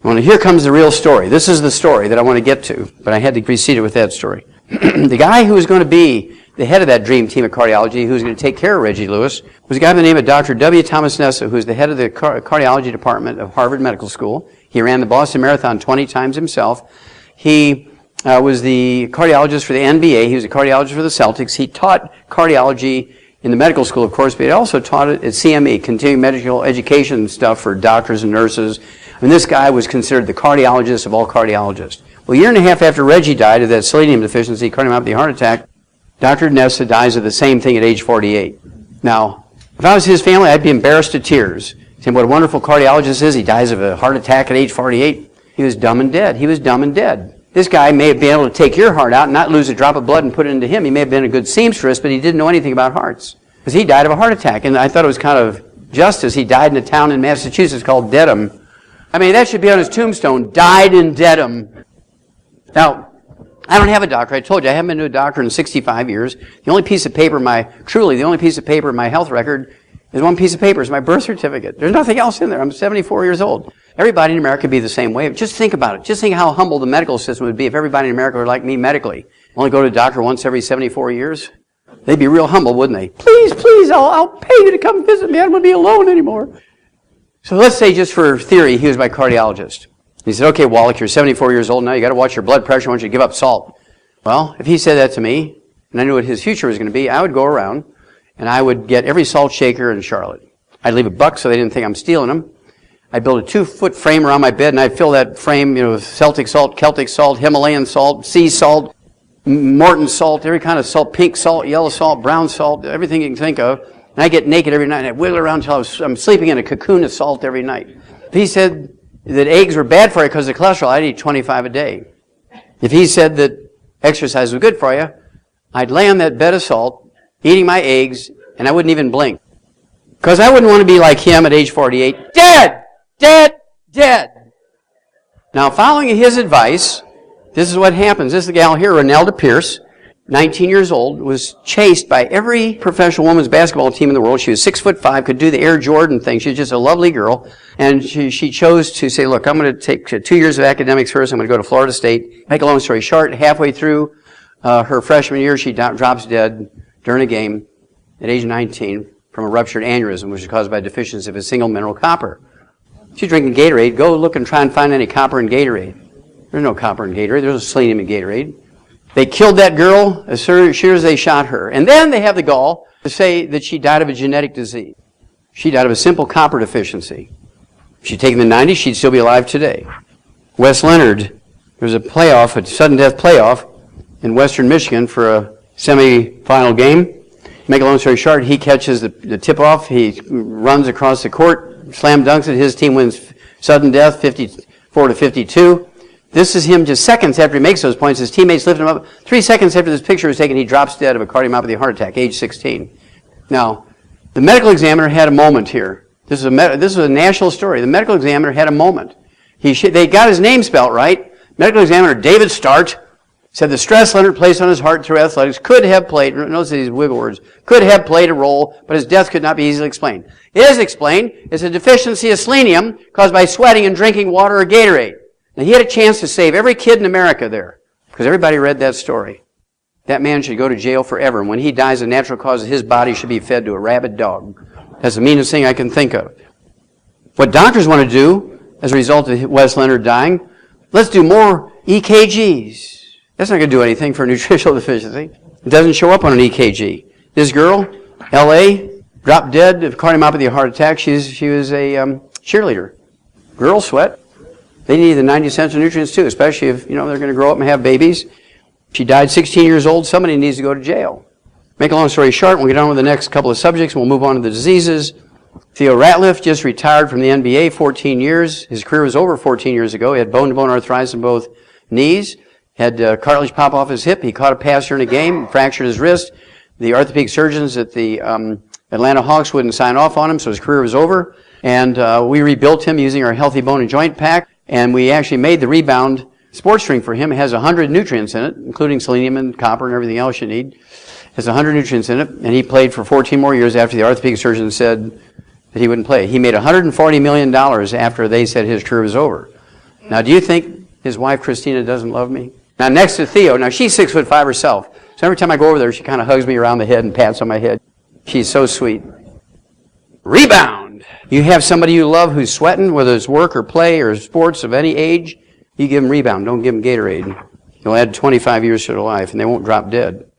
Well, here comes the real story. This is the story that I want to get to, but I had to precede it with that story. The guy who was going to be the head of that dream team of cardiology, who was going to take care of Reggie Lewis, was a guy by the name of Dr. W. Thomas Nessa, who's the head of the cardiology department of Harvard Medical School. He ran the Boston Marathon 20 times himself. He was the cardiologist for the NBA. He was a cardiologist for the Celtics. He taught cardiology in the medical school, of course, but he also taught it at CME, continuing medical education stuff for doctors and nurses. And this guy was considered the cardiologist of all cardiologists. Well, a year and a half after Reggie died of that selenium deficiency, cardiomyopathy, heart attack, Dr. Nessa dies of the same thing at age 48. Now, if I was his family, I'd be embarrassed to tears. Saying what a wonderful cardiologist is, he dies of a heart attack at age 48. He was dumb and dead. He was dumb and dead. This guy may have been able to take your heart out and not lose a drop of blood and put it into him. He may have been a good seamstress, but he didn't know anything about hearts. Because he died of a heart attack. And I thought it was kind of justice. He died in a town in Massachusetts called Dedham. I mean, that should be on his tombstone. Died in Dedham. Now, I don't have a doctor. I told you, I haven't been to a doctor in 65 years. The only piece of paper, the only piece of paper in my health record is one piece of paper. It's my birth certificate. There's nothing else in there. I'm 74 years old. Everybody in America would be the same way. Just think about it. Just think how humble the medical system would be if everybody in America were like me medically. Only go to a doctor once every 74 years. They'd be real humble, wouldn't they? Please, please, I'll pay you to come visit me. I don't want to be alone anymore. So let's say, just for theory, he was my cardiologist. He said, okay, Wallach, you're 74 years old now. You got to watch your blood pressure. I want you to give up salt. Well, if he said that to me, and I knew what his future was going to be, I would go around and I would get every salt shaker in Charlotte. I'd leave $1 so they didn't think I'm stealing them. I'd build a 2-foot frame around my bed, and I'd fill that frame, with Celtic salt, Celtic salt, Himalayan salt, sea salt, Morton salt, every kind of salt, pink salt, yellow salt, brown salt, everything you can think of. And I'd get naked every night, and I'd wiggle around until I'm sleeping in a cocoon of salt every night. If he said that eggs were bad for you because of cholesterol, I'd eat 25 a day. If he said that exercise was good for you, I'd lay on that bed of salt, eating my eggs, and I wouldn't even blink. Because I wouldn't want to be like him at age 48. Dead! Dead! Dead! Now, following his advice, this is what happens. This is the gal here, Renelda Pierce, 19 years old, was chased by every professional women's basketball team in the world. She was 6'5", could do the Air Jordan thing. She was just a lovely girl. And she chose to say, look, I'm going to take 2 years of academics first. I'm going to go to Florida State. Make a long story short, halfway through her freshman year, she drops dead during a game at age 19 from a ruptured aneurysm, which is caused by a deficiency of a single mineral copper. She's drinking Gatorade. Go look and try and find any copper in Gatorade. There's no copper in Gatorade. There's no selenium in Gatorade. They killed that girl as sure as they shot her. And then they have the gall to say that she died of a genetic disease. She died of a simple copper deficiency. If she'd taken the 90s, she'd still be alive today. Wes Leonard, there was a playoff, a sudden death playoff in western Michigan for a semi-final game. Make a long story short, he catches the tip-off. He runs across the court, slam dunks it. His team wins sudden death, 54-52. This is him just seconds after he makes those points. His teammates lift him up. 3 seconds after this picture was taken, he drops dead of a cardiomyopathy heart attack, age 16. Now, the medical examiner had a moment here. This is a national story. The medical examiner had a moment. They got his name spelt right. Medical examiner David Start said the stress Leonard placed on his heart through athletics could have played, notice these wiggle words, could have played a role, but his death could not be easily explained. It is explained. It's a deficiency of selenium caused by sweating and drinking water or Gatorade. Now, he had a chance to save every kid in America there, because everybody read that story. That man should go to jail forever, and when he dies, the natural cause of his body should be fed to a rabid dog. That's the meanest thing I can think of. What doctors want to do, as a result of Wes Leonard dying, let's do more EKGs. That's not going to do anything for a nutritional deficiency. It doesn't show up on an EKG. This girl, L.A., dropped dead of cardiomyopathy heart attack. She was a cheerleader. Girls sweat. They need the 90 essential nutrients too, especially if they're going to grow up and have babies. She died 16 years old. Somebody needs to go to jail. Make a long story short, we'll get on with the next couple of subjects, and we'll move on to the diseases. Theo Ratliff just retired from the NBA, 14 years. His career was over 14 years ago. He had bone-to-bone arthritis in both knees. Had cartilage pop off his hip. He caught a pass during a game, fractured his wrist. The orthopedic surgeons at the Atlanta Hawks wouldn't sign off on him, so his career was over. And we rebuilt him using our Healthy Bone and Joint Pack, and we actually made the Rebound sports drink for him. It has 100 nutrients in it, including selenium and copper and everything else you need. It has 100 nutrients in it, and he played for 14 more years after the orthopedic surgeon said that he wouldn't play. He made $140 million after they said his career was over. Now, do you think his wife, Christina, doesn't love me? Now, next to Theo, now she's 6'5" herself. So every time I go over there, she kind of hugs me around the head and pats on my head. She's so sweet. Rebound. You have somebody you love who's sweating, whether it's work or play or sports of any age, you give them rebound. Don't give them Gatorade. You'll add 25 years to their life, and they won't drop dead.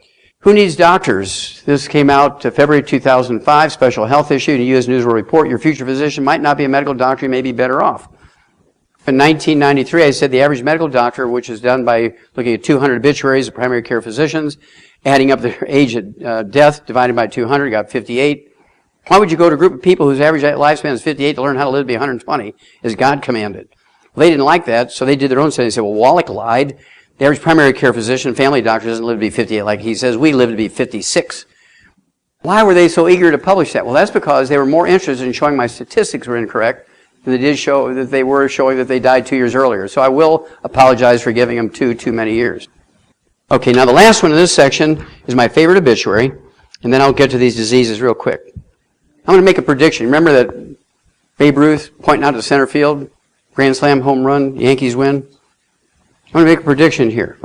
Who needs doctors? This came out February 2005, special health issue in a U.S. News World Report. Your future physician might not be a medical doctor. You may be better off. In 1993, I said the average medical doctor, which is done by looking at 200 obituaries of primary care physicians, adding up their age of death, divided by 200, got 58. Why would you go to a group of people whose average lifespan is 58 to learn how to live to be 120, as God commanded? Well, they didn't like that, so they did their own study. They said, well, Wallach lied. The average primary care physician, family doctor, doesn't live to be 58 like he says. We live to be 56. Why were they so eager to publish that? Well, that's because they were more interested in showing my statistics were incorrect than they did show that they were showing that they died 2 years earlier. So I will apologize for giving them too many years. Okay, now the last one in this section is my favorite obituary, and then I'll get to these diseases real quick. I'm going to make a prediction. Remember that Babe Ruth pointing out to center field, grand slam, home run, Yankees win? I'm going to make a prediction here.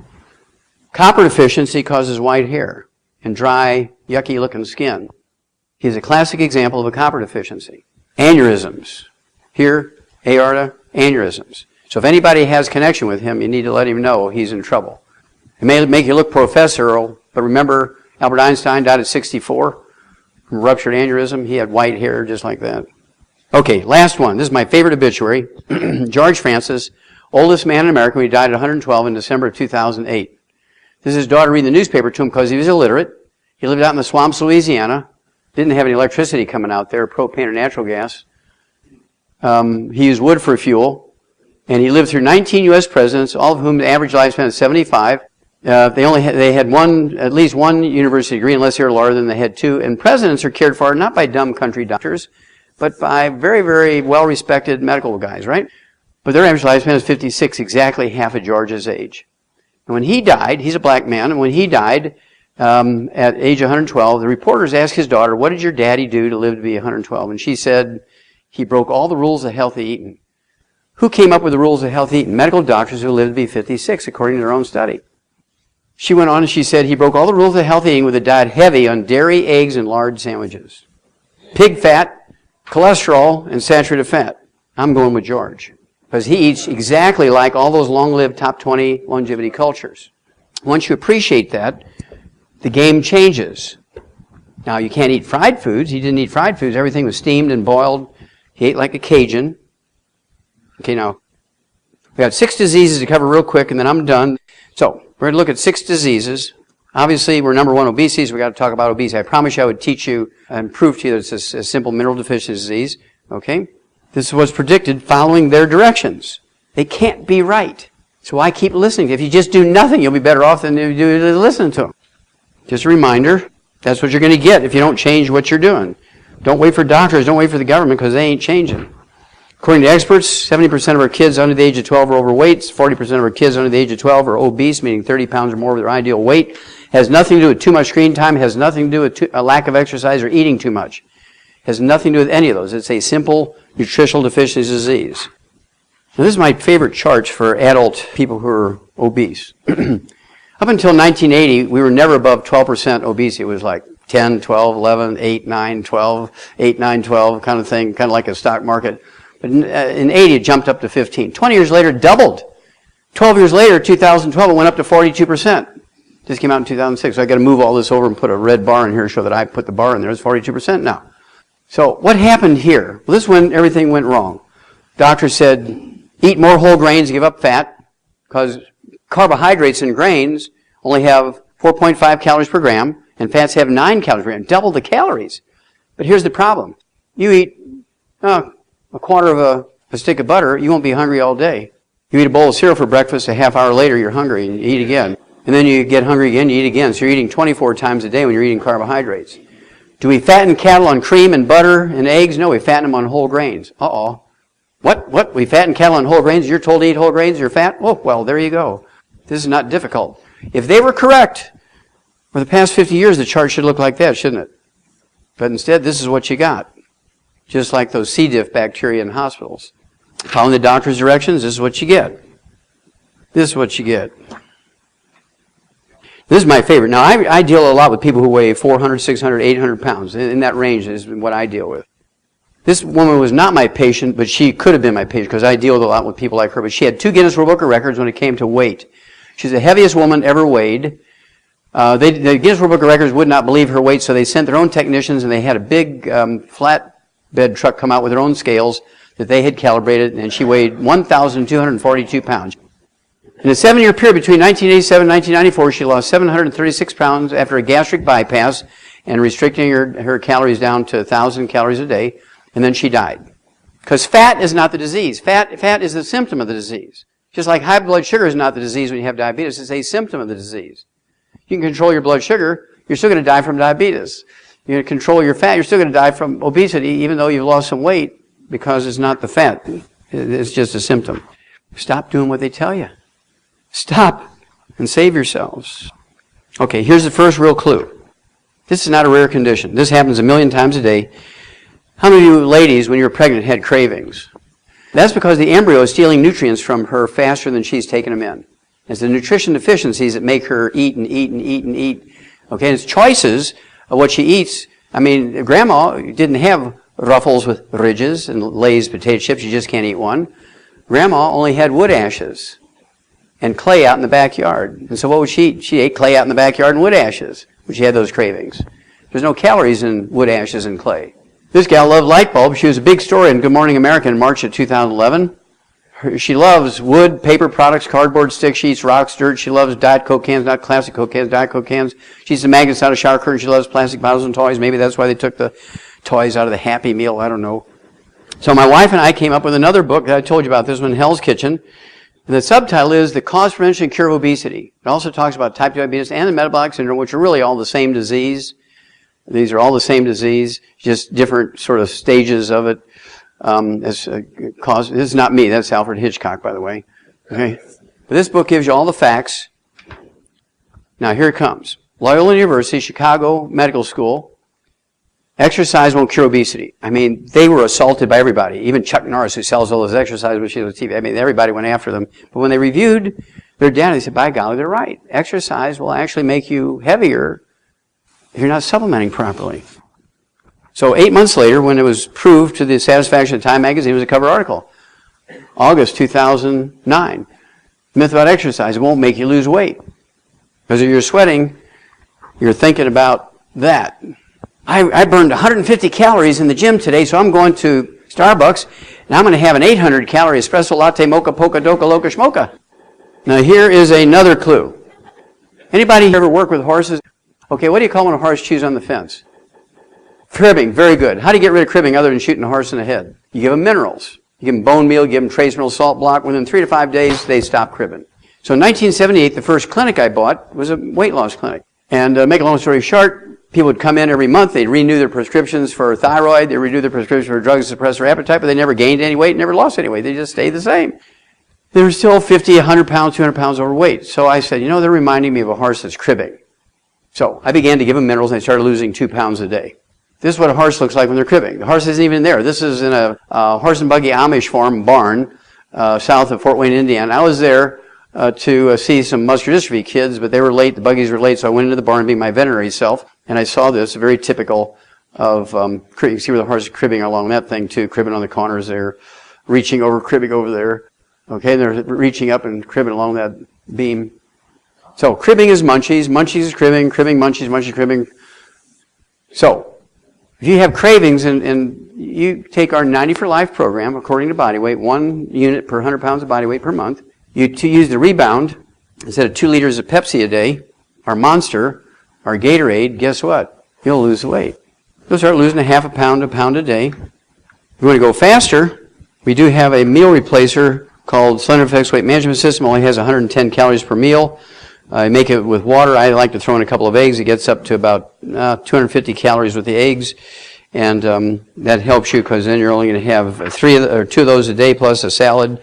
Copper deficiency causes white hair and dry, yucky-looking skin. He's a classic example of a copper deficiency. Aneurysms. Here, aorta, aneurysms. So if anybody has connection with him, you need to let him know he's in trouble. It may make you look professorial, but remember Albert Einstein died at 64 from ruptured aneurysm. He had white hair just like that. Okay, last one. This is my favorite obituary. George Francis, oldest man in America, he died at 112 in December of 2008. This is his daughter reading the newspaper to him because he was illiterate. He lived out in the swamps, Louisiana. Didn't have any electricity coming out there, propane or natural gas. He used wood for fuel. And he lived through 19 U.S. presidents, all of whom the average lifespan is 75. They had at least one university degree, unless they were larger than they had two. And presidents are cared for not by dumb country doctors, but by very, very well-respected medical guys, right? But their average lifespan is 56, exactly half of George's age. And when he died, he's a black man, and when he died at age 112, the reporters asked his daughter, what did your daddy do to live to be 112? And she said, he broke all the rules of healthy eating. Who came up with the rules of healthy eating? Medical doctors who lived to be 56, according to their own study. She went on and she said, he broke all the rules of healthy eating with a diet heavy on dairy, eggs, and lard sandwiches. Pig fat, cholesterol, and saturated fat. I'm going with George. Because he eats exactly like all those long-lived top 20 longevity cultures. Once you appreciate that, the game changes. Now, you can't eat fried foods. He didn't eat fried foods. Everything was steamed and boiled. He ate like a Cajun. Okay, now, we have 6 diseases to cover real quick, and then I'm done. So, we're going to look at 6 diseases. Obviously, we're number 1, obesity, so we've got to talk about obesity. I promise you I would teach you and prove to you that it's a simple mineral deficiency disease. Okay? This was predicted following their directions. They can't be right. So I keep listening. If you just do nothing, you'll be better off than if you do listen to them. Just a reminder, that's what you're going to get if you don't change what you're doing. Don't wait for doctors, don't wait for the government, because they ain't changing. According to experts, 70% of our kids under the age of 12 are overweight. 40% of our kids under the age of 12 are obese, meaning 30 pounds or more of their ideal weight. Has nothing to do with too much screen time, has nothing to do with a lack of exercise or eating too much. Has nothing to do with any of those. It's a simple nutritional deficiency disease. Now, this is my favorite charts for adult people who are obese. Up until 1980, we were never above 12% obesity. It was like 10, 12, 11, 8, 9, 12, 8, 9, 12 kind of thing, kind of like a stock market. But in 80, it jumped up to 15. 20 years later, it doubled. 12 years later, 2012, it went up to 42%. This came out in 2006, so I got to move all this over and put a red bar in here to show that I put the bar in there. It's 42% now. So what happened here? Well, this is when everything went wrong. Doctors said, eat more whole grains, give up fat, because carbohydrates in grains only have 4.5 calories per gram, and fats have 9 calories per gram, double the calories. But here's the problem. You eat a quarter of a stick of butter, you won't be hungry all day. You eat a bowl of cereal for breakfast, a half hour later you're hungry, and you eat again. And then you get hungry again, you eat again. So you're eating 24 times a day when you're eating carbohydrates. Do we fatten cattle on cream and butter and eggs? No, we fatten them on whole grains. Uh-oh. What? We fatten cattle on whole grains? You're told to eat whole grains, you're fat? Oh, well, there you go. This is not difficult. If they were correct, for the past 50 years, the chart should look like that, shouldn't it? But instead, this is what you got. Just like those C. diff bacteria in hospitals. Following the doctor's directions, this is what you get. This is what you get. This is my favorite. Now, I deal a lot with people who weigh 400, 600, 800 pounds. In that range is what I deal with. This woman was not my patient, but she could have been my patient because I deal a lot with people like her. But she had 2 Guinness World Book of Records when it came to weight. She's the heaviest woman ever weighed. The Guinness World Book of Records would not believe her weight, so they sent their own technicians, and they had a big flatbed truck come out with their own scales that they had calibrated, and she weighed 1,242 pounds. In a 7-year period between 1987 and 1994, she lost 736 pounds after a gastric bypass and restricting her calories down to 1,000 calories a day, and then she died. Because fat is not the disease. Fat is the symptom of the disease. Just like high blood sugar is not the disease when you have diabetes, it's a symptom of the disease. You can control your blood sugar, you're still going to die from diabetes. You're going to control your fat, you're still going to die from obesity, even though you've lost some weight, because it's not the fat. It's just a symptom. Stop doing what they tell you. Stop and save yourselves. Okay, here's the first real clue. This is not a rare condition. This happens a million times a day. How many of you ladies, when you were pregnant, had cravings? That's because the embryo is stealing nutrients from her faster than she's taking them in. It's the nutrition deficiencies that make her eat and eat and eat and eat. Okay, and it's choices of what she eats. I mean, Grandma didn't have Ruffles with ridges and Lay's potato chips. You just can't eat one. Grandma only had wood ashes and clay out in the backyard. And so what would she eat? She ate clay out in the backyard and wood ashes when she had those cravings. There's no calories in wood ashes and clay. This gal loved light bulbs. She was a big story in Good Morning America in March of 2011. She loves wood, paper products, cardboard stick sheets, rocks, dirt. She loves Diet Coke cans, not classic Coke cans, Diet Coke cans. She's the magnets out of shower curtains. She loves plastic bottles and toys. Maybe that's why they took the toys out of the Happy Meal. I don't know. So my wife and I came up with another book that I told you about, this one, Hell's Kitchen. And the subtitle is The Cause, Prevention, and Cure of Obesity. It also talks about type 2 diabetes and the metabolic syndrome, which are really all the same disease. These are all the same disease, just different sort of stages of it. This is not me. That's Alfred Hitchcock, by the way. Okay, but this book gives you all the facts. Now here it comes. Loyola University, Chicago Medical School. Exercise won't cure obesity. I mean, they were assaulted by everybody. Even Chuck Norris, who sells all those exercise machines on TV. I mean, everybody went after them. But when they reviewed their data, they said, by golly, they're right. Exercise will actually make you heavier if you're not supplementing properly. So 8 months later, when it was proved to the satisfaction of Time magazine, it was a cover article. August 2009. Myth about exercise, it won't make you lose weight. Because if you're sweating, you're thinking about that. I burned 150 calories in the gym today, so I'm going to Starbucks, and I'm going to have an 800-calorie espresso latte, mocha, polka, doka, loca, schmoka. Now here is another clue. Anybody ever work with horses? Okay, what do you call when a horse chews on the fence? Cribbing, very good. How do you get rid of cribbing other than shooting a horse in the head? You give them minerals. You give them bone meal, you give them trace mineral salt block. Within 3 to 5 days, they stop cribbing. So in 1978, the first clinic I bought was a weight loss clinic. And make a long story short, people would come in every month. They'd renew their prescriptions for thyroid. They'd renew their prescriptions for drugs to suppress their appetite, but they never gained any weight, never lost any weight. They just stayed the same. They were still 50, 100 pounds, 200 pounds overweight. So I said, they're reminding me of a horse that's cribbing. So I began to give them minerals, and they started losing 2 pounds a day. This is what a horse looks like when they're cribbing. The horse isn't even there. This is in a horse and buggy Amish farm barn south of Fort Wayne, Indiana. I was there to see some muscular dystrophy kids, but they were late. The buggies were late, so I went into the barn being my veterinary self, and I saw this, very typical of cribbing. You see where the horse is cribbing along that thing, too, cribbing on the corners there, reaching over, cribbing over there. Okay, and they're reaching up and cribbing along that beam. So cribbing is munchies, munchies is cribbing, cribbing, munchies, munchies, cribbing. So if you have cravings and you take our 90 for Life program according to body weight, 1 unit per 100 pounds of body weight per month, you use the Rebound instead of 2 liters of Pepsi a day, our Monster, our Gatorade, guess what? You'll lose the weight. You'll start losing a pound a day. If you want to go faster, we do have a meal replacer called Slender Effects Weight Management System. Only has 110 calories per meal. I make it with water. I like to throw in a couple of eggs. It gets up to about 250 calories with the eggs. And that helps you because then you're only going to have 2 of those a day plus a salad.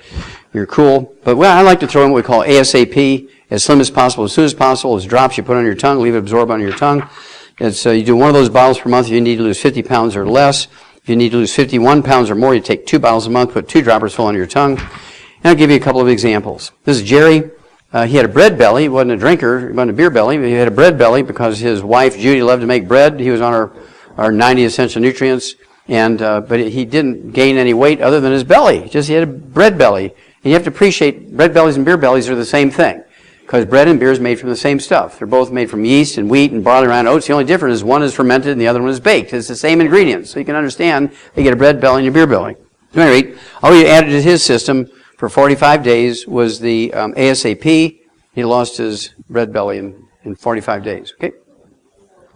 You're cool. But I like to throw in what we call ASAP, as slim as possible, as soon as possible. It's drops you put on your tongue, leave it absorb on your tongue. It's you do 1 of those bottles per month if you need to lose 50 pounds or less. If you need to lose 51 pounds or more, you take 2 bottles a month, put 2 droppers full under your tongue. And I'll give you a couple of examples. This is Jerry. He had a bread belly. He wasn't a drinker. He wasn't a beer belly. But he had a bread belly because his wife, Judy, loved to make bread. He was on our 90 essential nutrients. But he didn't gain any weight other than his belly. He had a bread belly. And you have to appreciate bread bellies and beer bellies are the same thing. Because bread and beer is made from the same stuff. They're both made from yeast and wheat and barley, rye, and oats. The only difference is one is fermented and the other one is baked. It's the same ingredients. So you can understand you get a bread belly and a beer belly. So anyway, all he added to his system for 45 days was the ASAP. He lost his bread belly in 45 days. Okay?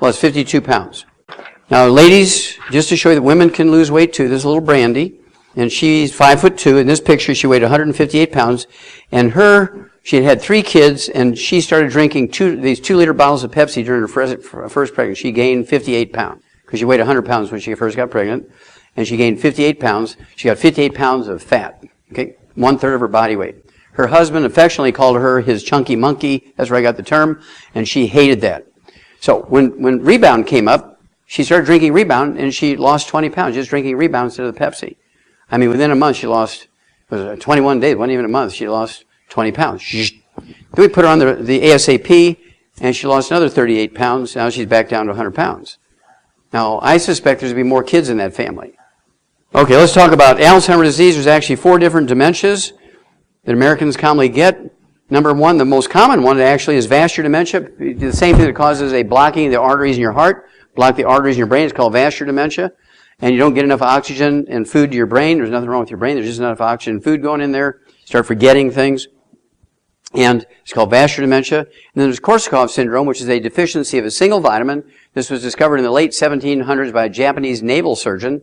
Lost 52 pounds. Now, ladies, just to show you that women can lose weight too, there's a little Brandy, and she's 5'2". In this picture, she weighed 158 pounds, and she had 3 kids, and she started drinking these 2-liter bottles of Pepsi during her first pregnancy. She gained 58 pounds because she weighed 100 pounds when she first got pregnant, and she gained 58 pounds. She got 58 pounds of fat, okay, 1/3 of her body weight. Her husband affectionately called her his chunky monkey. That's where I got the term, and she hated that. So when Rebound came up, she started drinking Rebound, and she lost 20 pounds just drinking Rebound instead of the Pepsi. I mean, within a month, she lost, it was 21 days, wasn't even a month, she lost 20 pounds. Then we put her on the ASAP, and she lost another 38 pounds. Now she's back down to 100 pounds. Now, I suspect there's going to be more kids in that family. Okay, let's talk about Alzheimer's disease. There's actually 4 different dementias that Americans commonly get. Number 1, the most common one actually is vascular dementia. The same thing that causes a blocking of the arteries in your heart, block the arteries in your brain. It's called vascular dementia. And you don't get enough oxygen and food to your brain. There's nothing wrong with your brain. There's just not enough oxygen and food going in there. You start forgetting things. And it's called vascular dementia. And then there's Korsakoff syndrome, which is a deficiency of a single vitamin. This was discovered in the late 1700s by a Japanese naval surgeon.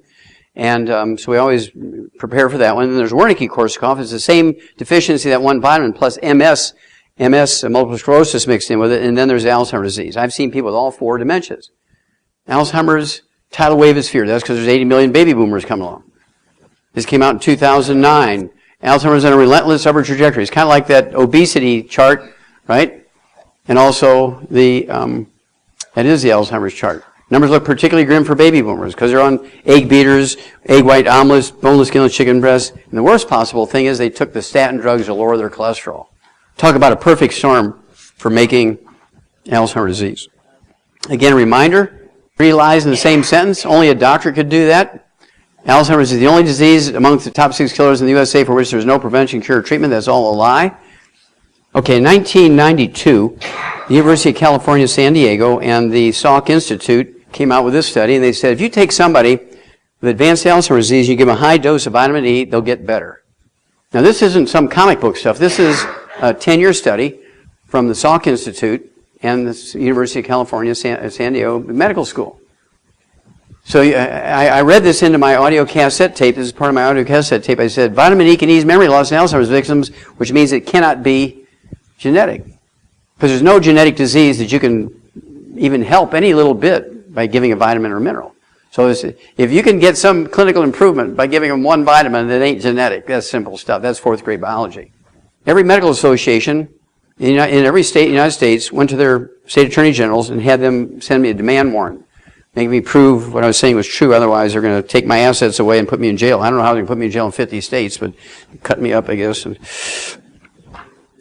And so we always prepare for that one. And then there's Wernicke-Korsakoff. It's the same deficiency, that one vitamin, plus MS, multiple sclerosis mixed in with it. And then there's Alzheimer's disease. I've seen people with all 4 dementias. Alzheimer's tidal wave is feared. That's because there's 80 million baby boomers coming along. This came out in 2009. Alzheimer's on a relentless upward trajectory. It's kind of like that obesity chart, right? And also that is the Alzheimer's chart. Numbers look particularly grim for baby boomers because they're on egg beaters, egg white omelets, boneless, skinless chicken breasts. And the worst possible thing is they took the statin drugs to lower their cholesterol. Talk about a perfect storm for making Alzheimer's disease. Again, a reminder, 3 lies in the same sentence. Only a doctor could do that. Alzheimer's is the only disease amongst the top 6 killers in the USA for which there's no prevention, cure, or treatment. That's all a lie. Okay, in 1992, the University of California, San Diego, and the Salk Institute came out with this study, and they said if you take somebody with advanced Alzheimer's disease, you give them a high dose of vitamin E, they'll get better. Now, this isn't some comic book stuff. This is a 10-year study from the Salk Institute and the University of California, San Diego Medical School. So I read this into my audio cassette tape. This is part of my audio cassette tape. I said, vitamin E can ease memory loss in Alzheimer's victims, which means it cannot be genetic. Because there's no genetic disease that you can even help any little bit by giving a vitamin or mineral. So if you can get some clinical improvement by giving them one vitamin that ain't genetic, that's simple stuff. That's 4th grade biology. Every medical association in every state in the United States went to their state attorney generals and had them send me a demand warrant, making me prove what I was saying was true. Otherwise, they're going to take my assets away and put me in jail. I don't know how they can put me in jail in 50 states, but cut me up, I guess.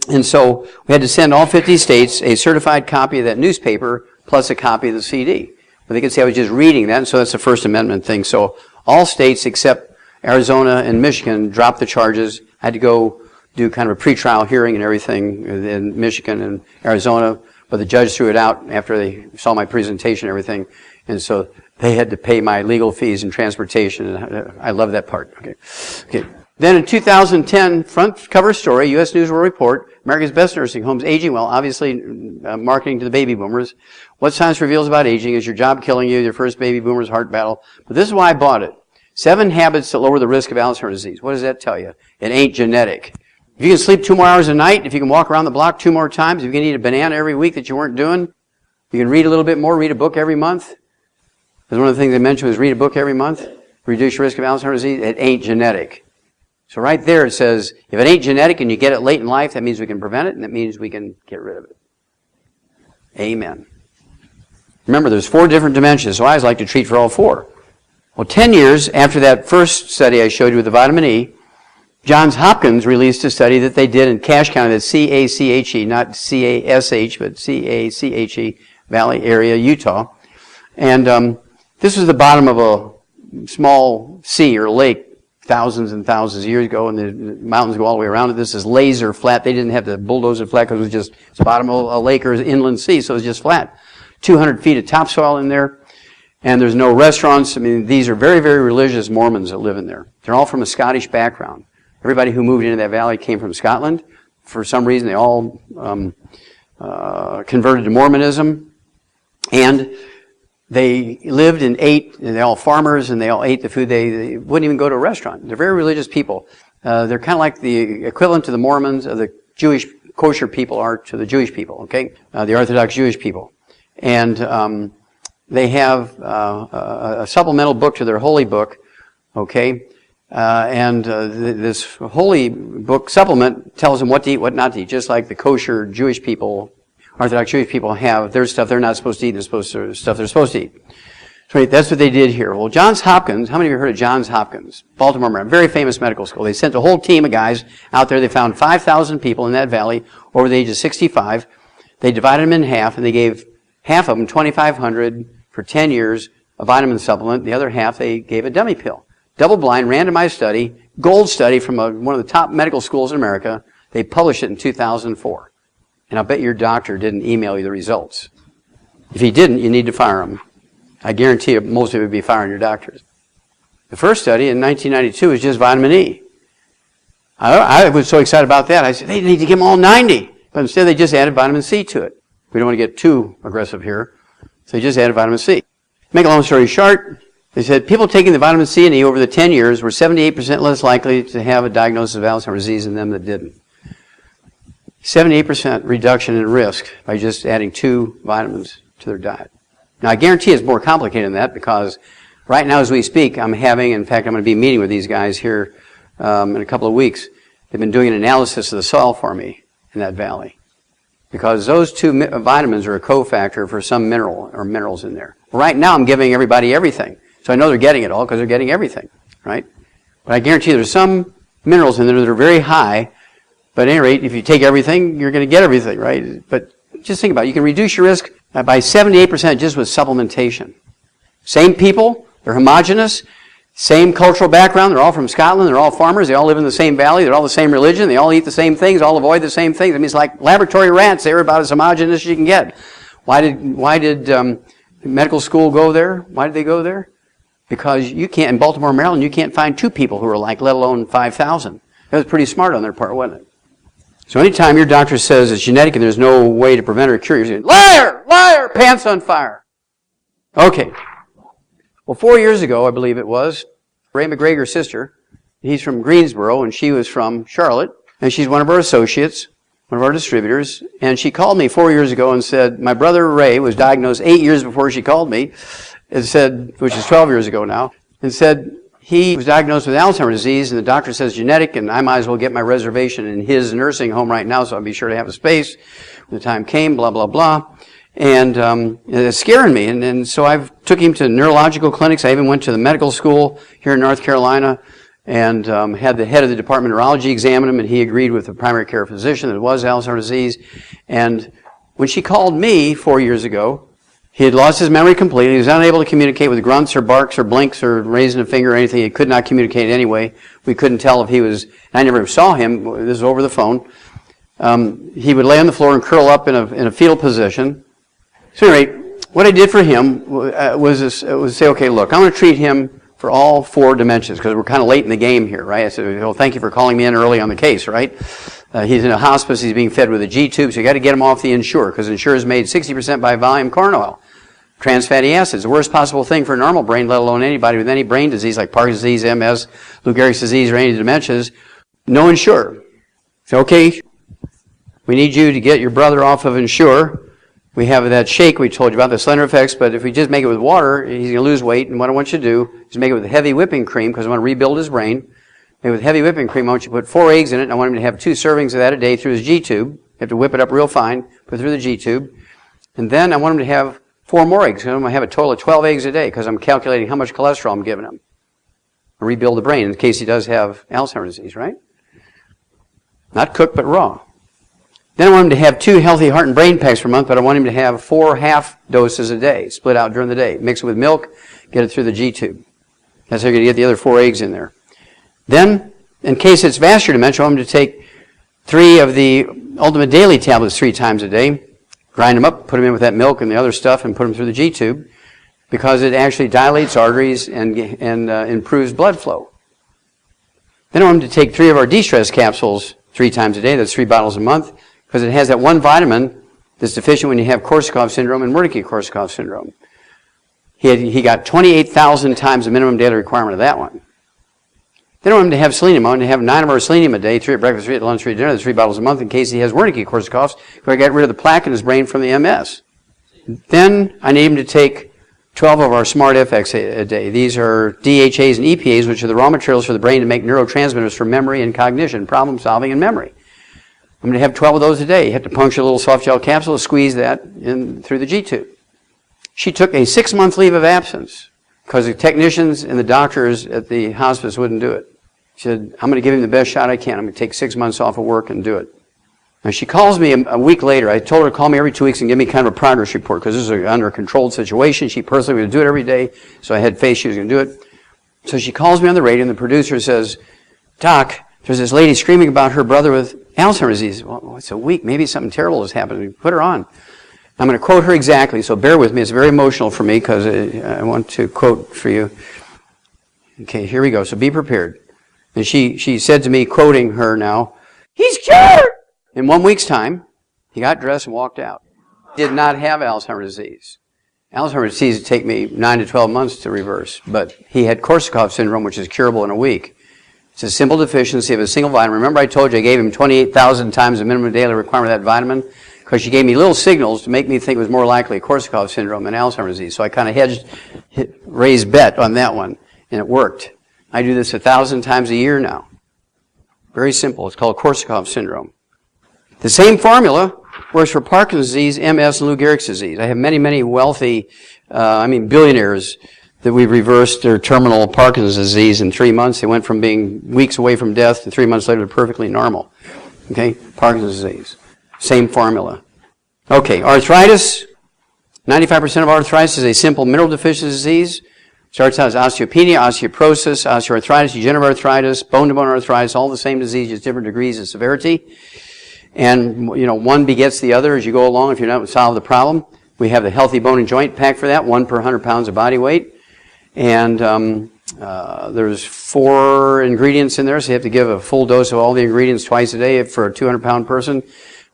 And so we had to send all 50 states a certified copy of that newspaper plus a copy of the CD. But they could say I was just reading that, and so that's the First Amendment thing. So all states except Arizona and Michigan dropped the charges. I had to go do kind of a pretrial hearing and everything in Michigan and Arizona, but the judge threw it out after they saw my presentation and everything. And so they had to pay my legal fees and transportation, and I love that part. Okay. Then in 2010, front cover story, U.S. News World Report, America's Best Nursing Homes, Aging Well, obviously marketing to the baby boomers. What science reveals about aging? Is your job killing you? Your first baby boomer's heart battle. But this is why I bought it. 7 habits that lower the risk of Alzheimer's disease. What does that tell you? It ain't genetic. If you can sleep 2 more hours a night, if you can walk around the block 2 more times, if you can eat a banana every week that you weren't doing, you can read a little bit more, read a book every month. Because one of the things they mentioned was read a book every month, reduce your risk of Alzheimer's disease. It ain't genetic. So right there it says, if it ain't genetic and you get it late in life, that means we can prevent it, and that means we can get rid of it. Amen. Remember, there's 4 different dementias, so I always like to treat for all 4. Well, 10 years after that first study I showed you with the vitamin E, Johns Hopkins released a study that they did in Cache County, that's C-A-C-H-E, not C-A-S-H, but C-A-C-H-E, Valley area, Utah. And this was the bottom of a small sea or lake thousands and thousands of years ago, and the mountains go all the way around it. This is laser flat. They didn't have to bulldoze it flat because it was just it's the bottom of a lake or inland sea, so it was just flat. 200 feet of topsoil in there, and there's no restaurants. I mean, these are very, very religious Mormons that live in there. They're all from a Scottish background. Everybody who moved into that valley came from Scotland. For some reason, they all converted to Mormonism, and they lived and ate, and they're all farmers, and they all ate the food. They wouldn't even go to a restaurant. They're very religious people. They're kind of like the equivalent to the Mormons of the Jewish kosher people are to the Jewish people, okay? The Orthodox Jewish people. And they have a supplemental book to their holy book, okay? This holy book supplement tells them what to eat, what not to eat, just like the kosher Jewish people, Orthodox Jewish people have their stuff they're not supposed to eat and stuff they're supposed to eat. So that's what they did here. Well, Johns Hopkins, how many of you heard of Johns Hopkins? Baltimore, Maryland, very famous medical school. They sent a whole team of guys out there. They found 5,000 people in that valley over the age of 65. They divided them in half, and they gave half of them, 2,500 for 10 years, a vitamin supplement. The other half, they gave a dummy pill. Double-blind, randomized study, gold study from one of the top medical schools in America. They published it in 2004. And I'll bet your doctor didn't email you the results. If he didn't, you need to fire him. I guarantee you most of you would be firing your doctors. The first study in 1992 was just vitamin E. I was so excited about that. I said, they need to give them all 90. But instead, they just added vitamin C to it. We don't want to get too aggressive here. So they just added vitamin C. Make a long story short, they said people taking the vitamin C and E over the 10 years were 78% less likely to have a diagnosis of Alzheimer's disease than them that didn't. 78% reduction in risk by just adding 2 vitamins to their diet. Now, I guarantee it's more complicated than that because right now as we speak, in fact, I'm going to be meeting with these guys here in a couple of weeks. They've been doing an analysis of the soil for me in that valley because those 2 vitamins are a cofactor for some mineral or minerals in there. Right now, I'm giving everybody everything. So I know they're getting it all because they're getting everything, right? But I guarantee there's some minerals in there that are very high. But at any rate, if you take everything, you're going to get everything, right? But just think about it. You can reduce your risk by 78% just with supplementation. Same people, they're homogenous, same cultural background, they're all from Scotland, they're all farmers, they all live in the same valley, they're all the same religion, they all eat the same things, all avoid the same things. I mean, it's like laboratory rats, they're about as homogenous as you can get. Why did medical school go there? Why did they go there? Because you can't, in Baltimore, Maryland, you can't find 2 people who are alike, let alone 5,000. That was pretty smart on their part, wasn't it? So anytime your doctor says it's genetic and there's no way to prevent or cure, you're saying, liar, liar, pants on fire. Okay. Well, 4 years ago, I believe it was, Ray McGregor's sister, he's from Greensboro and she was from Charlotte, and she's one of our associates, one of our distributors, and she called me 4 years ago and said, my brother Ray was diagnosed 8 years before she called me, and said, which is 12 years ago now, and said, he was diagnosed with Alzheimer's disease, and the doctor says genetic, and I might as well get my reservation in his nursing home right now, so I'll be sure to have a space when the time came, blah, blah, blah. And it's scaring me. And so I took him to neurological clinics. I even went to the medical school here in North Carolina and had the head of the Department of Neurology examine him, and he agreed with the primary care physician that it was Alzheimer's disease. And when she called me 4 years ago, he had lost his memory completely. He was unable to communicate with grunts or barks or blinks or raising a finger or anything. He could not communicate anyway. We couldn't tell if he was, I never saw him. This is over the phone. He would lay on the floor and curl up in a fetal position. So anyway, what I did for him was say, okay, look, I'm going to treat him for all 4 dementias because we're kind of late in the game here, right? I said, well, thank you for calling me in early on the case, right? He's in a hospice. He's being fed with a G-tube, so you got to get him off the Ensure because Ensure is made 60% by volume corn oil. Trans fatty acids, the worst possible thing for a normal brain, let alone anybody with any brain disease like Parkinson's disease, MS, Lou Gehrig's disease, or any dementias. No Ensure. So, okay, we need you to get your brother off of Ensure. We have that shake we told you about, the Slender Effects, but if we just make it with water, he's going to lose weight. And what I want you to do is make it with heavy whipping cream because I want to rebuild his brain. And with heavy whipping cream, I want you to put 4 eggs in it, and I want him to have 2 servings of that a day through his G-tube. You have to whip it up real fine, put it through the G-tube. And then I want him to have 4 more eggs. I'm going to have a total of 12 eggs a day because I'm calculating how much cholesterol I'm giving him. I rebuild the brain in case he does have Alzheimer's disease, right? Not cooked, but raw. Then I want him to have 2 healthy heart and brain packs per month, but I want him to have 4 half doses a day, split out during the day. Mix it with milk, get it through the G-tube. That's how you're going to get the other 4 eggs in there. Then, in case it's vascular dementia, I want him to take 3 of the Ultimate Daily tablets 3 times a day, grind them up, put them in with that milk and the other stuff, and put them through the G-tube, because it actually dilates arteries and improves blood flow. Then I want him to take 3 of our de-stress capsules 3 times a day. That's 3 bottles a month, because it has that one vitamin that's deficient when you have Korsakoff syndrome and Wernicke-Korsakoff syndrome. He got 28,000 times the minimum daily requirement of that one. Then I want him to have selenium. I want him to have 9 of our selenium a day, 3 at breakfast, 3 at lunch, 3 at dinner. That's 3 bottles a month in case he has Wernicke-Korsakoffs, where I get rid of the plaque in his brain from the MS. Then I need him to take 12 of our Smart FX a day. These are DHAs and EPAs, which are the raw materials for the brain to make neurotransmitters for memory and cognition, problem solving and memory. I'm going to have 12 of those a day. You have to puncture a little soft gel capsule, squeeze that in through the G-tube. She took a 6-month leave of absence because the technicians and the doctors at the hospice wouldn't do it. She said, I'm going to give him the best shot I can. I'm going to take 6 months off of work and do it. Now, she calls me a week later. I told her to call me every 2 weeks and give me kind of a progress report because this is under a controlled situation. She personally was going to do it every day, so I had faith she was going to do it. So she calls me on the radio, and the producer says, Doc, there's this lady screaming about her brother with Alzheimer's disease. Well, it's a week. Maybe something terrible has happened. Put her on. I'm going to quote her exactly, so bear with me. It's very emotional for me because I want to quote for you. Okay, here we go. So be prepared. And she said to me, quoting her now, he's cured! In 1 week's time, he got dressed and walked out. He did not have Alzheimer's disease. Alzheimer's disease would take me 9 to 12 months to reverse, but he had Korsakoff syndrome, which is curable in a week. It's a simple deficiency of a single vitamin. Remember I told you I gave him 28,000 times the minimum daily requirement of that vitamin? Because she gave me little signals to make me think it was more likely Korsakoff syndrome than Alzheimer's disease. So I kind of raised bet on that one, and it worked. I do this 1,000 times a year now. Very simple. It's called Korsakoff syndrome. The same formula works for Parkinson's disease, MS, and Lou Gehrig's disease. I have many, many wealthy, billionaires that we've reversed their terminal Parkinson's disease in 3 months. They went from being weeks away from death to 3 months later to perfectly normal. Okay, Parkinson's disease. Same formula. Okay, arthritis. 95% of arthritis is a simple mineral deficiency disease. Starts out as osteopenia, osteoporosis, osteoarthritis, degenerative arthritis, bone-to-bone arthritis, all the same disease, just different degrees of severity. And, one begets the other as you go along if you're not solve the problem. We have the healthy bone and joint pack for that, 1 per 100 pounds of body weight. And there's 4 ingredients in there, so you have to give a full dose of all the ingredients twice a day for a 200-pound person.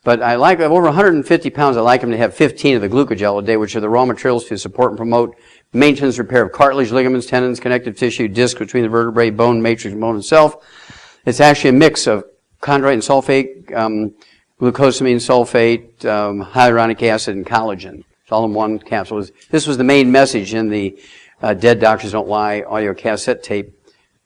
But I have over 150 pounds. I like them to have 15 of the glucogel a day, which are the raw materials to support and promote maintenance, repair of cartilage, ligaments, tendons, connective tissue, disc between the vertebrae, bone, matrix, bone itself. It's actually a mix of chondroite and sulfate, glucosamine sulfate, hyaluronic acid, and collagen. It's all in one capsule. This was the main message in the Dead Doctors Don't Lie audio cassette tape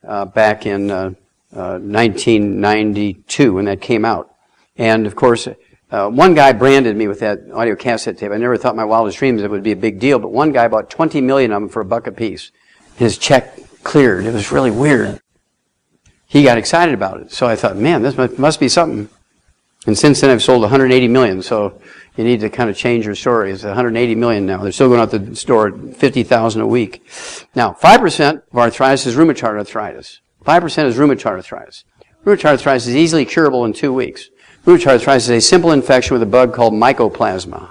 back in 1992 when that came out. And, of course, one guy branded me with that audio cassette tape. I never thought in my wildest dreams it would be a big deal, but one guy bought 20 million of them for $1 a piece. His check cleared. It was really weird. He got excited about it. So I thought, man, this must be something. And since then, I've sold 180 million. So you need to kind of change your story. It's 180 million now. They're still going out the store at 50,000 a week. Now, 5% of arthritis is rheumatoid arthritis. 5% is rheumatoid arthritis. Rheumatoid arthritis is easily curable in 2 weeks. Rheumatoid arthritis is a simple infection with a bug called mycoplasma.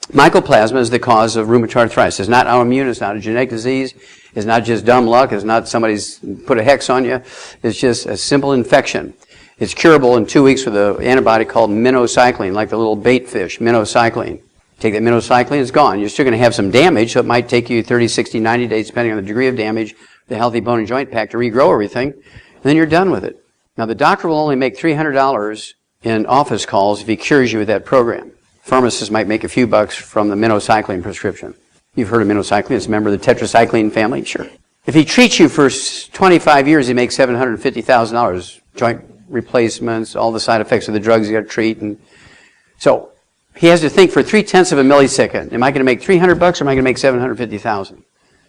Mycoplasma is the cause of rheumatoid arthritis. It's not autoimmune. It's not a genetic disease. It's not just dumb luck. It's not somebody's put a hex on you. It's just a simple infection. It's curable in 2 weeks with an antibody called minocycline, like the little bait fish, minocycline. Take that minocycline, it's gone. You're still going to have some damage, so it might take you 30, 60, 90 days, depending on the degree of damage, the healthy bone and joint pack to regrow everything, and then you're done with it. Now, the doctor will only make $300 in office calls if he cures you with that program. Pharmacists might make a few bucks from the minocycline prescription. You've heard of minocycline. It's a member of the tetracycline family. Sure. If he treats you for 25 years, he makes $750,000. Joint replacements, all the side effects of the drugs you got to treat. And so he has to think for 0.3 of a millisecond. Am I going to make $300 or am I going to make $750,000?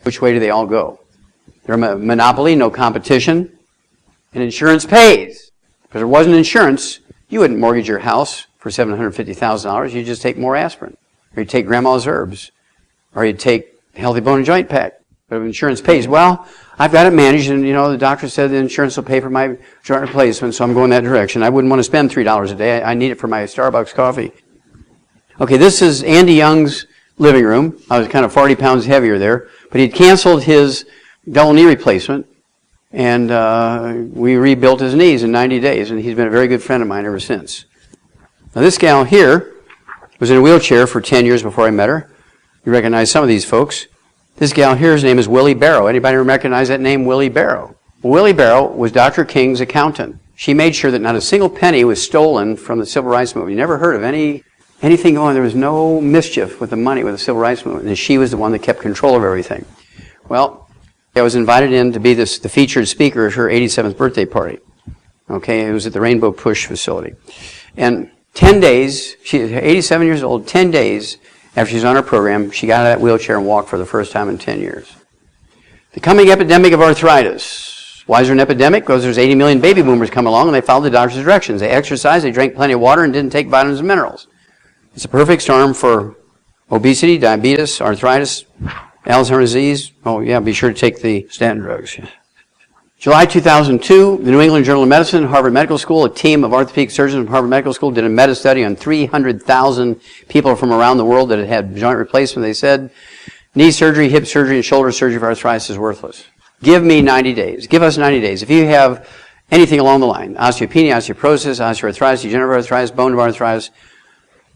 Which way do they all go? They're a monopoly, no competition, and insurance pays. If there wasn't insurance, you wouldn't mortgage your house for $750,000. You'd just take more aspirin, or you'd take grandma's herbs, or you'd take healthy bone and joint pack. But if insurance pays, well, I've got it managed, and the doctor said the insurance will pay for my joint replacement, so I'm going that direction. I wouldn't want to spend $3 a day. I need it for my Starbucks coffee. Okay, this is Andy Young's living room. I was kind of 40 pounds heavier there, but he'd canceled his double knee replacement, and we rebuilt his knees in 90 days, and he's been a very good friend of mine ever since. Now, this gal here was in a wheelchair for 10 years before I met her. You recognize some of these folks. This gal here's name is Willie Barrow. Anybody recognize that name, Willie Barrow? Well, Willie Barrow was Dr. King's accountant. She made sure that not a single penny was stolen from the Civil Rights Movement. You never heard of anything going. There was no mischief with the money with the Civil Rights Movement, and she was the one that kept control of everything. Well, I was invited in to be the featured speaker at her 87th birthday party. Okay, it was at the Rainbow Push facility. And 10 days, she's 87 years old, 10 days after she's on her program, she got out of that wheelchair and walked for the first time in 10 years. The coming epidemic of arthritis. Why is there an epidemic? Because there's 80 million baby boomers come along and they followed the doctor's directions. They exercised, they drank plenty of water, and didn't take vitamins and minerals. It's a perfect storm for obesity, diabetes, arthritis, Alzheimer's disease. Oh yeah, be sure to take the statin drugs. July 2002, the New England Journal of Medicine, Harvard Medical School, a team of orthopedic surgeons from Harvard Medical School did a meta-study on 300,000 people from around the world that had had joint replacement. They said, knee surgery, hip surgery, and shoulder surgery for arthritis is worthless. Give me 90 days. Give us 90 days. If you have anything along the line, osteopenia, osteoporosis, osteoarthritis, degenerative arthritis, bone arthritis,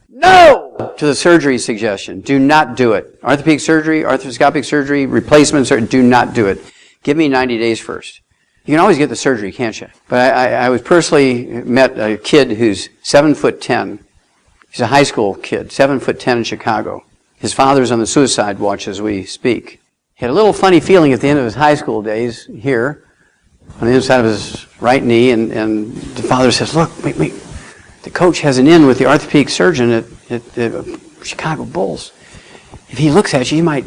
no to the surgery suggestion. Do not do it. Orthopedic surgery, arthroscopic surgery, replacements, do not do it. Give me 90 days first. You can always get the surgery, can't you? But I was personally met a kid who's 7'10". He's a high school kid, 7'10" in Chicago. His father's on the suicide watch as we speak. He had a little funny feeling at the end of his high school days here, on the inside of his right knee, and the father says, look, wait, the coach has an in with the orthopedic surgeon at the Chicago Bulls. If he looks at you, you might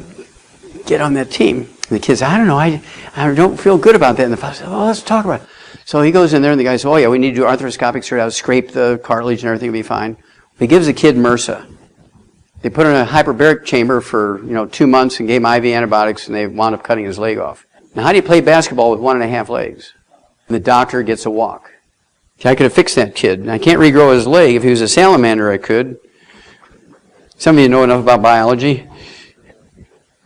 get on that team. And the kid says, I don't know, I don't feel good about that. And the father says, well, let's talk about it. So he goes in there, and the guy says, oh yeah, we need to do arthroscopic surgery. I'll scrape the cartilage and everything will be fine. He gives the kid MRSA. They put him in a hyperbaric chamber for 2 months and gave him IV antibiotics, and they wound up cutting his leg off. Now, how do you play basketball with 1.5 legs? And the doctor gets a walk. See, I could have fixed that kid. I can't regrow his leg. If he was a salamander, I could. Some of you know enough about biology.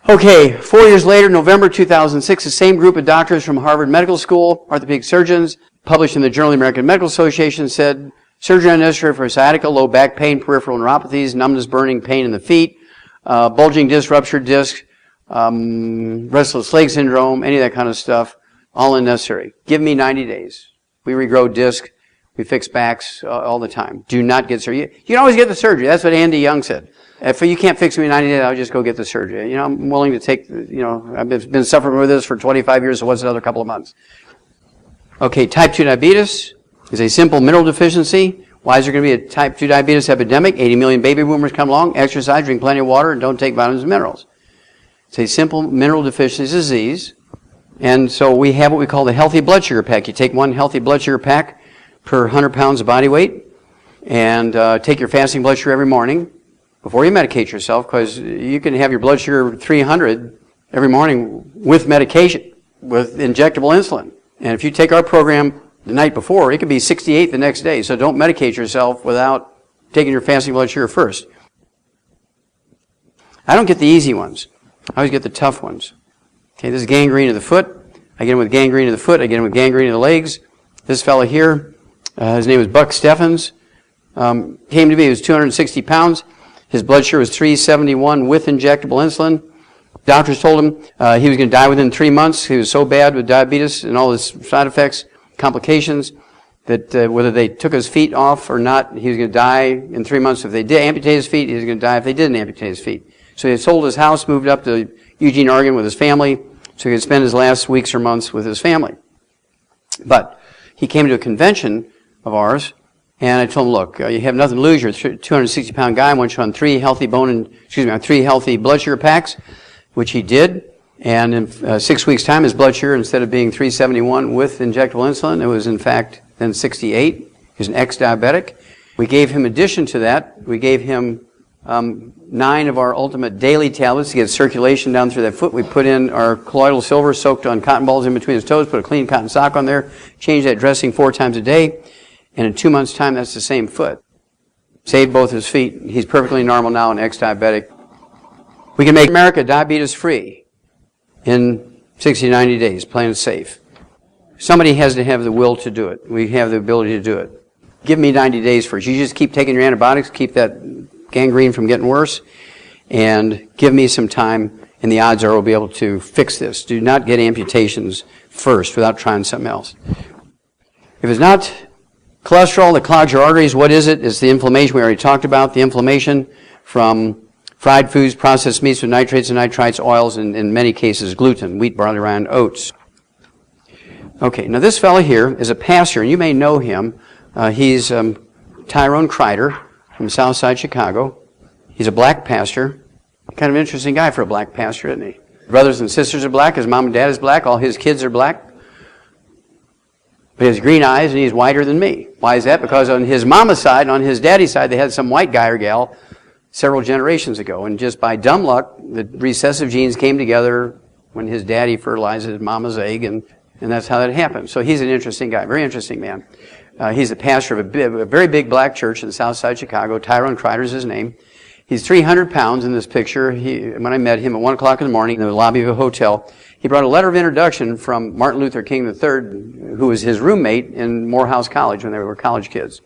Okay, 4 years later, November 2006, the same group of doctors from Harvard Medical School, orthopedic surgeons, published in the Journal of the American Medical Association, said, surgery unnecessary for sciatica, low back pain, peripheral neuropathies, numbness, burning, pain in the feet, bulging disc, ruptured disc, restless leg syndrome, any of that kind of stuff, all unnecessary. Give me 90 days. We regrow disc. We fix backs all the time. Do not get surgery. You can always get the surgery. That's what Andy Young said. If you can't fix me in 90 days, I'll just go get the surgery. I'm willing to take, I've been suffering with this for 25 years, so what's another couple of months? Okay, type 2 diabetes is a simple mineral deficiency. Why is there going to be a type 2 diabetes epidemic? 80 million baby boomers come along, exercise, drink plenty of water, and don't take vitamins and minerals. It's a simple mineral deficiency disease. And so we have what we call the healthy blood sugar pack. You take one healthy blood sugar pack per 100 pounds of body weight, and take your fasting blood sugar every morning before you medicate yourself, because you can have your blood sugar 300 every morning with medication, with injectable insulin. And if you take our program the night before, it could be 68 the next day. So don't medicate yourself without taking your fasting blood sugar first. I don't get the easy ones. I always get the tough ones. Okay, this is gangrene of the foot. I get him with gangrene of the foot. I get him with gangrene of the legs. This fellow here, his name was Buck Steffens. Came to me, he was 260 pounds. His blood sugar was 371 with injectable insulin. Doctors told him he was going to die within 3 months. He was so bad with diabetes and all his side effects, complications, that whether they took his feet off or not, he was going to die in 3 months. If they did amputate his feet, he was going to die if they didn't amputate his feet. So he sold his house, moved up to Eugene, Oregon with his family, so he could spend his last weeks or months with his family. But he came to a convention of ours, And I told him, look, you have nothing to lose. You're a 260-pound guy. I want you on 3 healthy on 3 healthy blood sugar packs, which he did. And in 6 weeks' time, his blood sugar, instead of being 371 with injectable insulin, it was in fact then 68. He was an ex-diabetic. We gave him, in addition to that, we gave him 9 of our ultimate daily tablets to get circulation down through that foot. We put in our colloidal silver soaked on cotton balls in between his toes, put a clean cotton sock on there, changed that dressing 4 times a day, and in 2 months' time, that's the same foot. Saved both his feet. He's perfectly normal now, an ex-diabetic. We can make America diabetes-free in 60 to 90 days, plain and safe. Somebody has to have the will to do it. We have the ability to do it. Give me 90 days first. You just keep taking your antibiotics, keep that gangrene from getting worse, and give me some time, and the odds are we'll be able to fix this. Do not get amputations first without trying something else. If it's not cholesterol that clogs your arteries, what is it? It's the inflammation we already talked about, the inflammation from fried foods, processed meats with nitrates and nitrites, oils, and in many cases gluten, wheat, barley, rye, and oats. Okay, now this fellow here is a pastor, and you may know him. He's Tyrone Kreider from Southside Chicago. He's a black pastor. Kind of an interesting guy for a black pastor, isn't he? Brothers and sisters are black. His mom and dad is black. All his kids are black. But he has green eyes, and he's whiter than me. Why is that? Because on his mama's side and on his daddy's side, they had some white guy or gal several generations ago. And just by dumb luck, the recessive genes came together when his daddy fertilized his mama's egg, and that's how that happened. So he's an interesting guy, very interesting man. He's a pastor of a very big black church in South Side Chicago. Tyrone Kreider is his name. He's 300 pounds in this picture. When I met him at 1 o'clock in the morning in the lobby of a hotel, he brought a letter of introduction from Martin Luther King III, who was his roommate in Morehouse College when they were college kids.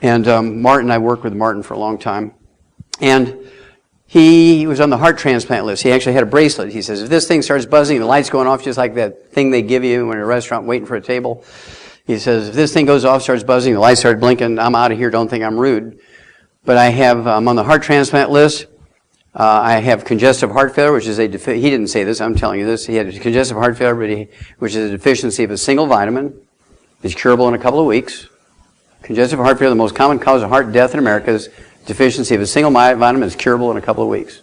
And Martin, I worked with Martin for a long time. And he was on the heart transplant list. He actually had a bracelet. He says, if this thing starts buzzing, the light's going off just like that thing they give you when you're at a restaurant waiting for a table. He says, if this thing goes off, starts buzzing, the lights start blinking, I'm out of here, don't think I'm rude. But I'm on the heart transplant list. I have congestive heart failure, which is he didn't say this, I'm telling you this. He had congestive heart failure, which is a deficiency of a single vitamin. It's curable in a couple of weeks. Congestive heart failure, the most common cause of heart death in America, is deficiency of a single vitamin. Is curable in a couple of weeks.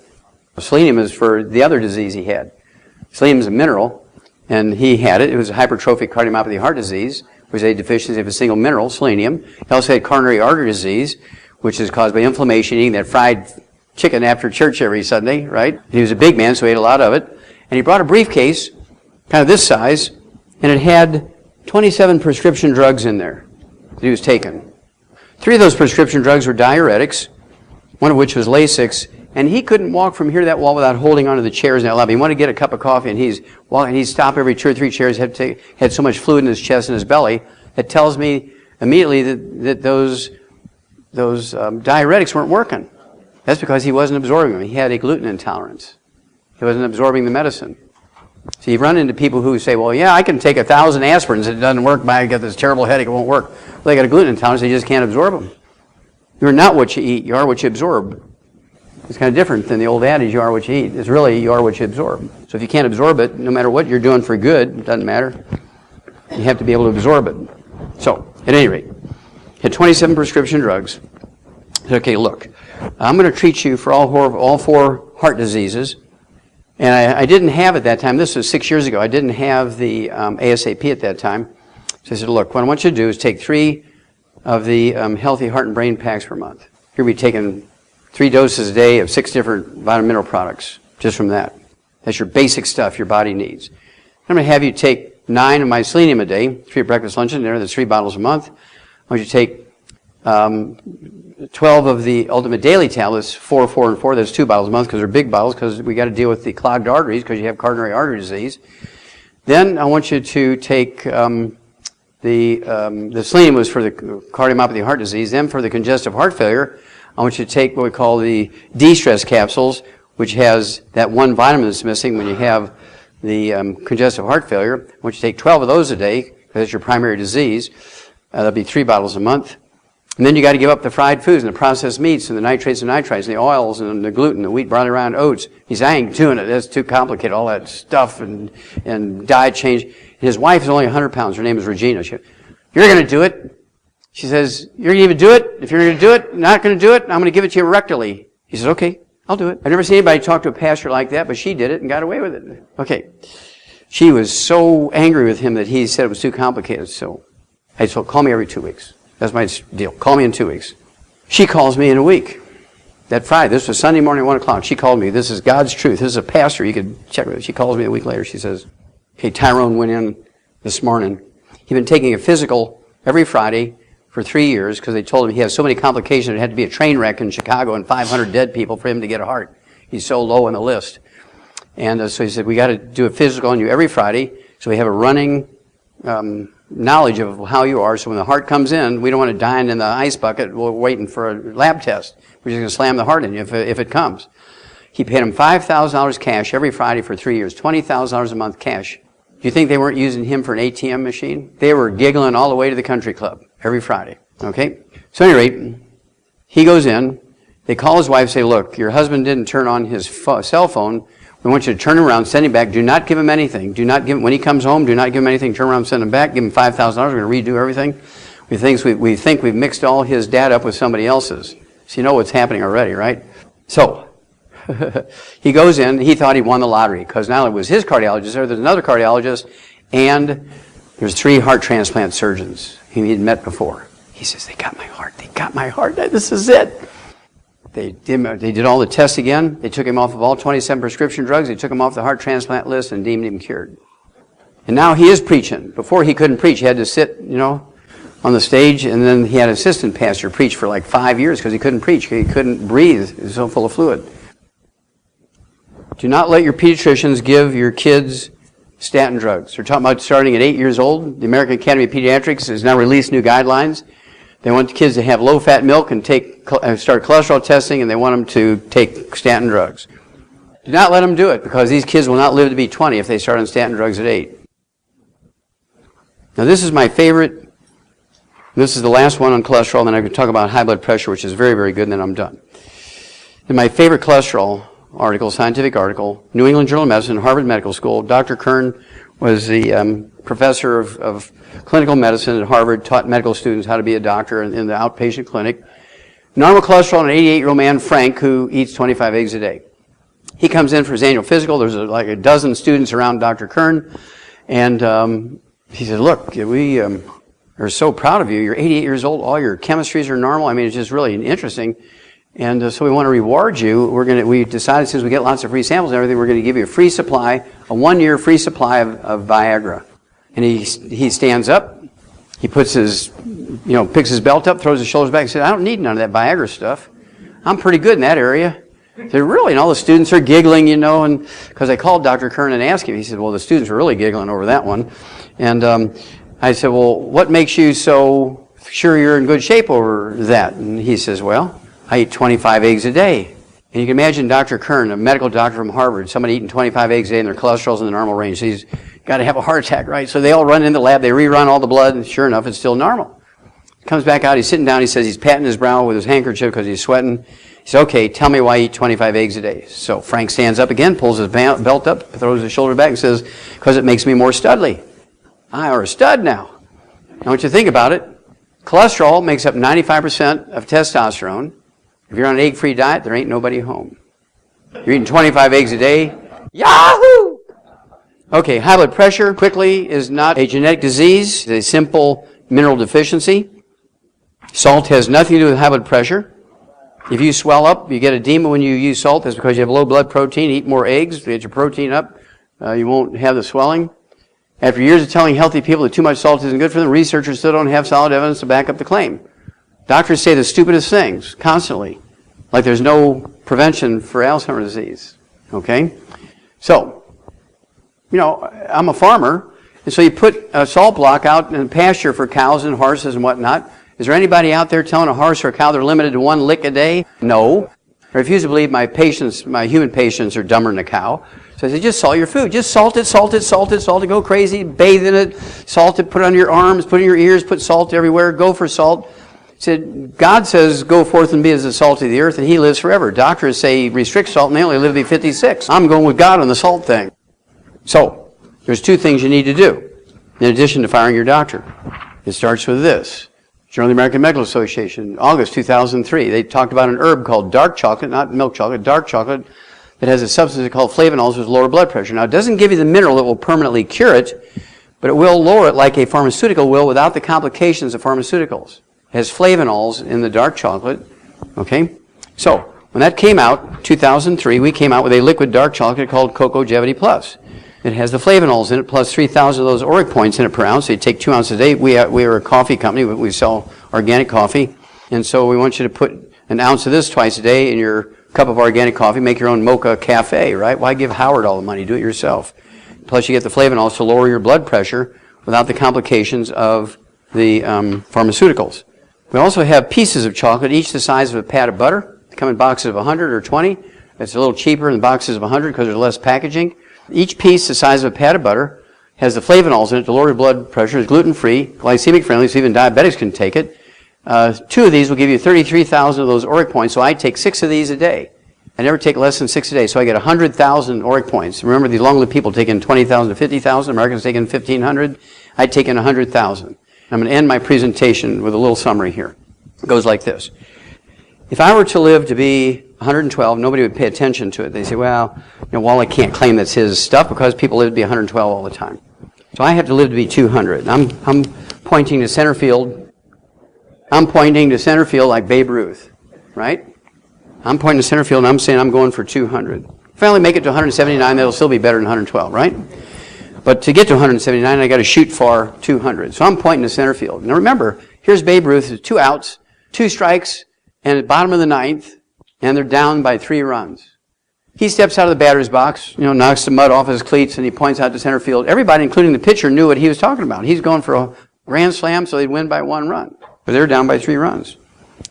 Selenium is for the other disease he had. Selenium is a mineral, and he had it. It was a hypertrophic cardiomyopathy of heart disease, which is a deficiency of a single mineral, selenium. He also had coronary artery disease, which is caused by inflammation, eating that fried chicken after church every Sunday, right? He was a big man, so he ate a lot of it. And he brought a briefcase, kind of this size, and it had 27 prescription drugs in there that he was taking. 3 of those prescription drugs were diuretics, one of which was Lasix, and he couldn't walk from here to that wall without holding onto the chairs in that lobby. He wanted to get a cup of coffee, and he'd stop every 2 or 3 chairs, had so much fluid in his chest and his belly. That tells me immediately that those diuretics weren't working. That's because he wasn't absorbing them. He had a gluten intolerance. He wasn't absorbing the medicine. So you run into people who say, well, yeah, I can take 1,000 aspirins. It doesn't work. I got this terrible headache. It won't work. Well, they got a gluten intolerance. They just can't absorb them. You're not what you eat. You are what you absorb. It's kind of different than the old adage, you are what you eat. It's really, you are what you absorb. So if you can't absorb it, no matter what you're doing for good, it doesn't matter. You have to be able to absorb it. So, at any rate, he had 27 prescription drugs. He said, okay, look, I'm going to treat you for all 4 heart diseases. And I didn't have at that time, this was 6 years ago, I didn't have the ASAP at that time. So I said, look, what I want you to do is take 3 of the healthy heart and brain packs per month. You're going to be taking 3 doses a day of 6 different vitamin mineral products, just from that. That's your basic stuff your body needs. I'm going to have you take 9 of my selenium a day, 3 at breakfast, lunch, and dinner. That's 3 bottles a month. I want you to take 12 of the ultimate daily tablets, 4, 4, and 4. That's 2 bottles a month because they're big bottles because we got to deal with the clogged arteries because you have coronary artery disease. Then I want you to take the selenium was for the cardiomyopathy heart disease. Then for the congestive heart failure, I want you to take what we call the de-stress capsules, which has that one vitamin that's missing when you have the congestive heart failure. I want you to take 12 of those a day because that's your primary disease. That'll be 3 bottles a month. And then you got to give up the fried foods and the processed meats and the nitrates and nitrites and the oils and the gluten, the wheat, barley, rye, and oats. He said, I ain't doing it. That's too complicated, all that stuff and diet change. And his wife is only 100 pounds. Her name is Regina. You're going to do it? She says, you're going to even do it? If you're going to do it, not going to do it, I'm going to give it to you rectally. He says, okay, I'll do it. I've never seen anybody talk to a pastor like that, but she did it and got away with it. Okay. She was so angry with him that he said it was too complicated. So I told, call me every 2 weeks. That's my deal. Call me in 2 weeks. She calls me in a week. That Friday, this was Sunday morning at 1 o'clock. She called me. This is God's truth. This is a pastor. You could check with it. She calls me a week later. She says, okay, Tyrone went in this morning. He'd been taking a physical every Friday for 3 years because they told him he has so many complications. It had to be a train wreck in Chicago and 500 dead people for him to get a heart. He's so low on the list. And so he said, we got to do a physical on you every Friday so we have a running knowledge of how you are. So when the heart comes in, we don't want to die in the ice bucket. We're waiting for a lab test. We're just going to slam the heart in you if it comes. He paid him $5,000 cash every Friday for 3 years, $20,000 a month cash. Do you think they weren't using him for an ATM machine? They were giggling all the way to the country club every Friday. Okay? So at any rate, he goes in. They call his wife and say, look, your husband didn't turn on his cell phone. We want you to turn him around, send him back. Do not give him anything. Do not give him, when he comes home, do not give him anything. Turn around, send him back. Give him $5,000. We're going to redo everything. We think we've mixed all his data up with somebody else's. So you know what's happening already, right? So he goes in. He thought he won the lottery because not only was his cardiologist there, there's another cardiologist, and there's 3 heart transplant surgeons he had met before. He says, they got my heart. They got my heart. This is it. They did all the tests again. They took him off of all 27 prescription drugs. They took him off the heart transplant list and deemed him cured. And now he is preaching. Before he couldn't preach. He had to sit, on the stage, and then he had an assistant pastor preach for like 5 years because he couldn't preach. He couldn't breathe. He was so full of fluid. Do not let your pediatricians give your kids statin drugs. They're talking about starting at 8 years old. The American Academy of Pediatrics has now released new guidelines. They want the kids to have low-fat milk and start cholesterol testing, and they want them to take statin drugs. Do not let them do it because these kids will not live to be 20 if they start on statin drugs at 8. Now this is my favorite. This is the last one on cholesterol, and then I can talk about high blood pressure, which is very, very good, and then I'm done. And my favorite cholesterol article, scientific article, New England Journal of Medicine, Harvard Medical School. Dr. Kern was the professor of clinical medicine at Harvard, taught medical students how to be a doctor in the outpatient clinic. Normal cholesterol in an 88-year-old man, Frank, who eats 25 eggs a day. He comes in for his annual physical. There's like a dozen students around Dr. Kern, and he said, look, we are so proud of you. You're 88 years old. All your chemistries are normal. I mean, it's just really interesting. And so we want to reward you. We decided since we get lots of free samples and everything, we're going to give you a free supply, a 1-year free supply of Viagra. And he stands up. He puts his, picks his belt up, throws his shoulders back, and says, I don't need none of that Viagra stuff. I'm pretty good in that area. They're really, and all the students are giggling, and because I called Dr. Kern and asked him, he said, well, the students are really giggling over that one. And I said, well, what makes you so sure you're in good shape over that? And he says, well, I eat 25 eggs a day. And you can imagine Dr. Kern, a medical doctor from Harvard, somebody eating 25 eggs a day and their cholesterol's in the normal range. So he's got to have a heart attack, right? So they all run in the lab, they rerun all the blood, and sure enough, it's still normal. Comes back out, he's sitting down, he says he's patting his brow with his handkerchief because he's sweating. He says, okay, tell me why I eat 25 eggs a day. So Frank stands up again, pulls his belt up, throws his shoulder back, and says, because it makes me more studly. I are a stud now. I want you to think about it. Cholesterol makes up 95% of testosterone. If you're on an egg-free diet, there ain't nobody home. You're eating 25 eggs a day. Yahoo! Okay, high blood pressure, quickly, is not a genetic disease. It's a simple mineral deficiency. Salt has nothing to do with high blood pressure. If you swell up, you get edema when you use salt. That's because you have low blood protein. Eat more eggs to get your protein up. You won't have the swelling. After years of telling healthy people that too much salt isn't good for them, researchers still don't have solid evidence to back up the claim. Doctors say the stupidest things constantly, like there's no prevention for Alzheimer's disease. Okay? So, I'm a farmer, and so you put a salt block out in pasture for cows and horses and whatnot. Is there anybody out there telling a horse or a cow they're limited to 1 lick a day? No. I refuse to believe my human patients are dumber than a cow. So I said, just salt your food. Just salt it, go crazy, bathe in it, salt it, put it on your arms, put it in your ears, put salt everywhere, go for salt. He said, God says, go forth and be as the salt of the earth, and he lives forever. Doctors say restrict salt, and they only live to be 56. I'm going with God on the salt thing. So, there's 2 things you need to do, in addition to firing your doctor. It starts with this. Journal of the American Medical Association, August 2003. They talked about an herb called dark chocolate, not milk chocolate, dark chocolate, that has a substance called flavonols with lower blood pressure. Now, it doesn't give you the mineral that will permanently cure it, but it will lower it like a pharmaceutical will without the complications of pharmaceuticals. It has flavonols in the dark chocolate. Okay? So, when that came out, 2003, we came out with a liquid dark chocolate called Cocogevity Plus. It has the flavonols in it, plus 3,000 of those ORIC points in it per ounce. So you take 2 ounces a day. We are a coffee company. We sell organic coffee. And so we want you to put an ounce of this twice a day in your cup of organic coffee. Make your own mocha cafe, right? Why give Howard all the money? Do it yourself. Plus you get the flavonols to lower your blood pressure without the complications of the pharmaceuticals. We also have pieces of chocolate, each the size of a pat of butter. They come in boxes of 100 or 20. It's a little cheaper in boxes of 100 because there's less packaging. Each piece the size of a pat of butter has the flavonols in it to lower your blood pressure. It's gluten-free, glycemic friendly, so even diabetics can take it. 2 of these will give you 33,000 of those ORIC points, so I take 6 of these a day. I never take less than 6 a day, so I get 100,000 ORIC points. Remember, these long-lived people taking 20,000 to 50,000, Americans taking 1,500. I take in 100,000. I'm going to end my presentation with a little summary here. It goes like this. If I were to live to be 112, nobody would pay attention to it. They say, well, Wallach can't claim that's his stuff because people live to be 112 all the time. So I have to live to be 200. I'm pointing to center field. I'm pointing to center field like Babe Ruth, right? I'm pointing to center field and I'm saying I'm going for 200. If I only make it to 179, that'll still be better than 112, right? But to get to 179, I got to shoot for 200. So I'm pointing to center field. Now remember, here's Babe Ruth, 2 outs, 2 strikes, and at the bottom of the 9th, and they're down by 3 runs. He steps out of the batter's box, knocks the mud off his cleats, and he points out to center field. Everybody, including the pitcher, knew what he was talking about. He's going for a grand slam so they'd win by 1 run. But they were down by 3 runs.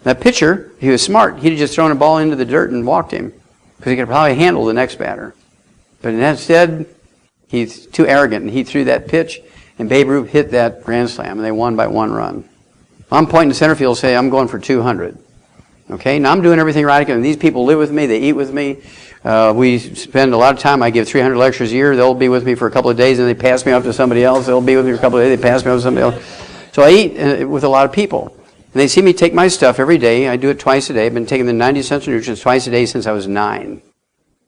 That pitcher, he was smart. He'd have just thrown a ball into the dirt and walked him because he could probably handle the next batter. But instead, he's too arrogant, and he threw that pitch, and Babe Ruth hit that grand slam, and they won by 1 run. I'm pointing to center field, say I'm going for 200. Okay, now I'm doing everything right. And these people live with me. They eat with me. We spend a lot of time. I give 300 lectures a year. They'll be with me for a couple of days, and they pass me off to somebody else. They'll be with me for a couple of days. They pass me off to somebody else. So I eat with a lot of people. And they see me take my stuff every day. I do it twice a day. I've been taking the 90 essential nutrients twice a day since I was 9.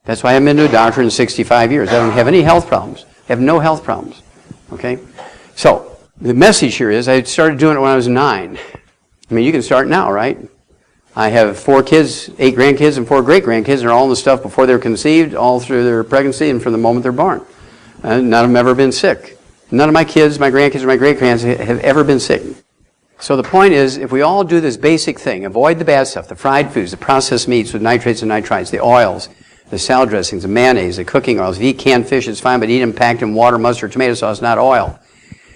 That's why I haven't been to a doctor in 65 years. I don't have any health problems. I have no health problems. Okay? So, the message here is I started doing it when I was 9. I mean, you can start now, right? I have 4 kids, 8 grandkids, and 4 great-grandkids. They're all in the stuff before they're conceived, all through their pregnancy, and from the moment they're born. None of them have ever been sick. None of my kids, my grandkids, or my great-grandkids have ever been sick. So the point is, if we all do this basic thing, avoid the bad stuff, the fried foods, the processed meats with nitrates and nitrites, the oils, the salad dressings, the mayonnaise, the cooking oils. If you eat canned fish, it's fine, but eat them packed in water, mustard, tomato sauce, not oil.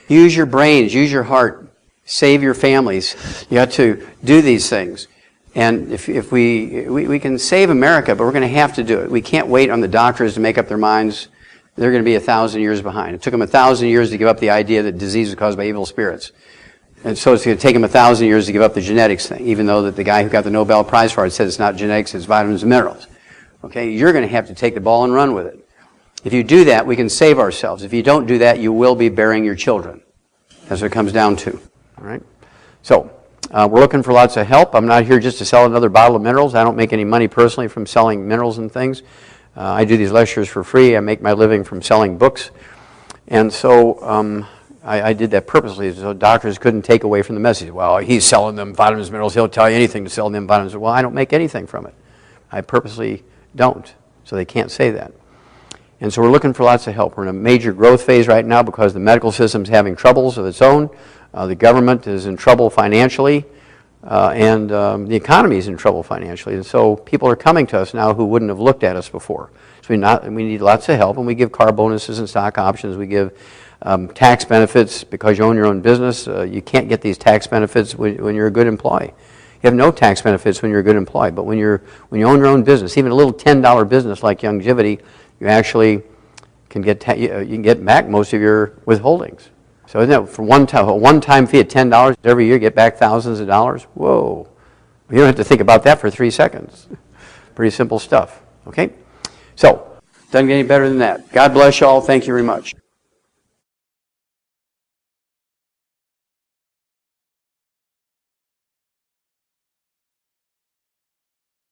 Use your brains, use your heart, save your families. You got to do these things. And if we can save America, but we're going to have to do it. We can't wait on the doctors to make up their minds. They're going to be 1,000 years behind. It took them 1,000 years to give up the idea that disease is caused by evil spirits. And so it's going to take them 1,000 years to give up the genetics thing, even though that the guy who got the Nobel Prize for it said it's not genetics, it's vitamins and minerals. Okay, you're going to have to take the ball and run with it. If you do that, we can save ourselves. If you don't do that, you will be burying your children. That's what it comes down to. All right? So, we're looking for lots of help. I'm not here just to sell another bottle of minerals. I don't make any money personally from selling minerals and things. I do these lectures for free. I make my living from selling books. And so I did that purposely so doctors couldn't take away from the message. Well, he's selling them vitamins, minerals. He'll tell you anything to sell them vitamins. Well, I don't make anything from it. I purposely don't. So they can't say that. And so we're looking for lots of help. We're in a major growth phase right now because the medical system's having troubles of its own. The government is in trouble financially, and the economy is in trouble financially. And so people are coming to us now who wouldn't have looked at us before. So we need lots of help, and we give car bonuses and stock options. We give tax benefits because you own your own business. You can't get these tax benefits when you're a good employee. You have no tax benefits when you're a good employee, but when you own your own business, even a little $10 business like Longevity, you actually can get you can get back most of your withholdings. So isn't that for a one-time fee of $10 every year, get back thousands of dollars? Whoa. You don't have to think about that for 3 seconds. Pretty simple stuff, okay? So, doesn't get any better than that. God bless you all. Thank you very much.